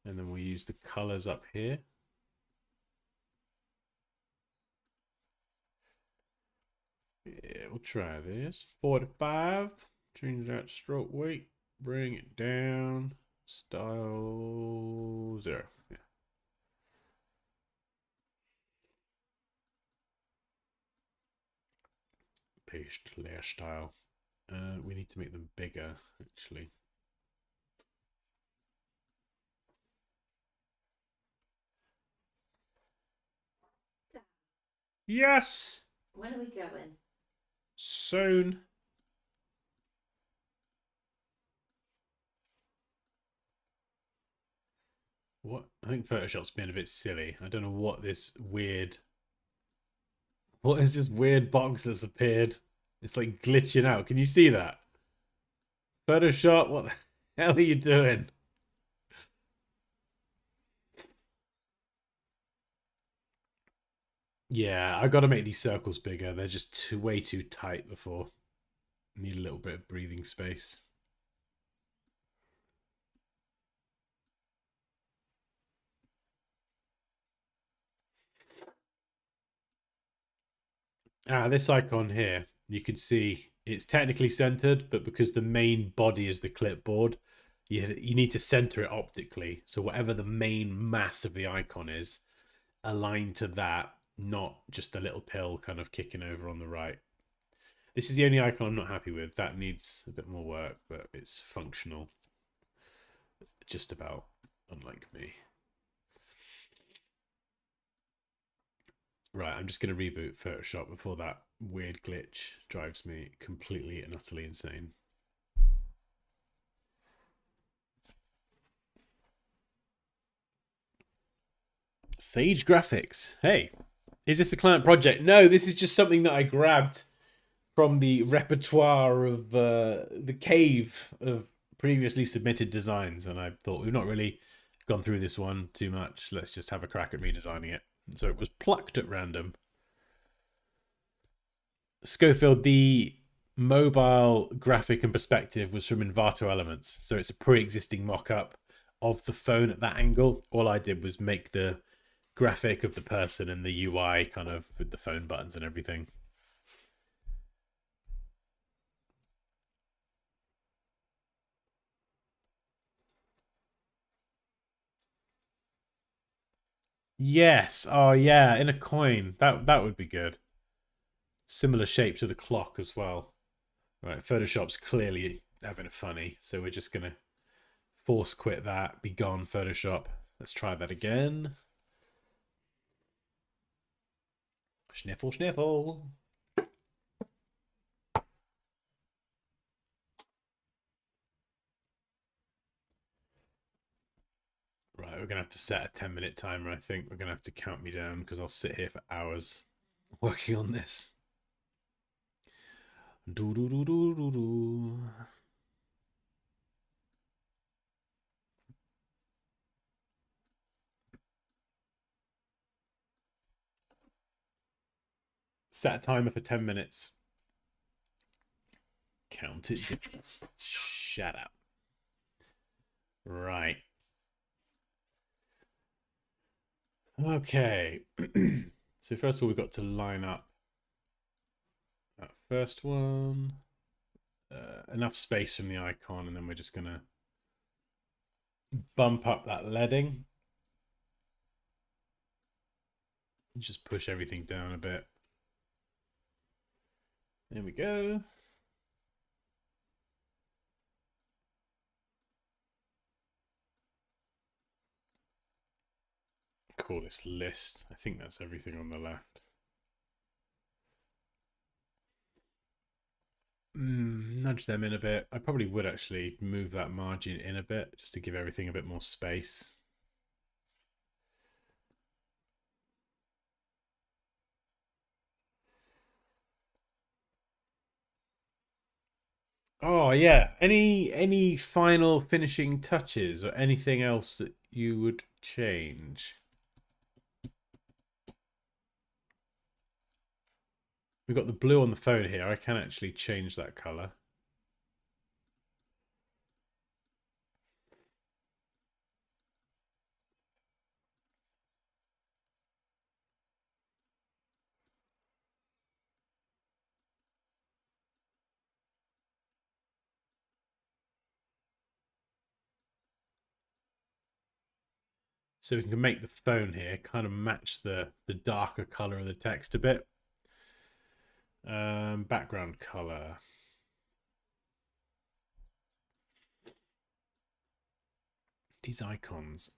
and then we'll use the colors up here. Yeah, we'll try this. 45. Change that stroke weight. Bring it down. Style 0. Yeah. paste layer style. We need to make them bigger, actually. Yes! When are we going? Soon. What? I think Photoshop's been a bit silly. I don't know what this weird... What is this weird box that's appeared? It's like glitching out. Can you see that? Photoshop, what the hell are you doing? Yeah, I got to make these circles bigger. They're just way too tight before. Need a little bit of breathing space. This icon here, you can see it's technically centered, but because the main body is the clipboard, you need to center it optically. So whatever the main mass of the icon is, align to that, not just the little pill kind of kicking over on the right. This is the only icon I'm not happy with. That needs a bit more work, but it's functional. Just about, unlike me. Right, I'm just going to reboot Photoshop before that weird glitch drives me completely and utterly insane. Sage Graphics. Hey, is this a client project? No, this is just something that I grabbed from the repertoire of the cave of previously submitted designs, and I thought we've not really gone through this one too much. Let's just have a crack at redesigning it. And so it was plucked at random. Schofield, the mobile graphic and perspective was from Envato Elements, so it's a pre-existing mock-up of the phone at that angle. All I did was make the graphic of the person and the UI kind of with the phone buttons and everything. Yes. Oh yeah, in a coin. That would be good. Similar shape to the clock as well. Right, Photoshop's clearly having a funny, so we're just gonna force quit that. Be gone, Photoshop. Let's try that again. Sniffle, sniffle. Right, we're gonna have to set a 10-minute timer. I think we're gonna have to count me down because I'll sit here for hours working on this. Do do do do do do. Set a timer for 10 minutes. Count it down. Shut up. Right. Okay. So first of all, we've got to line up that first one. Enough space from the icon, and then we're just going to bump up that leading. Just push everything down a bit. There we go. Call this list. I think that's everything on the left. Nudge them in a bit. I probably would actually move that margin in a bit just to give everything a bit more space. Oh yeah. Any final finishing touches or anything else that you would change? We've got the blue on the phone here. I can actually change that color. So we can make the phone here kind of match the darker color of the text a bit. Background color. These icons.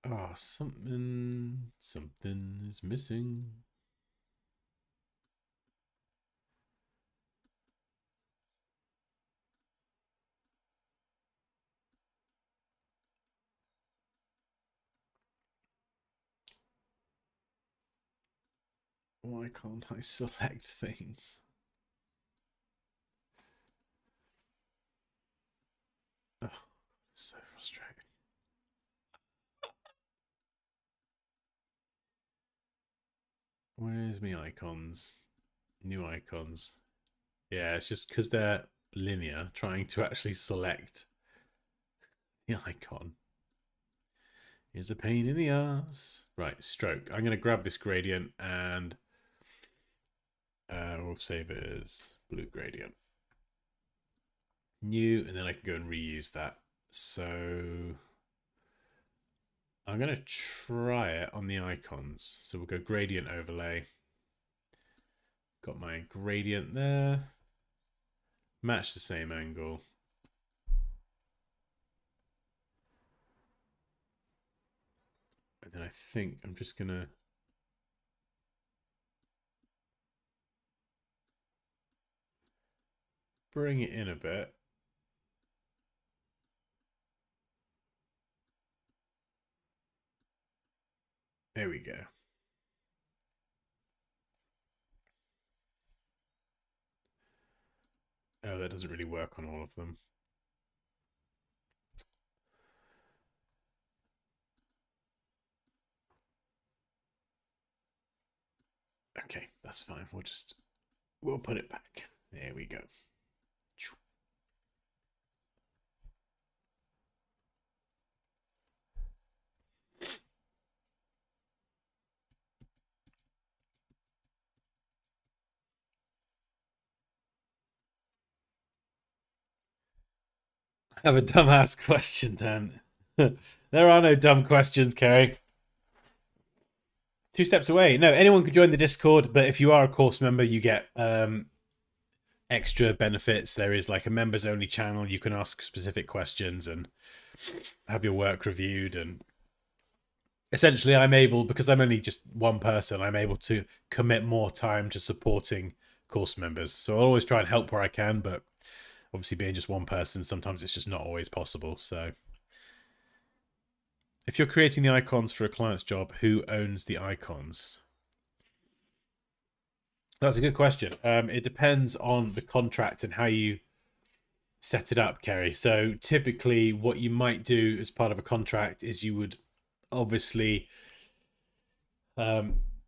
Oh, something is missing. Why can't I select things? Oh, it's so frustrating. Where's my icons? New icons. Yeah, it's just because they're linear, trying to actually select the icon is a pain in the ass. Right, stroke. I'm going to grab this gradient and we'll save it as blue gradient. New, and then I can go and reuse that. So I'm going to try it on the icons. So we'll go gradient overlay. Got my gradient there. Match the same angle. And then I think I'm just going to bring it in a bit. There we go. Oh, that doesn't really work on all of them. Okay, that's fine. We'll put it back. There we go. I have a dumbass question, Dan. There are no dumb questions, Kerry. 2 steps away. No, anyone could join the Discord, but if you are a course member, you get extra benefits. There is like a members only channel. You can ask specific questions and have your work reviewed. And essentially, I'm able, because I'm only just one person, I'm able to commit more time to supporting course members. So I'll always try and help where I can, but obviously being just one person, sometimes it's just not always possible. So if you're creating the icons for a client's job, who owns the icons? That's a good question. It depends on the contract and how you set it up, Kerry. So typically what you might do as part of a contract is you would obviously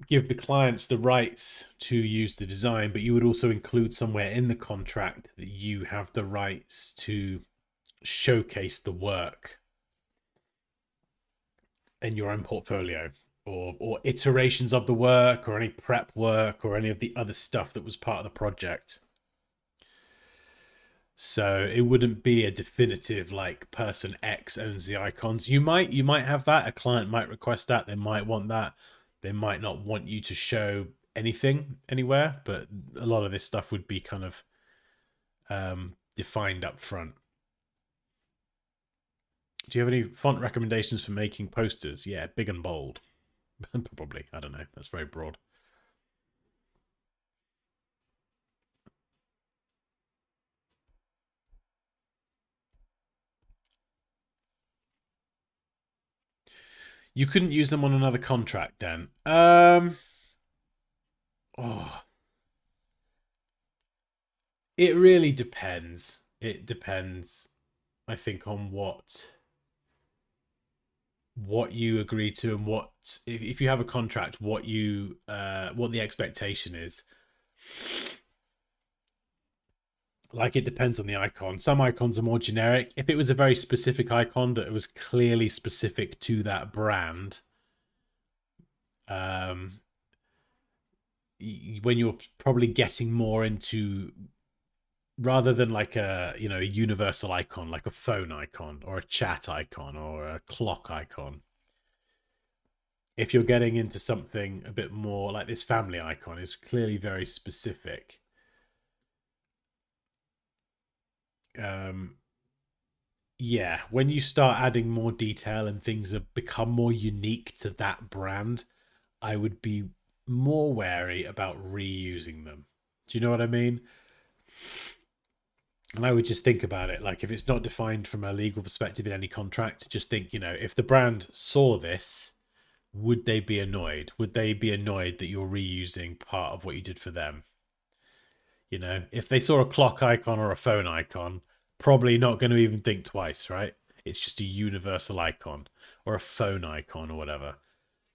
give the clients the rights to use the design, but you would also include somewhere in the contract that you have the rights to showcase the work in your own portfolio, or iterations of the work, or any prep work, or any of the other stuff that was part of the project. So it wouldn't be a definitive like person X owns the icons. You might have that. A client might request that. They might want that. They might not want you to show anything anywhere, but a lot of this stuff would be kind of defined up front. Do you have any font recommendations for making posters? Yeah, big and bold. Probably. I don't know. That's very broad. You couldn't use them on another contract, Dan. It really depends. It depends, I think, on what you agree to, and what, if you have a contract, what the expectation is. Like, it depends on the icon. Some icons are more generic. If it was a very specific icon that was clearly specific to that brand, when you're probably getting more into, rather than like a universal icon, like a phone icon or a chat icon or a clock icon, if you're getting into something a bit more like this family icon is clearly very specific. Yeah, when you start adding more detail and things have become more unique to that brand, I would be more wary about reusing them. Do you know what I mean? And I would just think about it, like if it's not defined from a legal perspective in any contract, just think, you know, if the brand saw this, would they be annoyed? Would they be annoyed that you're reusing part of what you did for them? You know, if they saw a clock icon or a phone icon, probably not going to even think twice, right? It's just a universal icon or a phone icon or whatever.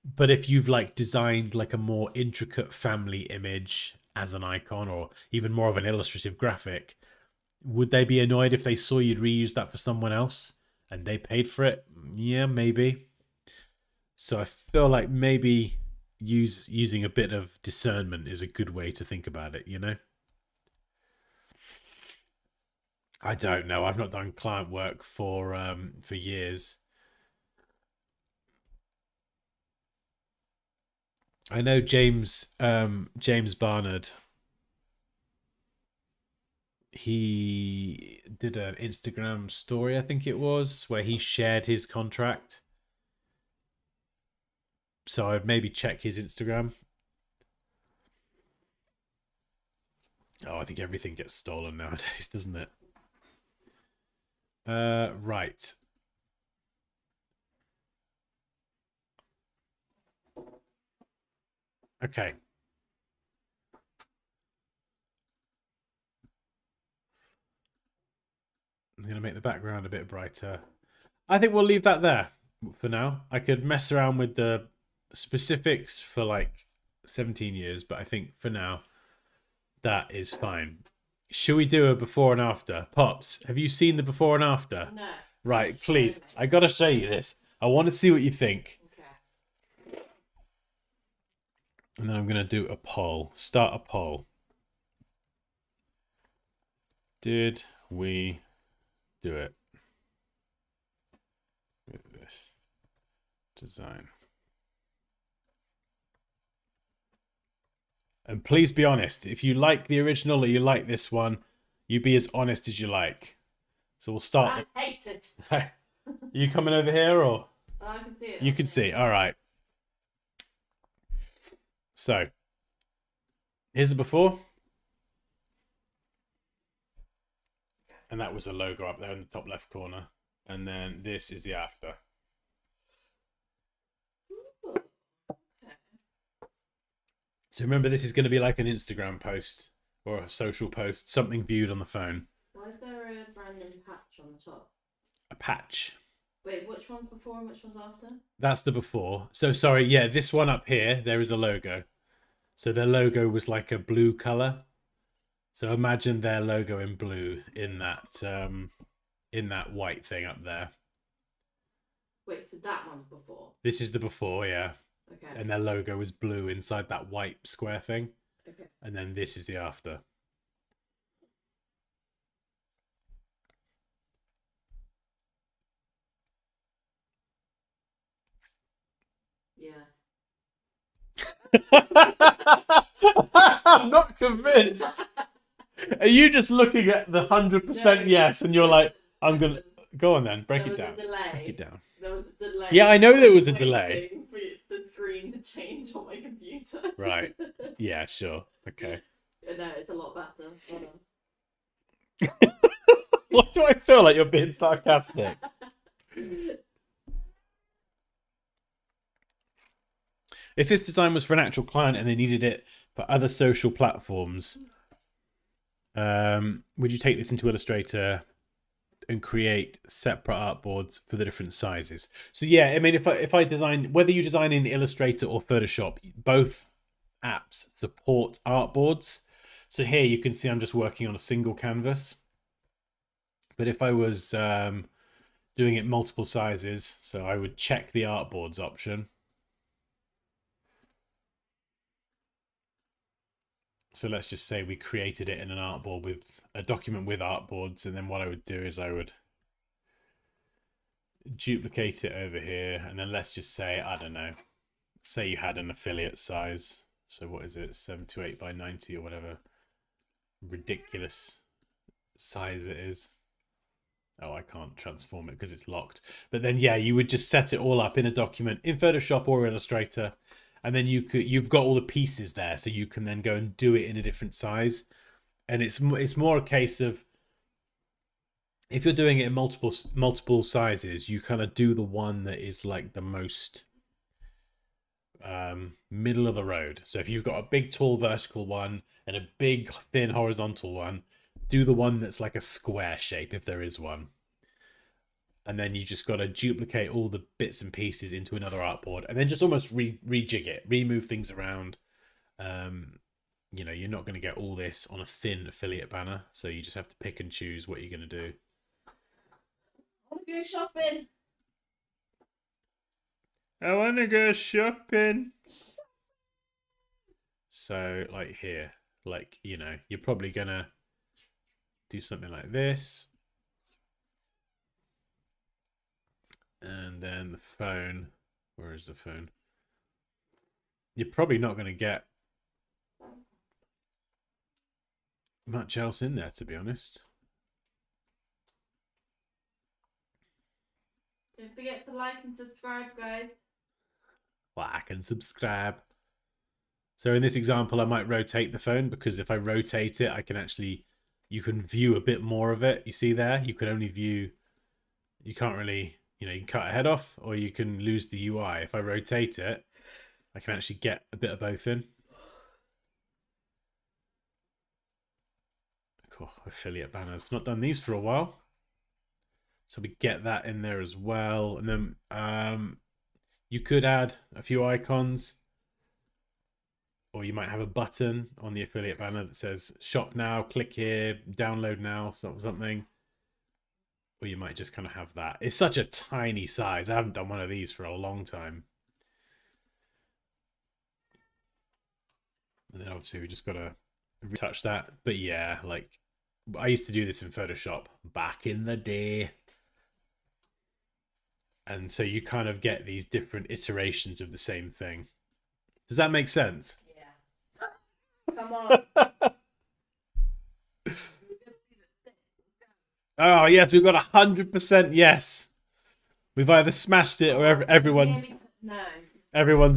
But if you've like designed like a more intricate family image as an icon or even more of an illustrative graphic, would they be annoyed if they saw you'd reuse that for someone else and they paid for it? Yeah, maybe. So I feel like maybe using a bit of discernment is a good way to think about it, you know? I don't know. I've not done client work for years. I know James Barnard. He did an Instagram story, I think it was, where he shared his contract. So I'd maybe check his Instagram. Oh, I think everything gets stolen nowadays, doesn't it? Right. Okay. I'm going to make the background a bit brighter. I think we'll leave that there for now. I could mess around with the specifics for like 17 years, but I think for now, that is fine. Should we do a before and after? Pops, have you seen the before and after? No. Right, please. I got to show you this. I want to see what you think. Okay. And then I'm going to do a poll. Start a poll. Did we do it with this design? And please be honest. If you like the original or you like this one, you be as honest as you like. So we'll start. I hate it. You coming over here or? Oh, I can see it. You can see. All right. So here's the before. And that was a logo up there in the top left corner. And then this is the after. Ooh. Okay. So remember, this is going to be like an Instagram post or a social post, something viewed on the phone. Why is there a random patch on the top? A patch. Wait, which one's before and which one's after? That's the before. So sorry, yeah, this one up here, there is a logo. So their logo was like a blue color. So imagine their logo in blue in that white thing up there. Wait, so that one's before. This is the before, yeah. Okay. And their logo was blue inside that white square thing. Okay. And then this is the after. Yeah. I'm not convinced. Are you just looking at the 100% No. yes and you're like, I'm going to... Go on then, break There it was down. a delay. Break it down. There was a delay. Yeah, I know there was a waiting delay. For the screen to change on my computer. Right. Yeah, sure. Okay. No, it's a lot better. Hold on. What do I feel like you're being sarcastic? If this design was for an actual client and they needed it for other social platforms, would you take this into Illustrator and create separate artboards for the different sizes? So yeah, I mean, if I design, whether you design in Illustrator or Photoshop, both apps support artboards. So here you can see I'm just working on a single canvas. But if I was doing it multiple sizes, so I would check the artboards option. So let's just say we created it in an artboard with a document with artboards. And then what I would do is I would duplicate it over here. And then let's just say, I don't know, say you had an affiliate size. So what is it? 728 by 90 or whatever ridiculous size it is. Oh, I can't transform it because it's locked. But then, yeah, you would just set it all up in a document in Photoshop or Illustrator, and then you've got all the pieces there, so you can then go and do it in a different size. And it's more a case of, if you're doing it in multiple sizes, you kind of do the one that is like the most middle of the road. So if you've got a big tall vertical one and a big thin horizontal one, do the one that's like a square shape if there is one. And then you just got to duplicate all the bits and pieces into another artboard, and then just almost rejig it, remove things around. You know, you're not going to get all this on a thin affiliate banner, so you just have to pick and choose what you're going to do. I want to go shopping. I want to go shopping. So, like here, like, you know, you're probably going to do something like this. And then the phone. Where is the phone? You're probably not going to get much else in there, to be honest. Don't forget to like and subscribe, guys. Like and subscribe. So in this example, I might rotate the phone, because if I rotate it, I can actually, you can view a bit more of it. You see there? You can only view, you can't really, you know, you can cut a head off or you can lose the UI. If I rotate it, I can actually get a bit of both in. Cool. Affiliate banners. Not done these for a while. So we get that in there as well. And then you could add a few icons, or you might have a button on the affiliate banner that says shop now, click here, download now, something. Or you might just kind of have that. It's such a tiny size. I haven't done one of these for a long time. And then obviously we just got to retouch that. But yeah, like I used to do this in Photoshop back in the day. And so you kind of get these different iterations of the same thing. Does that make sense? Yeah. Come on. Oh, yes, we've got 100% yes. We've either smashed it or everyone's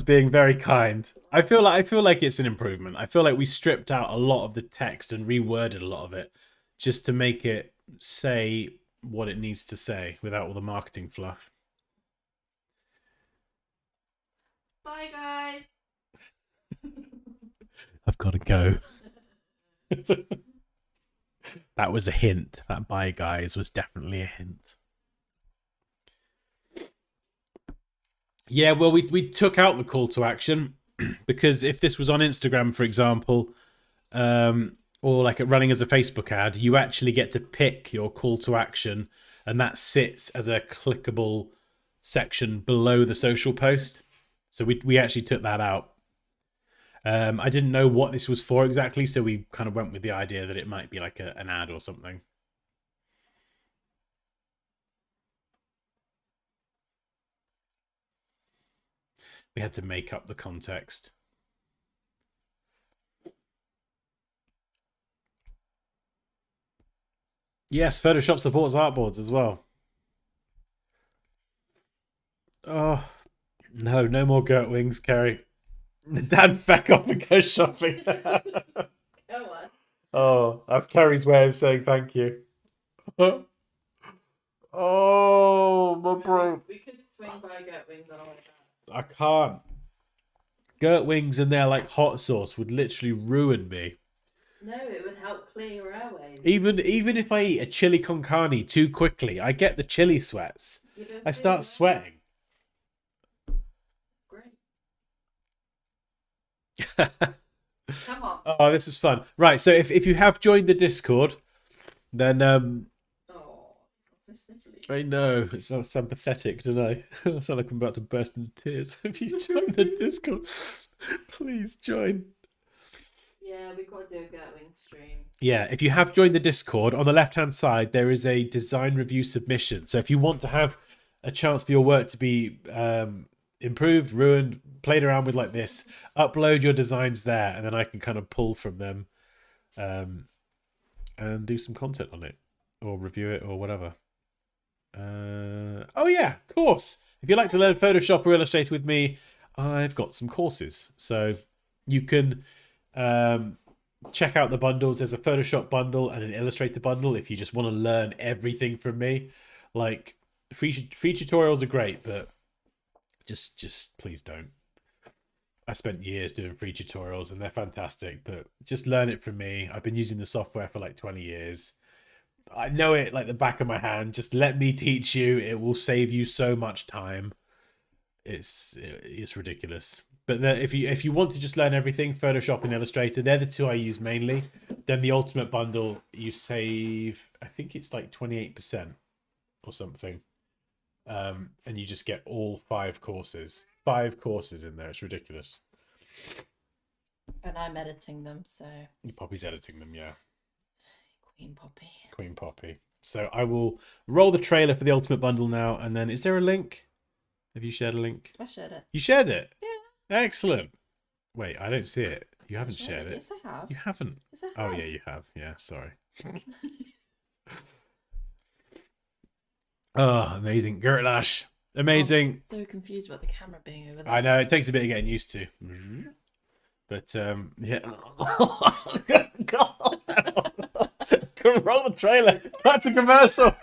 being very kind. I feel like it's an improvement. I feel like we stripped out a lot of the text and reworded a lot of it just to make it say what it needs to say without all the marketing fluff. Bye, guys. I've got to go. That was a hint. That bye, guys, was definitely a hint. Yeah, well, we took out the call to action because if this was on Instagram, for example, or like running as a Facebook ad, you actually get to pick your call to action, and that sits as a clickable section below the social post. So we actually took that out. I didn't know what this was for exactly, so we kind of went with the idea that it might be like an ad or something. We had to make up the context. Yes, Photoshop supports artboards as well. Oh, no more Gert Wings, Kerry. Dan, back off and go shopping. Go on. Oh, that's Kerry's way of saying thank you. Oh, my bro. We could swing by Gert Wings on our way back. I can't. Gert Wings and their like hot sauce would literally ruin me. No, it would help clear your airways. Even if I eat a chili con carne too quickly, I get the chili sweats. I start sweating. Great. Come on. Oh, this was fun. Right, so if you have joined the Discord, then Oh, it's not so sniffly. I know it's not sympathetic, don't I? I sound like I'm about to burst into tears. If you join the Discord, please join. Yeah, we've got to do a Gert Wings stream. Yeah, if you have joined the Discord, on the left-hand side, there is a design review submission. So if you want to have a chance for your work to be improved, ruined, played around with like this, upload your designs there, and then I can kind of pull from them and do some content on it or review it or whatever. Oh yeah, of course. If you'd like to learn Photoshop or Illustrator with me, I've got some courses. So you can check out the bundles. There's a Photoshop bundle and an Illustrator bundle if you just want to learn everything from me. Like free tutorials are great, but just please don't. I spent years doing free tutorials and they're fantastic, but just learn it from me. I've been using the software for like 20 years. I know it like the back of my hand. Just let me teach you. It will save you so much time. It's ridiculous. But if you want to just learn everything, Photoshop and Illustrator, they're the two I use mainly. Then the Ultimate Bundle, you save, I think it's like 28% or something. And you just get all 5 courses. 5 courses in there. It's ridiculous. And I'm editing them, so. Poppy's editing them, yeah. Queen Poppy. So I will roll the trailer for the Ultimate Bundle now, and then is there a link? Have you shared a link? I shared it. You shared it? Yeah. Excellent. Wait, I don't see it. You haven't shared it. Yes, I have. You haven't. Yes, I have. Oh yeah, you have. Yeah, sorry. Oh, amazing. Gertlash. Amazing. I'm so confused about the camera being over there. I know, it takes a bit of getting used to. But yeah. God. Roll the trailer. That's a commercial.